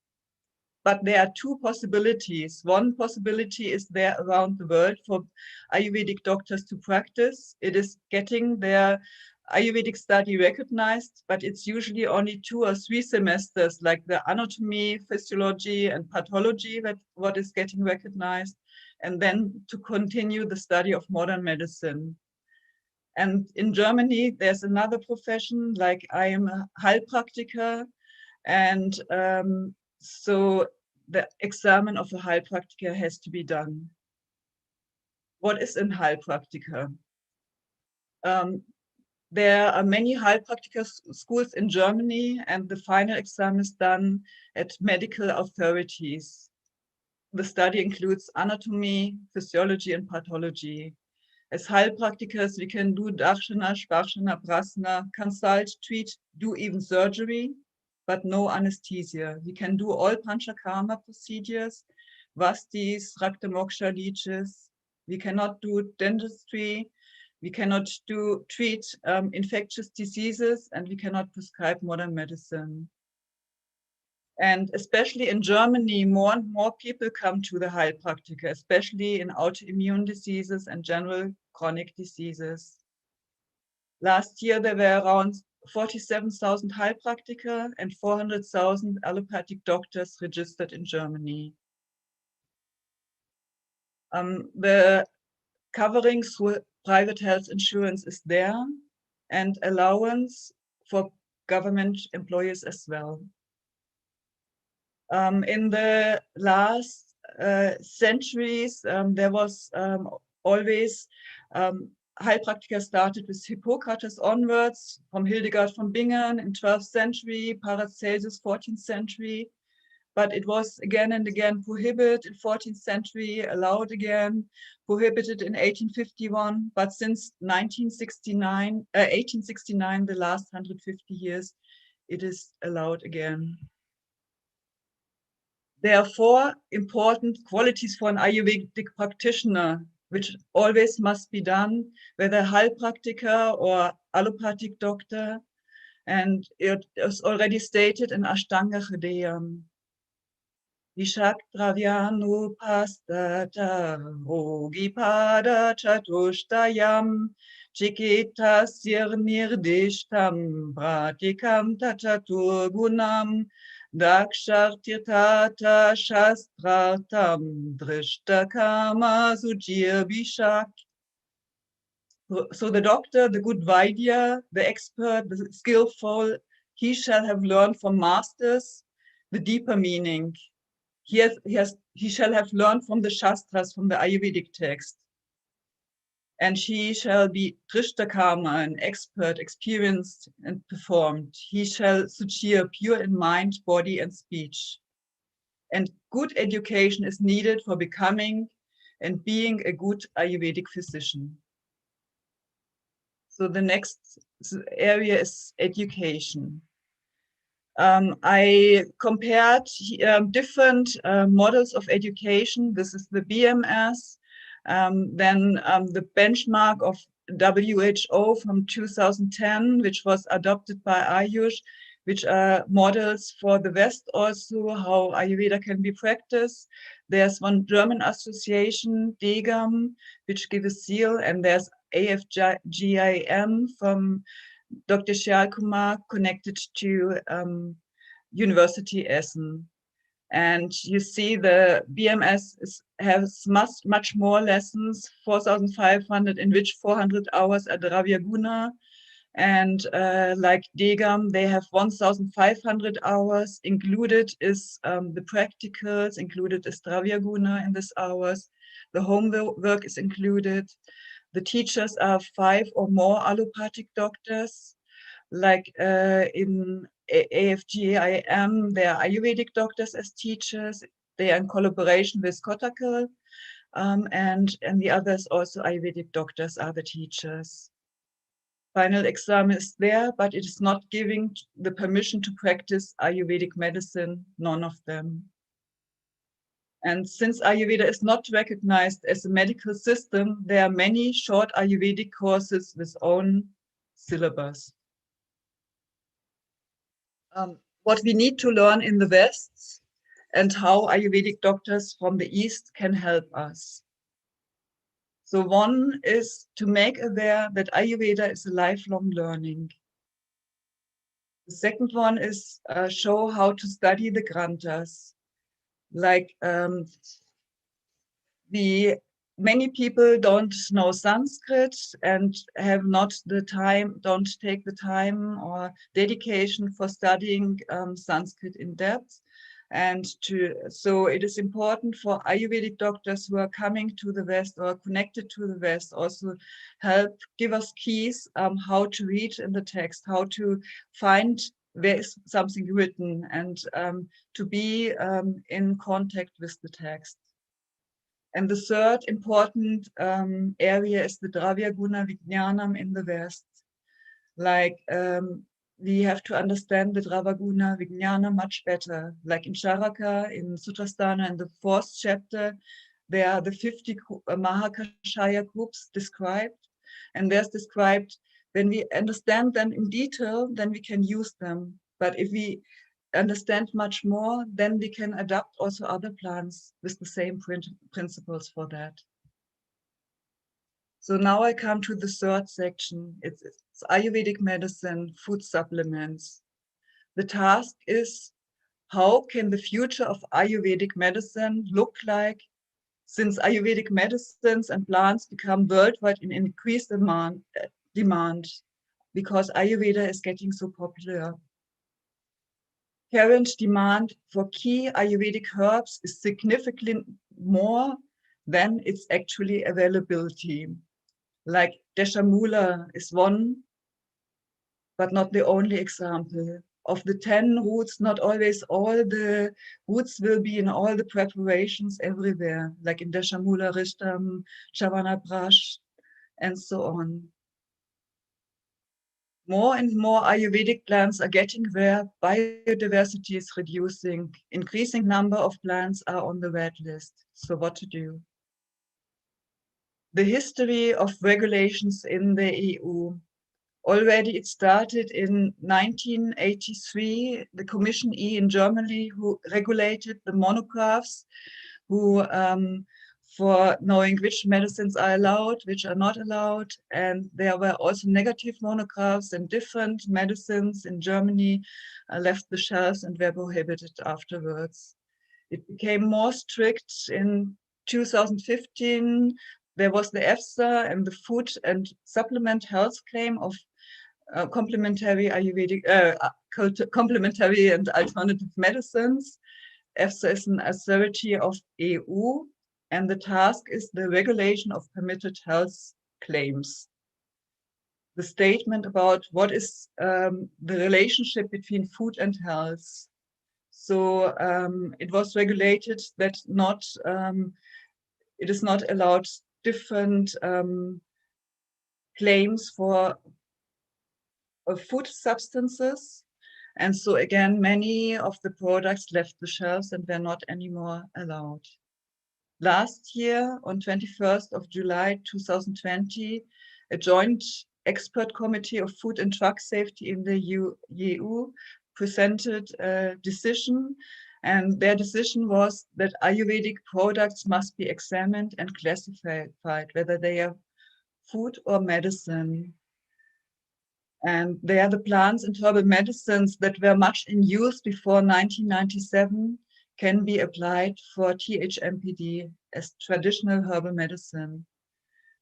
But there are two possibilities. One possibility is there around the world for Ayurvedic doctors to practice. It is getting their Ayurvedic study recognized, but it's usually only 2 or 3 semesters, like the anatomy, physiology, and pathology, that what is getting recognized, and then to continue the study of modern medicine. And in Germany, there's another profession, like I am a Heilpraktiker, and so the exam of a Heilpraktiker has to be done. What is a Heilpraktiker? There are many Heilpraktiker schools in Germany, and the final exam is done at medical authorities. The study includes anatomy, physiology, and pathology. As Heilpraktikers, we can do Darshana, Sparshana, Prasna, consult, treat, do even surgery, but no anesthesia. We can do all Panchakarma procedures, Vastis, Rakta Moksha leeches. We cannot do dentistry. We cannot treat infectious diseases, and we cannot prescribe modern medicine. And especially in Germany, more and more people come to the Heilpraktiker, especially in autoimmune diseases and general chronic diseases. Last year, there were around 47,000 Heilpraktiker and 400,000 allopathic doctors registered in Germany. The covering through private health insurance is there, and allowance for government employees as well. In the last centuries, there was always Heilpraktiker started with Hippocrates onwards, from Hildegard von Bingen in 12th century, Paracelsus 14th century, but it was again and again prohibited in 14th century, allowed again, prohibited in 1851, but since 1869, the last 150 years, it is allowed again. There are 4 important qualities for an Ayurvedic practitioner, which always must be done, whether Heilpraktiker or allopathic doctor. And it is already stated in Ashtanga Hridayam. Vishakdravyanu pastata rogipada chatushtayam chikitasir nirdishtam pratikam tachaturgunam dakshartirtata shastratam drishtakama sujir vishak. So the doctor, the good Vaidya, the expert, the skillful, he shall have learned from masters the deeper meaning. He shall have learned from the Shastras, from the Ayurvedic text. And he shall be Drishtakama, an expert, experienced and performed. He shall suchir, pure in mind, body, and speech. And good education is needed for becoming and being a good Ayurvedic physician. So the next area is education. I compared different models of education. This is the BMS, then the benchmark of WHO from 2010, which was adopted by Ayush, which are models for the West also, how Ayurveda can be practiced. There's one German association, DGAM, which gives a seal, and there's AFGIM from Dr. Shyal Kumar, connected to University Essen. And you see the BMS has much more lessons, 4,500, in which 400 hours at Dravya Guna. And like Degam, they have 1,500 hours. Included is the practicals, included is Dravya Guna in these hours. The homework is included. The teachers are 5 or more allopathic doctors. Like in AFGIM, there are Ayurvedic doctors as teachers. They are in collaboration with Kottakkal. And the others also Ayurvedic doctors are the teachers. Final exam is there, but it is not giving the permission to practice Ayurvedic medicine, none of them. And since Ayurveda is not recognized as a medical system, there are many short Ayurvedic courses with own syllabus. What we need to learn in the West and how Ayurvedic doctors from the East can help us. So one is to make aware that Ayurveda is a lifelong learning. The second one is show how to study the granthas. Like many people don't know Sanskrit and have not the time, don't take the time or dedication for studying Sanskrit in depth. And so it is important for Ayurvedic doctors who are coming to the West or connected to the West also give us keys how to read in the text, how to find where is something written, and to be in contact with the text. And the third important area is the Dravya Guna Vijnanam in the West. Like we have to understand the Dravya Guna Vijnana much better. Like in Charaka, in Sutrasthana, in the 4th chapter, there are the 50 Mahakashaya groups described. And there's described, when we understand them in detail, then we can use them. But if we understand much more, then we can adapt also other plants with the same principles for that. So now I come to the third section. It's Ayurvedic medicine, food supplements. The task is, how can the future of Ayurvedic medicine look like, since Ayurvedic medicines and plants become worldwide in increased demand because Ayurveda is getting so popular. Current demand for key Ayurvedic herbs is significantly more than its actually availability. Like Deshamula is one, but not the only example. Of the 10 roots, not always all the roots will be in all the preparations everywhere, like in Deshamula, Rishtam, Chavanaprash, and so on. More and more Ayurvedic plants are getting rare, biodiversity is reducing, increasing number of plants are on the red list. So what to do? The history of regulations in the EU. Already it started in 1983, the Commission E in Germany, who regulated the monographs, who for knowing which medicines are allowed, which are not allowed. And there were also negative monographs, and different medicines in Germany left the shelves and were prohibited afterwards. It became more strict in 2015. There was the EFSA and the Food and Supplement Health Claim of complementary Ayurvedic, complementary and alternative medicines. EFSA is an authority of EU, and the task is the regulation of permitted health claims. The statement about what is the relationship between food and health. So it was regulated that it is not allowed different claims for food substances. And so again, many of the products left the shelves and were not anymore allowed. Last year, on 21st of July 2020, a joint expert committee of food and drug safety in the EU presented a decision, and their decision was that Ayurvedic products must be examined and classified, whether they are food or medicine. And they are the plants and herbal medicines that were much in use before 1997 can be applied for THMPD as traditional herbal medicine.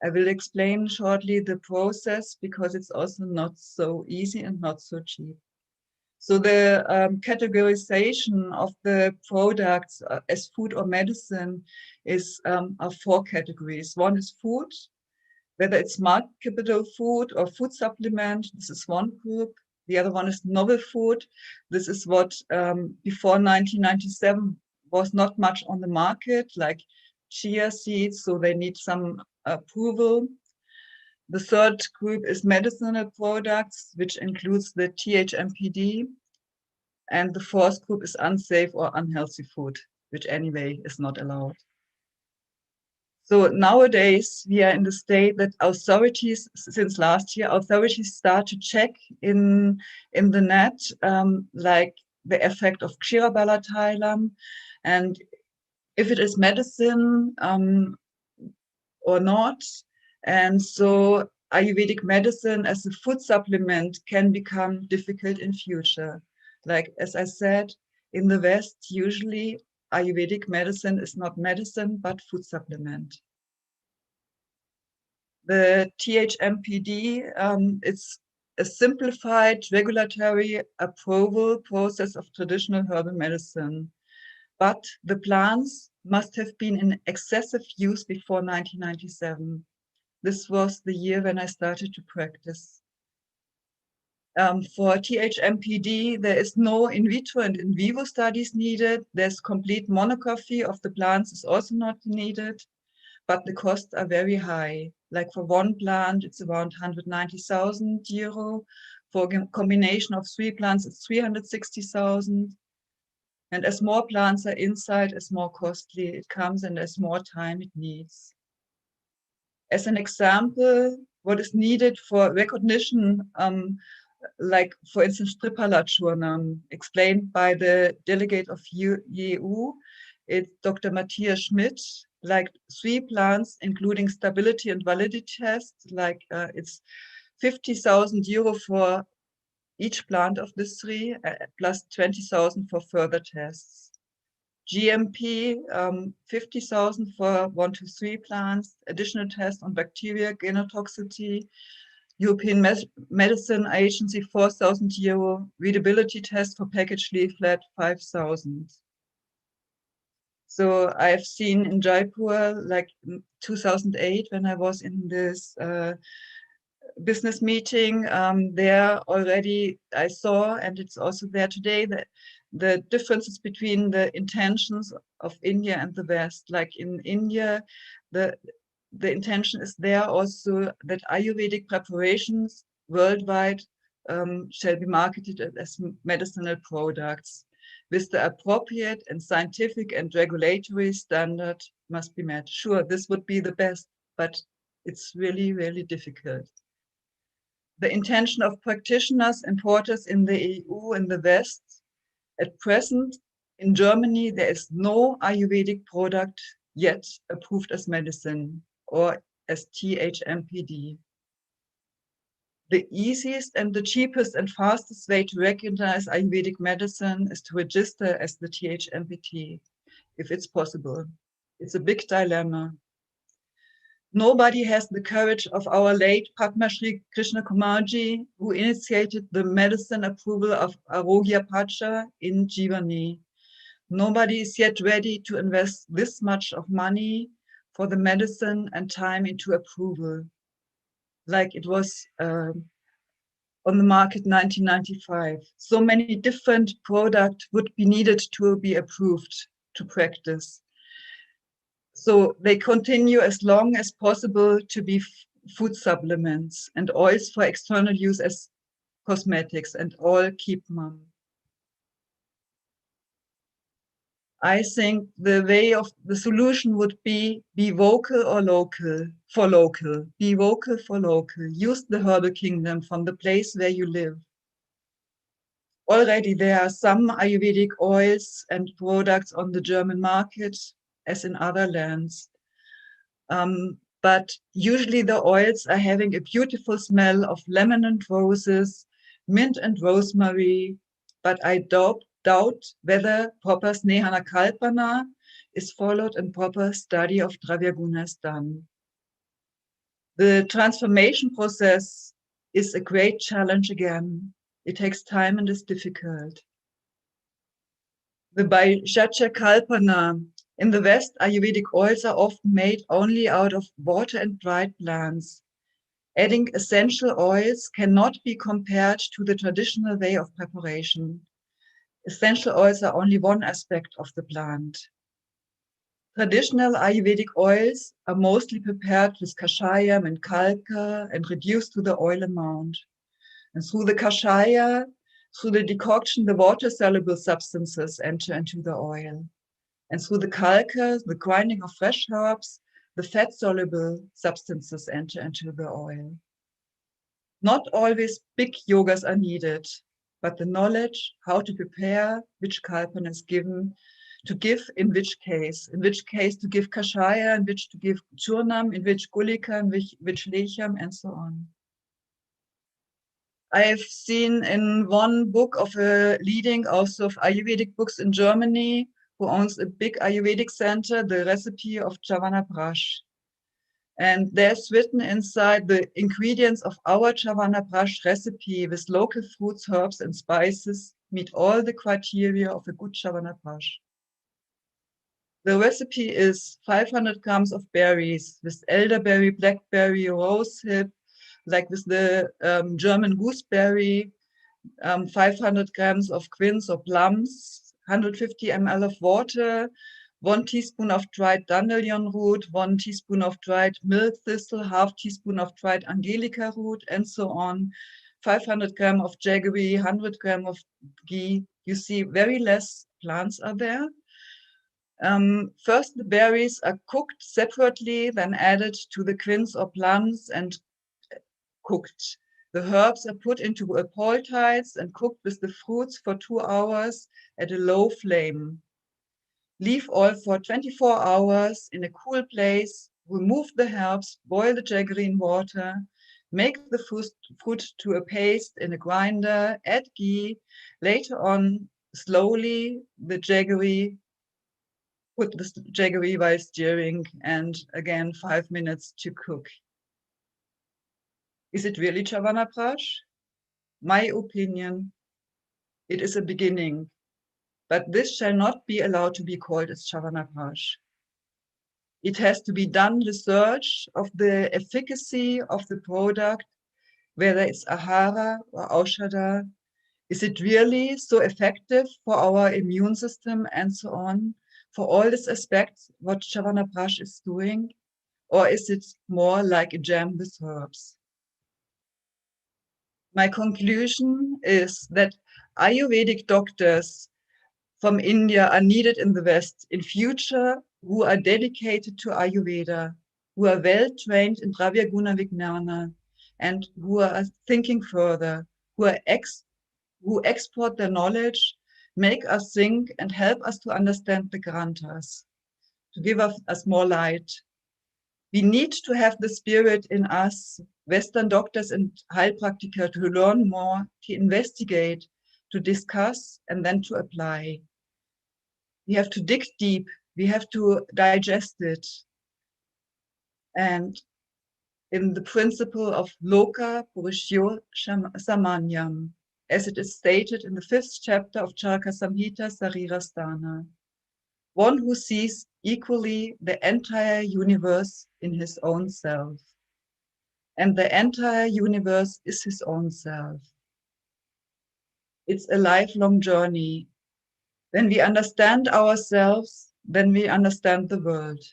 I will explain shortly the process because it's also not so easy and not so cheap. So the categorization of the products as food or medicine is of 4 categories. One is food, whether it's marketable food or food supplement. This is one group. The other one is novel food. This is what before 1997 was not much on the market, like chia seeds, so they need some approval. The third group is medicinal products, which includes the THMPD. And the fourth group is unsafe or unhealthy food, which anyway is not allowed. So nowadays we are in the state that authorities, since last year, authorities start to check in the net, like the effect of Kshirobalatalam, and if it is medicine or not. And so Ayurvedic medicine as a food supplement can become difficult in future. Like, as I said, in the West, usually Ayurvedic medicine is not medicine, but food supplement. The THMPD, it's a simplified regulatory approval process of traditional herbal medicine. But the plants must have been in excessive use before 1997. This was the year when I started to practice. For THMPD, there is no in vitro and in vivo studies needed. There's complete monography of the plants is also not needed, but the costs are very high. Like for one plant, it's around 190,000 euro. For a combination of 3 plants, it's 360,000. And as more plants are inside, as more costly it comes and as more time it needs. As an example, what is needed for recognition, like for instance, Triphala Churnam, explained by the delegate of EU, it's Dr. Matthias Schmidt, like 3 plants, including stability and validity tests, like it's 50,000 euro for each plant of the 3, plus 20,000 for further tests. GMP, 50,000 for 1 to 3 plants, additional tests on bacteria, genotoxicity, European Medicine Agency, 4,000 euro, readability test for package leaflet, 5,000. So I've seen in Jaipur, like 2008, when I was in this business meeting, there already I saw, and it's also there today, that the differences between the intentions of India and the West. Like in India, the intention is there also that Ayurvedic preparations worldwide shall be marketed as medicinal products with the appropriate and scientific and regulatory standard must be met. Sure, this would be the best, but it's really, really difficult. The intention of practitioners, importers in the EU and the West, at present, in Germany, there is no Ayurvedic product yet approved as medicine or as THMPD. The easiest and the cheapest and fastest way to recognize Ayurvedic medicine is to register as the THMPD, if it's possible. It's a big dilemma. Nobody has the courage of our late Padma Shri Krishna Kumarji, who initiated the medicine approval of Arogya Pacha in Jivani. Nobody is yet ready to invest this much of money for the medicine and time into approval, like it was on the market 1995. So many different products would be needed to be approved to practice. So they continue as long as possible to be food supplements and oils for external use as cosmetics, and all keep mum. I think the way of the solution would be vocal or local for local. Be vocal for local. Use the herbal kingdom from the place where you live. Already there are some Ayurvedic oils and products on the German market, as in other lands. But usually the oils are having a beautiful smell of lemon and roses, mint and rosemary, but I doubt doubt whether proper Snehana Kalpana is followed and proper study of Dravyaguna is done. The transformation process is a great challenge again. It takes time and is difficult. The Bhajacha Kalpana. In the West, Ayurvedic oils are often made only out of water and dried plants. Adding essential oils cannot be compared to the traditional way of preparation. Essential oils are only one aspect of the plant. Traditional Ayurvedic oils are mostly prepared with kashayam and kalka and reduced to the oil amount. And through the kashaya, through the decoction, the water-soluble substances enter into the oil. And through the kalka, the grinding of fresh herbs, the fat-soluble substances enter into the oil. Not always big yogas are needed, but the knowledge how to prepare, which kalpana is given, to give in which case to give kashaya, in which to give churnam, in which gulika, in which lecham, and so on. I have seen in one book of a leading also of Ayurvedic books in Germany, who owns a big Ayurvedic center, the recipe of Chavanaprash. And there's written inside the ingredients of our Chavanaprash recipe with local fruits, herbs, and spices meet all the criteria of a good Chavanaprash. The recipe is 500 grams of berries with elderberry, blackberry, rosehip, like with the German gooseberry, 500 grams of quince or plums, 150 ml of water, 1 teaspoon of dried dandelion root, 1 teaspoon of dried milk thistle, half teaspoon of dried angelica root, and so on. 500 grams of jaggery, 100 grams of ghee. You see, very less plants are there. First, the berries are cooked separately, then added to the quince or plums and cooked. The herbs are put into a poultice and cooked with the fruits for 2 hours at a low flame. Leave all for 24 hours in a cool place, remove the herbs, boil the jaggery in water, make the fruit to a paste in a grinder, add ghee, later on slowly the jaggery, put the jaggery while stirring, and again 5 minutes to cook. Is it really Chavanaprash? My opinion, it is a beginning, but this shall not be allowed to be called as Chavanaprash. It has to be done research of the efficacy of the product, whether it's Ahara or Aushadha. Is it really so effective for our immune system and so on? For all these aspects, what Chavanaprash is doing? Or is it more like a jam with herbs? My conclusion is that Ayurvedic doctors from India are needed in the West in future who are dedicated to Ayurveda, who are well trained in Dravyaguna Vijnana, and who are thinking further, who export their knowledge, make us think and help us to understand the Granthas, to give us more light. We need to have the spirit in us, Western doctors and Heilpraktiker, to learn more, to investigate, to discuss, and then to apply. We have to dig deep, we have to digest it. And in the principle of Loka Purusho Samanyam, as it is stated in the 5th chapter of Charaka Samhita Sarirasthana, one who sees equally the entire universe in his own self. And the entire universe is his own self. It's a lifelong journey. When we understand ourselves, then we understand the world,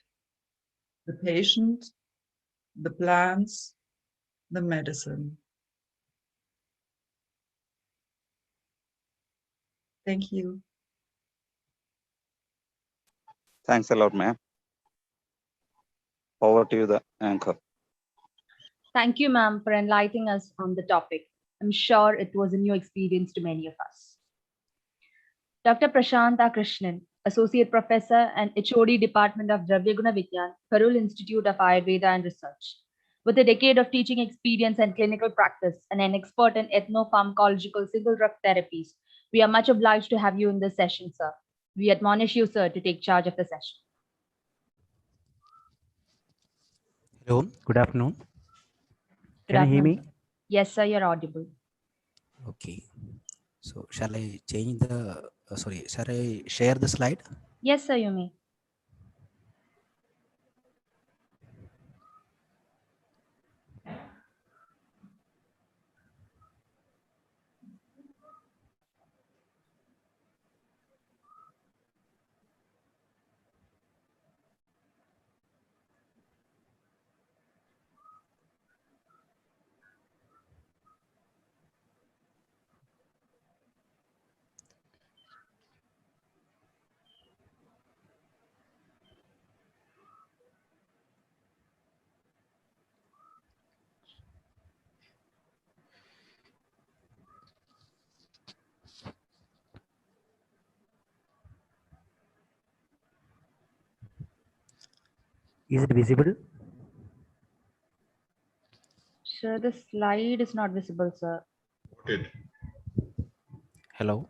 the patient, the plants, the medicine. Thank you. Thanks a lot, ma'am. Over to you, the anchor. Thank you, ma'am, for enlightening us on the topic. I'm sure it was a new experience to many of us. Dr. Prashanta Krishnan, Associate Professor and HOD Department of Dravyaguna Vigyan, Karul Institute of Ayurveda and Research. With a decade of teaching experience and clinical practice and an expert in ethnopharmacological single drug therapies, We are much obliged to have you in this session, sir. We admonish you, sir, to take charge of the session. Hello, good afternoon. Good Can you hear afternoon, me? sir. Yes, sir, you're audible. Okay. So shall I change the, sorry, shall I share the slide? Yes, sir, you may. Is it visible? Sir, the slide is not visible, sir. Not yet. Hello.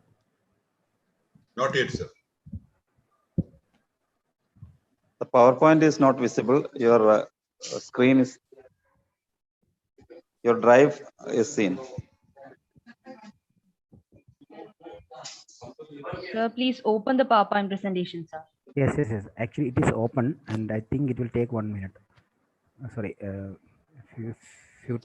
Not yet, sir. The PowerPoint is not visible. Your screen is, your drive is seen. Sir, please open the PowerPoint presentation, sir. Yes, yes, yes. Actually, it is open, and I think it will take 1 minute. Sorry, few.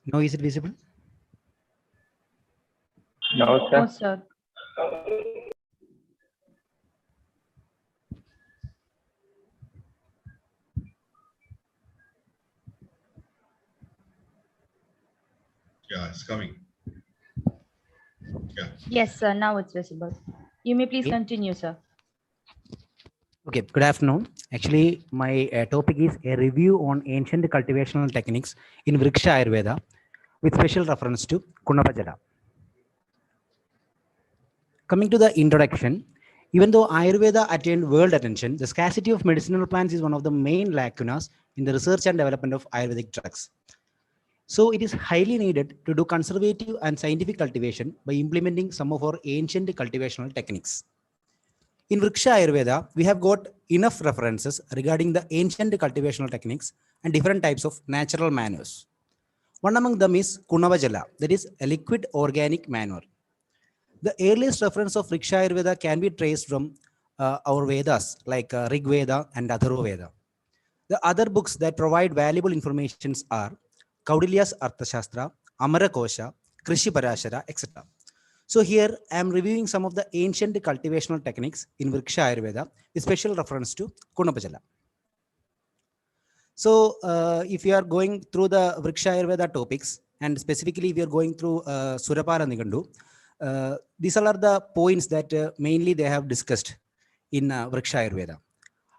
No, is it visible? No, No, sir. sir. Yeah, it's coming. Yeah. Yes, sir, now it's visible. You may please Okay. continue, sir. Okay, good afternoon. Actually, my topic is a review on ancient cultivational techniques in Vriksha Ayurveda with special reference to Kunabajala. Coming to the introduction, even though Ayurveda attained world attention, the scarcity of medicinal plants is one of the main lacunas in the research and development of Ayurvedic drugs. So it is highly needed to do conservative and scientific cultivation by implementing some of our ancient cultivational techniques. In Vriksha Ayurveda, we have got enough references regarding the ancient cultivational techniques and different types of natural manures. One among them is Kunavajala, that is a liquid organic manure. The earliest reference of Vriksha Ayurveda can be traced from our Vedas like Rig Veda and Atharva Veda. The other books that provide valuable information are Kaudilya's Arthashastra, Amarakosha, Krishi Parashara, etc. So here I am reviewing some of the ancient cultivational techniques in Vriksha Ayurveda with special reference to Kunapajala. So if you are going through the Vriksha Ayurveda topics, and specifically if you are going through Surapara Nigandu, these are the points that mainly they have discussed in Vriksha Ayurveda.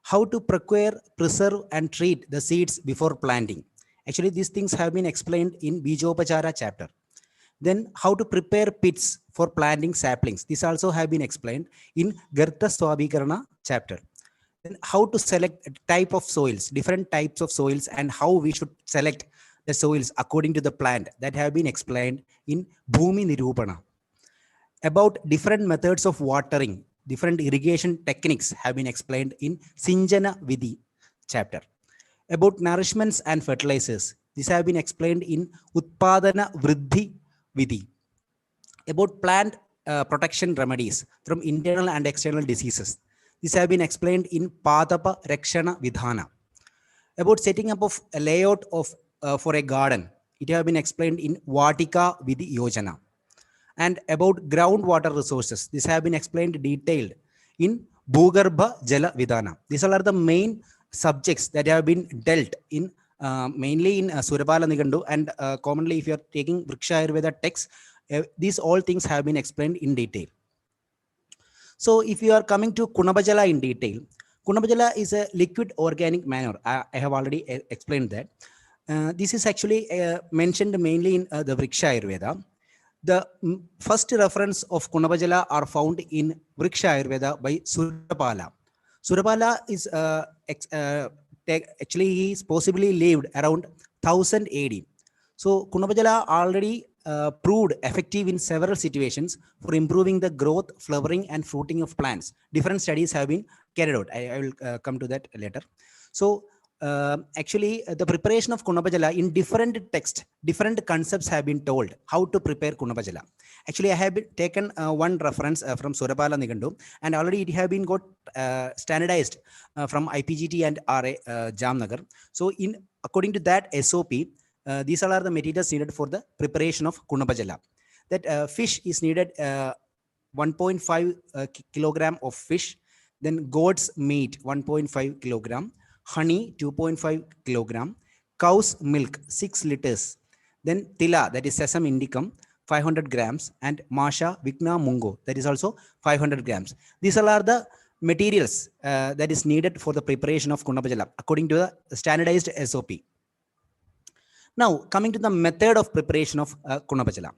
How to procure, preserve, and treat the seeds before planting. Actually, these things have been explained in Bijopachara chapter. Then how to prepare pits for planting saplings. These also have been explained in Gartha Swabhikarana chapter. Then how to select type of soils, different types of soils, and how we should select the soils according to the plant, that have been explained in Bhumi Nirupana. About different methods of watering, different irrigation techniques have been explained in Sinjana Vidhi chapter. About nourishments and fertilizers, these have been explained in Utpadana Vriddhi Vidhi. About plant protection remedies from internal and external diseases, these have been explained in Padapa Rakshana Vidhana. About setting up of a layout of for a garden, it have been explained in Vatika Vidhi Yojana. And about groundwater resources, these have been explained detailed in Bhugarbha Jala Vidhana. These are the main subjects that have been dealt in mainly in Surapala Nigandu, and commonly if you are taking Vriksha Ayurveda texts, these all things have been explained in detail. So if you are coming to Kunabajala in detail, Kunabajala is a liquid organic manure. I have already explained that. This is actually mentioned mainly in the Vriksha Ayurveda. The first reference of Kunabajala are found in Vriksha Ayurveda by Surapala. Surapala is actually he is possibly lived around 1000 AD. So Kunabajala already proved effective in several situations for improving the growth, flowering, and fruiting of plants. Different studies have been carried out. I will come to that later. So actually, the preparation of Kunabajala in different texts, different concepts have been told how to prepare Kunabajala. Actually, I have taken one reference from Surapala Nigandu, and already it have been got standardized from IPGT and RA Jamnagar. So, according to that SOP, these all are the materials needed for the preparation of Kunabajala. That fish is needed 1.5 kilogram of fish, then goat's meat 1.5 kilogram, honey 2.5 kilogram, cow's milk 6 liters, then tila, that is sesame indicum, 500 grams, and masha vigna mungo, that is also 500 grams. These all are the materials that is needed for the preparation of Kunabajala according to the standardized SOP. Now, coming to the method of preparation of Kunabajala.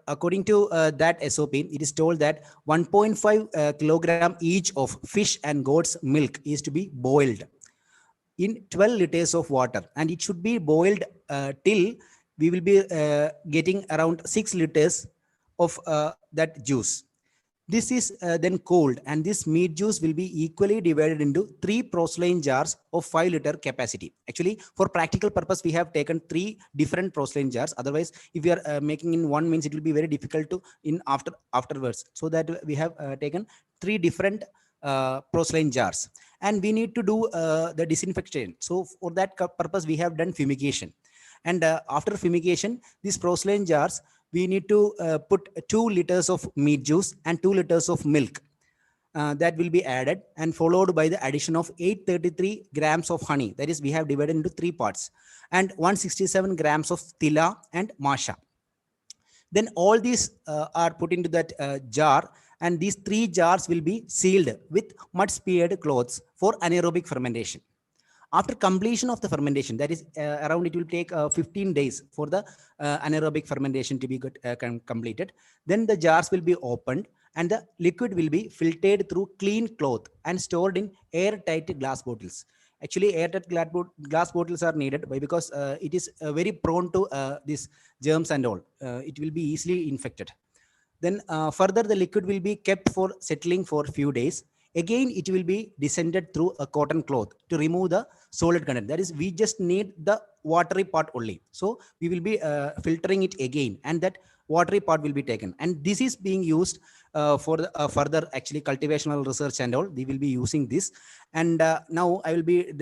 According to that SOP, it is told that 1.5 kilogram each of fish and goat's milk is to be boiled in 12 liters of water, and it should be boiled till we will be getting around 6 liters of that juice. This is then cooled, and this meat juice will be equally divided into 3 porcelain jars of 5-liter capacity. Actually, for practical purpose, we have taken 3 different porcelain jars. Otherwise, if we are making in one means, it will be very difficult to in afterwards. So that we have taken 3 different porcelain jars, and we need to do the disinfection. So for that purpose, we have done fumigation, and after fumigation, these porcelain jars, we need to put 2 liters of meat juice and 2 liters of milk. That will be added, and followed by the addition of 833 grams of honey. That is, we have divided into 3 parts, and 167 grams of tila and masha. Then all these are put into that jar, and these 3 jars will be sealed with mud speared cloths for anaerobic fermentation. After completion of the fermentation, that is around, it will take 15 days for the anaerobic fermentation to be completed. Then the jars will be opened, and the liquid will be filtered through clean cloth and stored in airtight glass bottles. Actually, airtight glass bottles are needed because it is very prone to these germs and all. It will be easily infected. Then further, the liquid will be kept for settling for few days. Again, it will be descended through a cotton cloth to remove the solid content. That is, we just need the watery part only. So we will be filtering it again, and that watery part will be taken. And this is being used for the, further actually cultivational research and all. We will be using this. And now I will be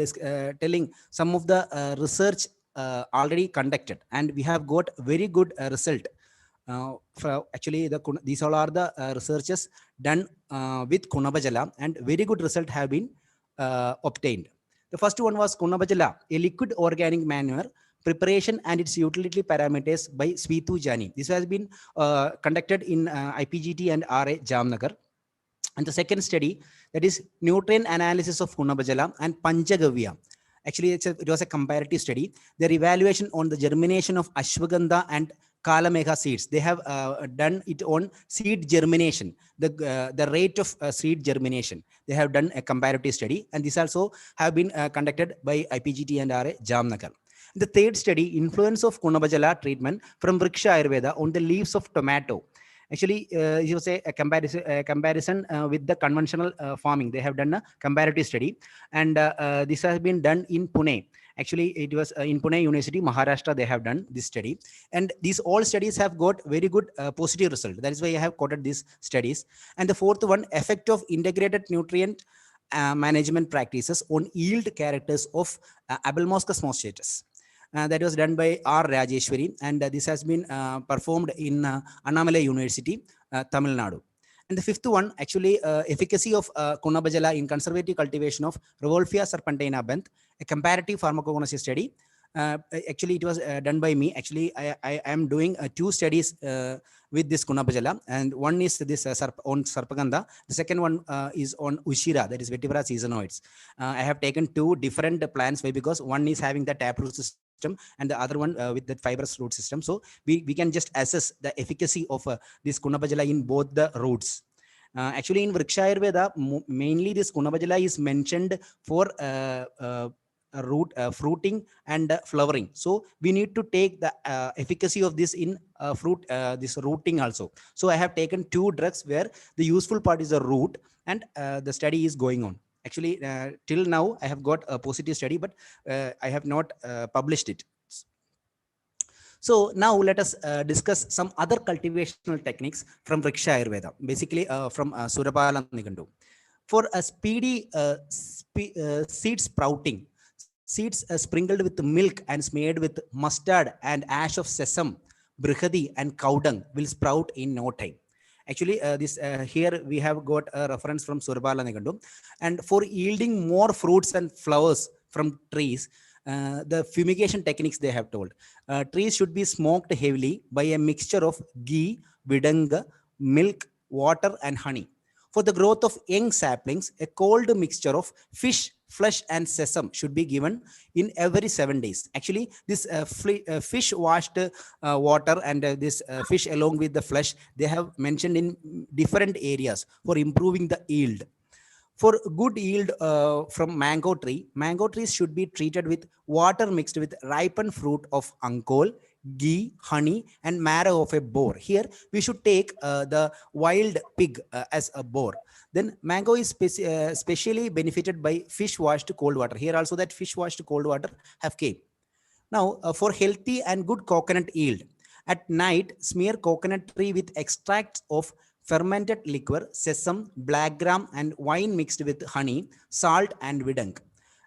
telling some of the research already conducted, and we have got very good result. Actually, these all are the researches done with Kunabajala, and very good result have been obtained. The first one was Kunabajala, a liquid organic manure preparation and its utility parameters by Sweetu Jani. This has been conducted in IPGT and RA Jamnagar. And the second study, that is nutrient analysis of Kunabajala and Panchagavya. Actually, it was a comparative study. Their evaluation on the germination of Ashwagandha and Kalamegha seeds. They have done it on seed germination, the rate of seed germination. They have done a comparative study, and this also have been conducted by IPGT and RA Jamnagar. The third study, influence of Kunabajala treatment from Vriksha Ayurveda on the leaves of tomato. Actually, it was a comparison with the conventional farming. They have done a comparative study, and this has been done in Pune. Actually, it was in Pune University, Maharashtra, they have done this study. And these all studies have got very good positive result. That is why I have quoted these studies. And the fourth one, effect of integrated nutrient management practices on yield characters of Abelmoschus mostatus. That was done by R. Rajeshwari, and this has been performed in Annamalai University, Tamil Nadu. And the fifth one, actually, efficacy of Kunabajala in conservative cultivation of Revolvia serpentina benth, a comparative pharmacogenesis study. Actually, it was done by me. Actually, I am doing 2 studies with this Kunabajala, and one is this on Sarpagandha. The second one is on Ushira, that is Vetiver seasonoids. I have taken 2 different plants because one is having the taproot system and the other one with the fibrous root system. So we can just assess the efficacy of this Kunabajala in both the roots. Actually, in Vriksha Ayurveda, mainly this Kunabajala is mentioned for fruiting and flowering. So we need to take the efficacy of this in this rooting also. So I have taken 2 drugs where the useful part is the root, and the study is going on. Actually, till now I have got a positive study, but I have not published it. So now let us discuss some other cultivational techniques from Vriksha Ayurveda, basically from Surapala Nigandu. For a speedy seed sprouting, seeds sprinkled with milk and smeared with mustard and ash of sesame, brihadi and cow dung will sprout in no time. Actually, this here we have got a reference from Surabala Nigandu. And for yielding more fruits and flowers from trees, the fumigation techniques they have told. Trees should be smoked heavily by a mixture of ghee, vidanga, milk, water, and honey. For the growth of young saplings, a cold mixture of fish, flesh, and sesame should be given in every 7 days. Actually, this fish washed water and this fish along with the flesh, they have mentioned in different areas for improving the yield. For good yield from mango trees should be treated with water mixed with ripened fruit of ankol, ghee, honey, and marrow of a boar. Here we should take the wild pig as a boar. Then mango is specially benefited by fish washed cold water. Here also that fish washed cold water have came. Now for healthy and good coconut yield, at night smear coconut tree with extracts of fermented liquor, sesame, black gram, and wine mixed with honey, salt, and vidang.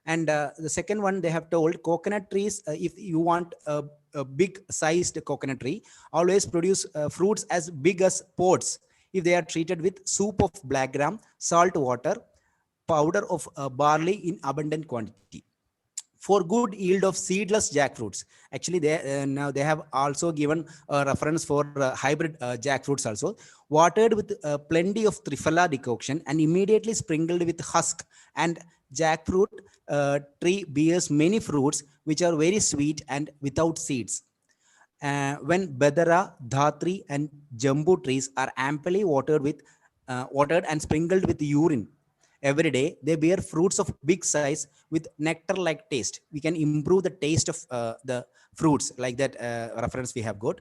And the second one, they have told coconut trees, if you want a big sized coconut tree, always produce fruits as big as pods if they are treated with soup of black gram, salt water, powder of barley in abundant quantity. For good yield of seedless jackfruits, actually they now they have also given a reference for hybrid jackfruits also, watered with plenty of triphala decoction and immediately sprinkled with husk, and jackfruit tree bears many fruits which are very sweet and without seeds. When Badara, Dhatri, and Jambu trees are amply watered and sprinkled with urine every day, they bear fruits of big size with nectar-like taste. We can improve the taste of the fruits, like that reference we have got.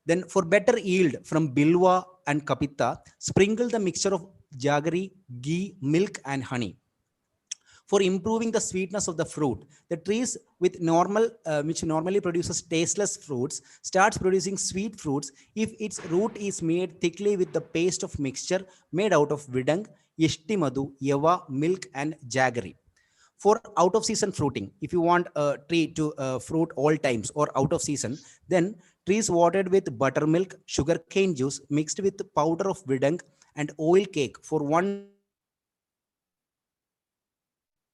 Then for better yield from Bilwa and Kapita, sprinkle the mixture of jaggery, ghee, milk, and honey. For improving the sweetness of the fruit, the trees with which normally produces tasteless fruits starts producing sweet fruits if its root is made thickly with the paste of mixture made out of vidang, yeshtimadu, yava, milk, and jaggery. For out of season fruiting, if you want a tree to fruit all times or out of season, then trees watered with buttermilk, sugarcane juice mixed with powder of vidang and oil cake for 1 year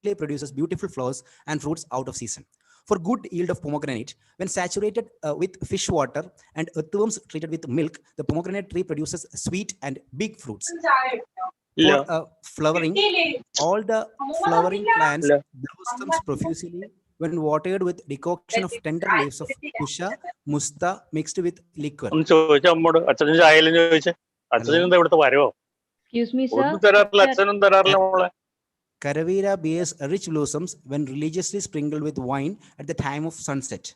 immediately produces beautiful flowers and fruits out of season. For good yield of pomegranate, when saturated with fish water and earthworms treated with milk, the pomegranate tree produces sweet and big fruits. For flowering, all the flowering plants blossoms profusely when watered with decoction of tender leaves of kusha, musta mixed with liquor. Excuse me, sir. Caravera bears rich blossoms when religiously sprinkled with wine at the time of sunset.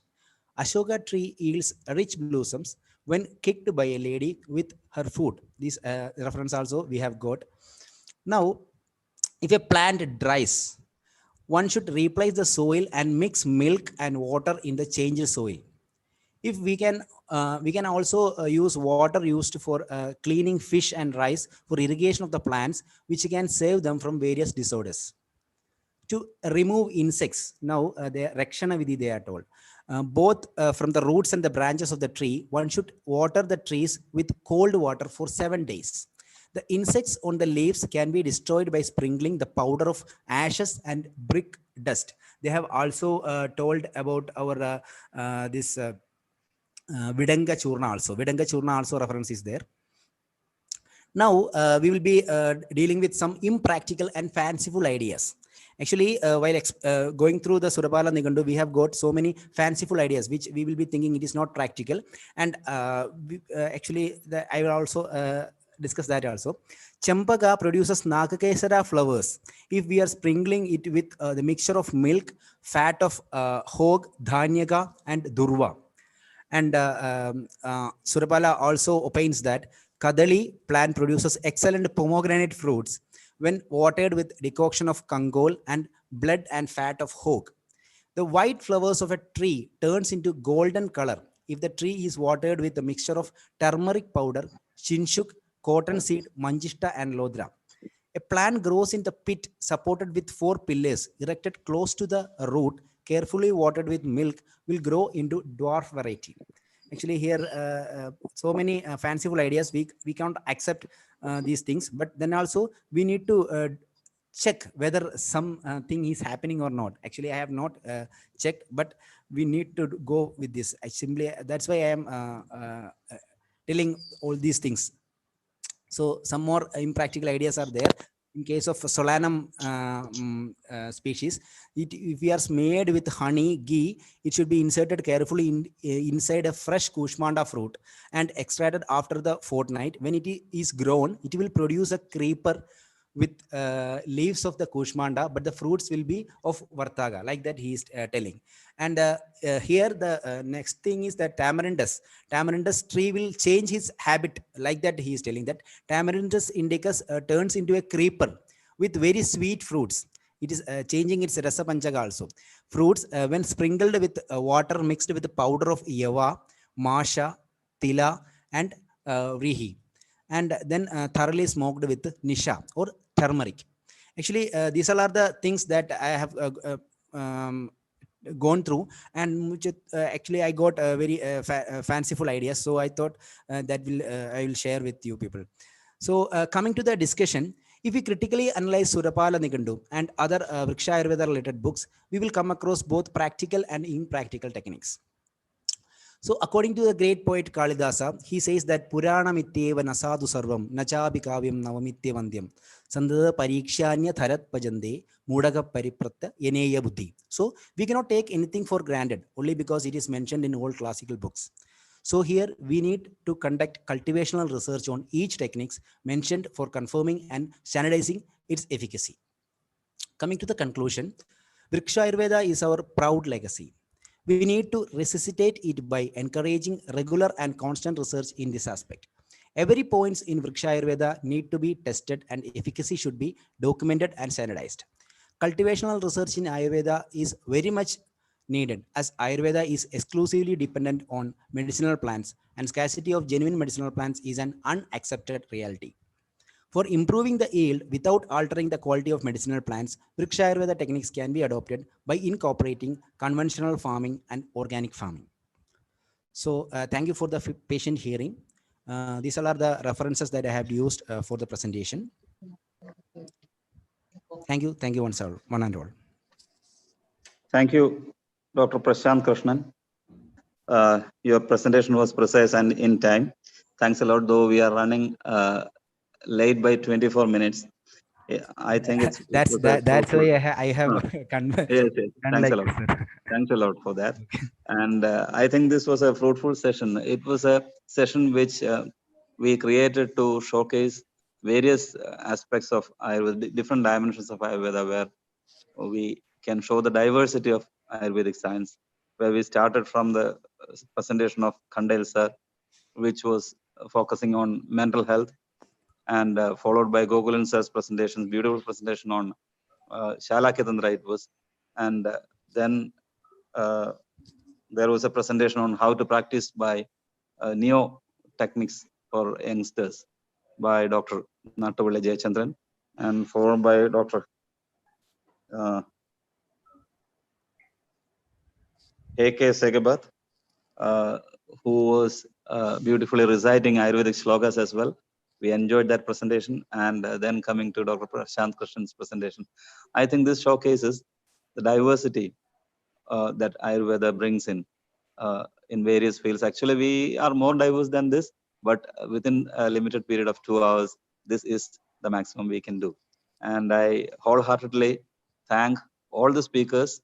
Ashoka tree yields rich blossoms when kicked by a lady with her foot. This reference also we have got. Now, if a plant dries, one should replace the soil and mix milk and water in the changed soil. If we can also use water used for cleaning fish and rice for irrigation of the plants, which can save them from various disorders. To remove insects, now the Rakshana Vidhi they are told. Both from the roots and the branches of the tree, one should water the trees with cold water for 7 days. The insects on the leaves can be destroyed by sprinkling the powder of ashes and brick dust. They have also told about our this Vidanga Churna also. Vidanga Churna also reference is there. Now we will be dealing with some impractical and fanciful ideas. Actually, while going through the Surabala Nigandu, we have got so many fanciful ideas which we will be thinking it is not practical. And actually, I will also discuss that also. Champaka produces Nakakesara flowers. If we are sprinkling it with the mixture of milk, fat of hog, dhanyaka, and durva. And Surapala also opines that Kadali plant produces excellent pomegranate fruits when watered with decoction of kangol and blood and fat of hog. The white flowers of a tree turns into golden color if the tree is watered with a mixture of turmeric powder, chinchuk, cotton seed, manjista, and lodra. A plant grows in the pit supported with 4 pillars erected close to the root, carefully watered with milk, will grow into dwarf variety. Actually, here so many fanciful ideas. We can't accept these things, but then also we need to check whether some thing is happening or not. Actually, I have not checked, but we need to go with this. I simply, that's why I am telling all these things. So some more impractical ideas are there. In case of Solanum species, if we are made with honey, ghee, it should be inserted carefully inside a fresh Kushmanda fruit and extracted after the fortnight. When it is grown, it will produce a creeper with leaves of the Kushmanda, but the fruits will be of Vartaga, like that he is telling. And here the next thing is that Tamarindus tree will change his habit, like that he is telling that Tamarindus indicus turns into a creeper with very sweet fruits. It is changing its rasa panchaga also. Fruits when sprinkled with water mixed with the powder of yava, masha, tila, and rihi, and then thoroughly smoked with nisha or turmeric. Actually, these all are the things that I have gone through, and which actually I got very fanciful ideas. So I thought that will I will share with you people. So coming to the discussion, if we critically analyze Surapala Nigandu and other Vriksha Ayurveda related books, we will come across both practical and impractical techniques. So according to the great poet Kalidasa, he says that Purana mityeva nasadu sarvam nachabi kavyam navamitya vandyam sandada parikshanya tharat pajande mudaga paripratta yeneya buddhi. So we cannot take anything for granted only because it is mentioned in old classical books. So here we need to conduct cultivational research on each techniques mentioned for confirming and standardizing its efficacy. Coming to the conclusion, Vriksha Ayurveda is our proud legacy. We need to resuscitate it by encouraging regular and constant research in this aspect. Every points in Vriksha Ayurveda need to be tested and efficacy should be documented and standardized. Cultivational research in Ayurveda is very much needed as Ayurveda is exclusively dependent on medicinal plants and scarcity of genuine medicinal plants is an unaccepted reality. For improving the yield without altering the quality of medicinal plants, Vriksha Ayurveda techniques can be adopted by incorporating conventional farming and organic farming. So thank you for the patient hearing. These are the references that I have used for the presentation. Thank you one and all. Thank you, Dr. Prashant Krishnan. Your presentation was precise and in time. Thanks a lot, though we are running late by 24 minutes. I think it's that's why I have yes. Thanks a lot. Thanks a lot for that. And I think this was a fruitful session. It was a session which we created to showcase various aspects of Ayurveda, different dimensions of Ayurveda, where we can show the diversity of Ayurvedic science, where we started from the presentation of Khandel sir, which was focusing on mental health, and followed by Gokulan sir's presentation, beautiful presentation on Shalakitandra it was, and then there was a presentation on how to practice by neo techniques for youngsters by Dr. Nattavilla Jayachandran, and followed by Dr. A.K. Segabath, who was beautifully reciting Ayurvedic slokas as well. We enjoyed that presentation, and then coming to Dr. Prashant Krishnan's presentation. I think this showcases the diversity that Ayurveda brings in various fields. Actually, we are more diverse than this, but within a limited period of 2 hours, this is the maximum we can do. And I wholeheartedly thank all the speakers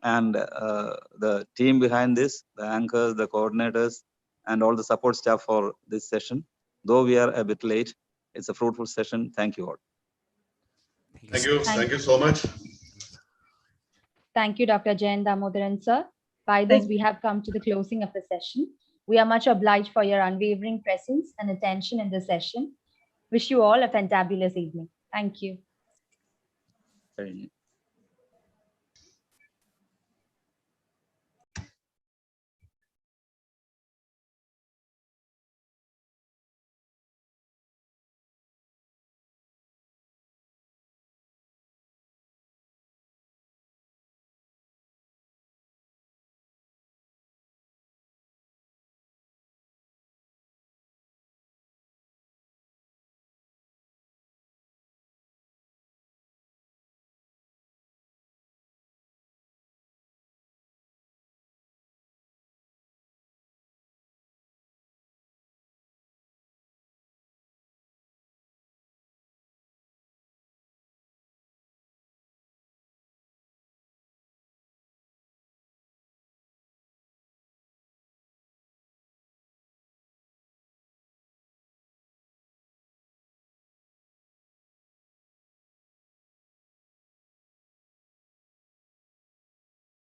and the team behind this, the anchors, the coordinators, and all the support staff for this session. Though we are a bit late, It's a fruitful session. Thank you all. Thank you so much. Thank you, Dr. Jain Damodaran, sir. By this, Thank we have come to the closing of the session. We are much obliged for your unwavering presence and attention in the session. Wish you all a fantabulous evening. Thank you. Very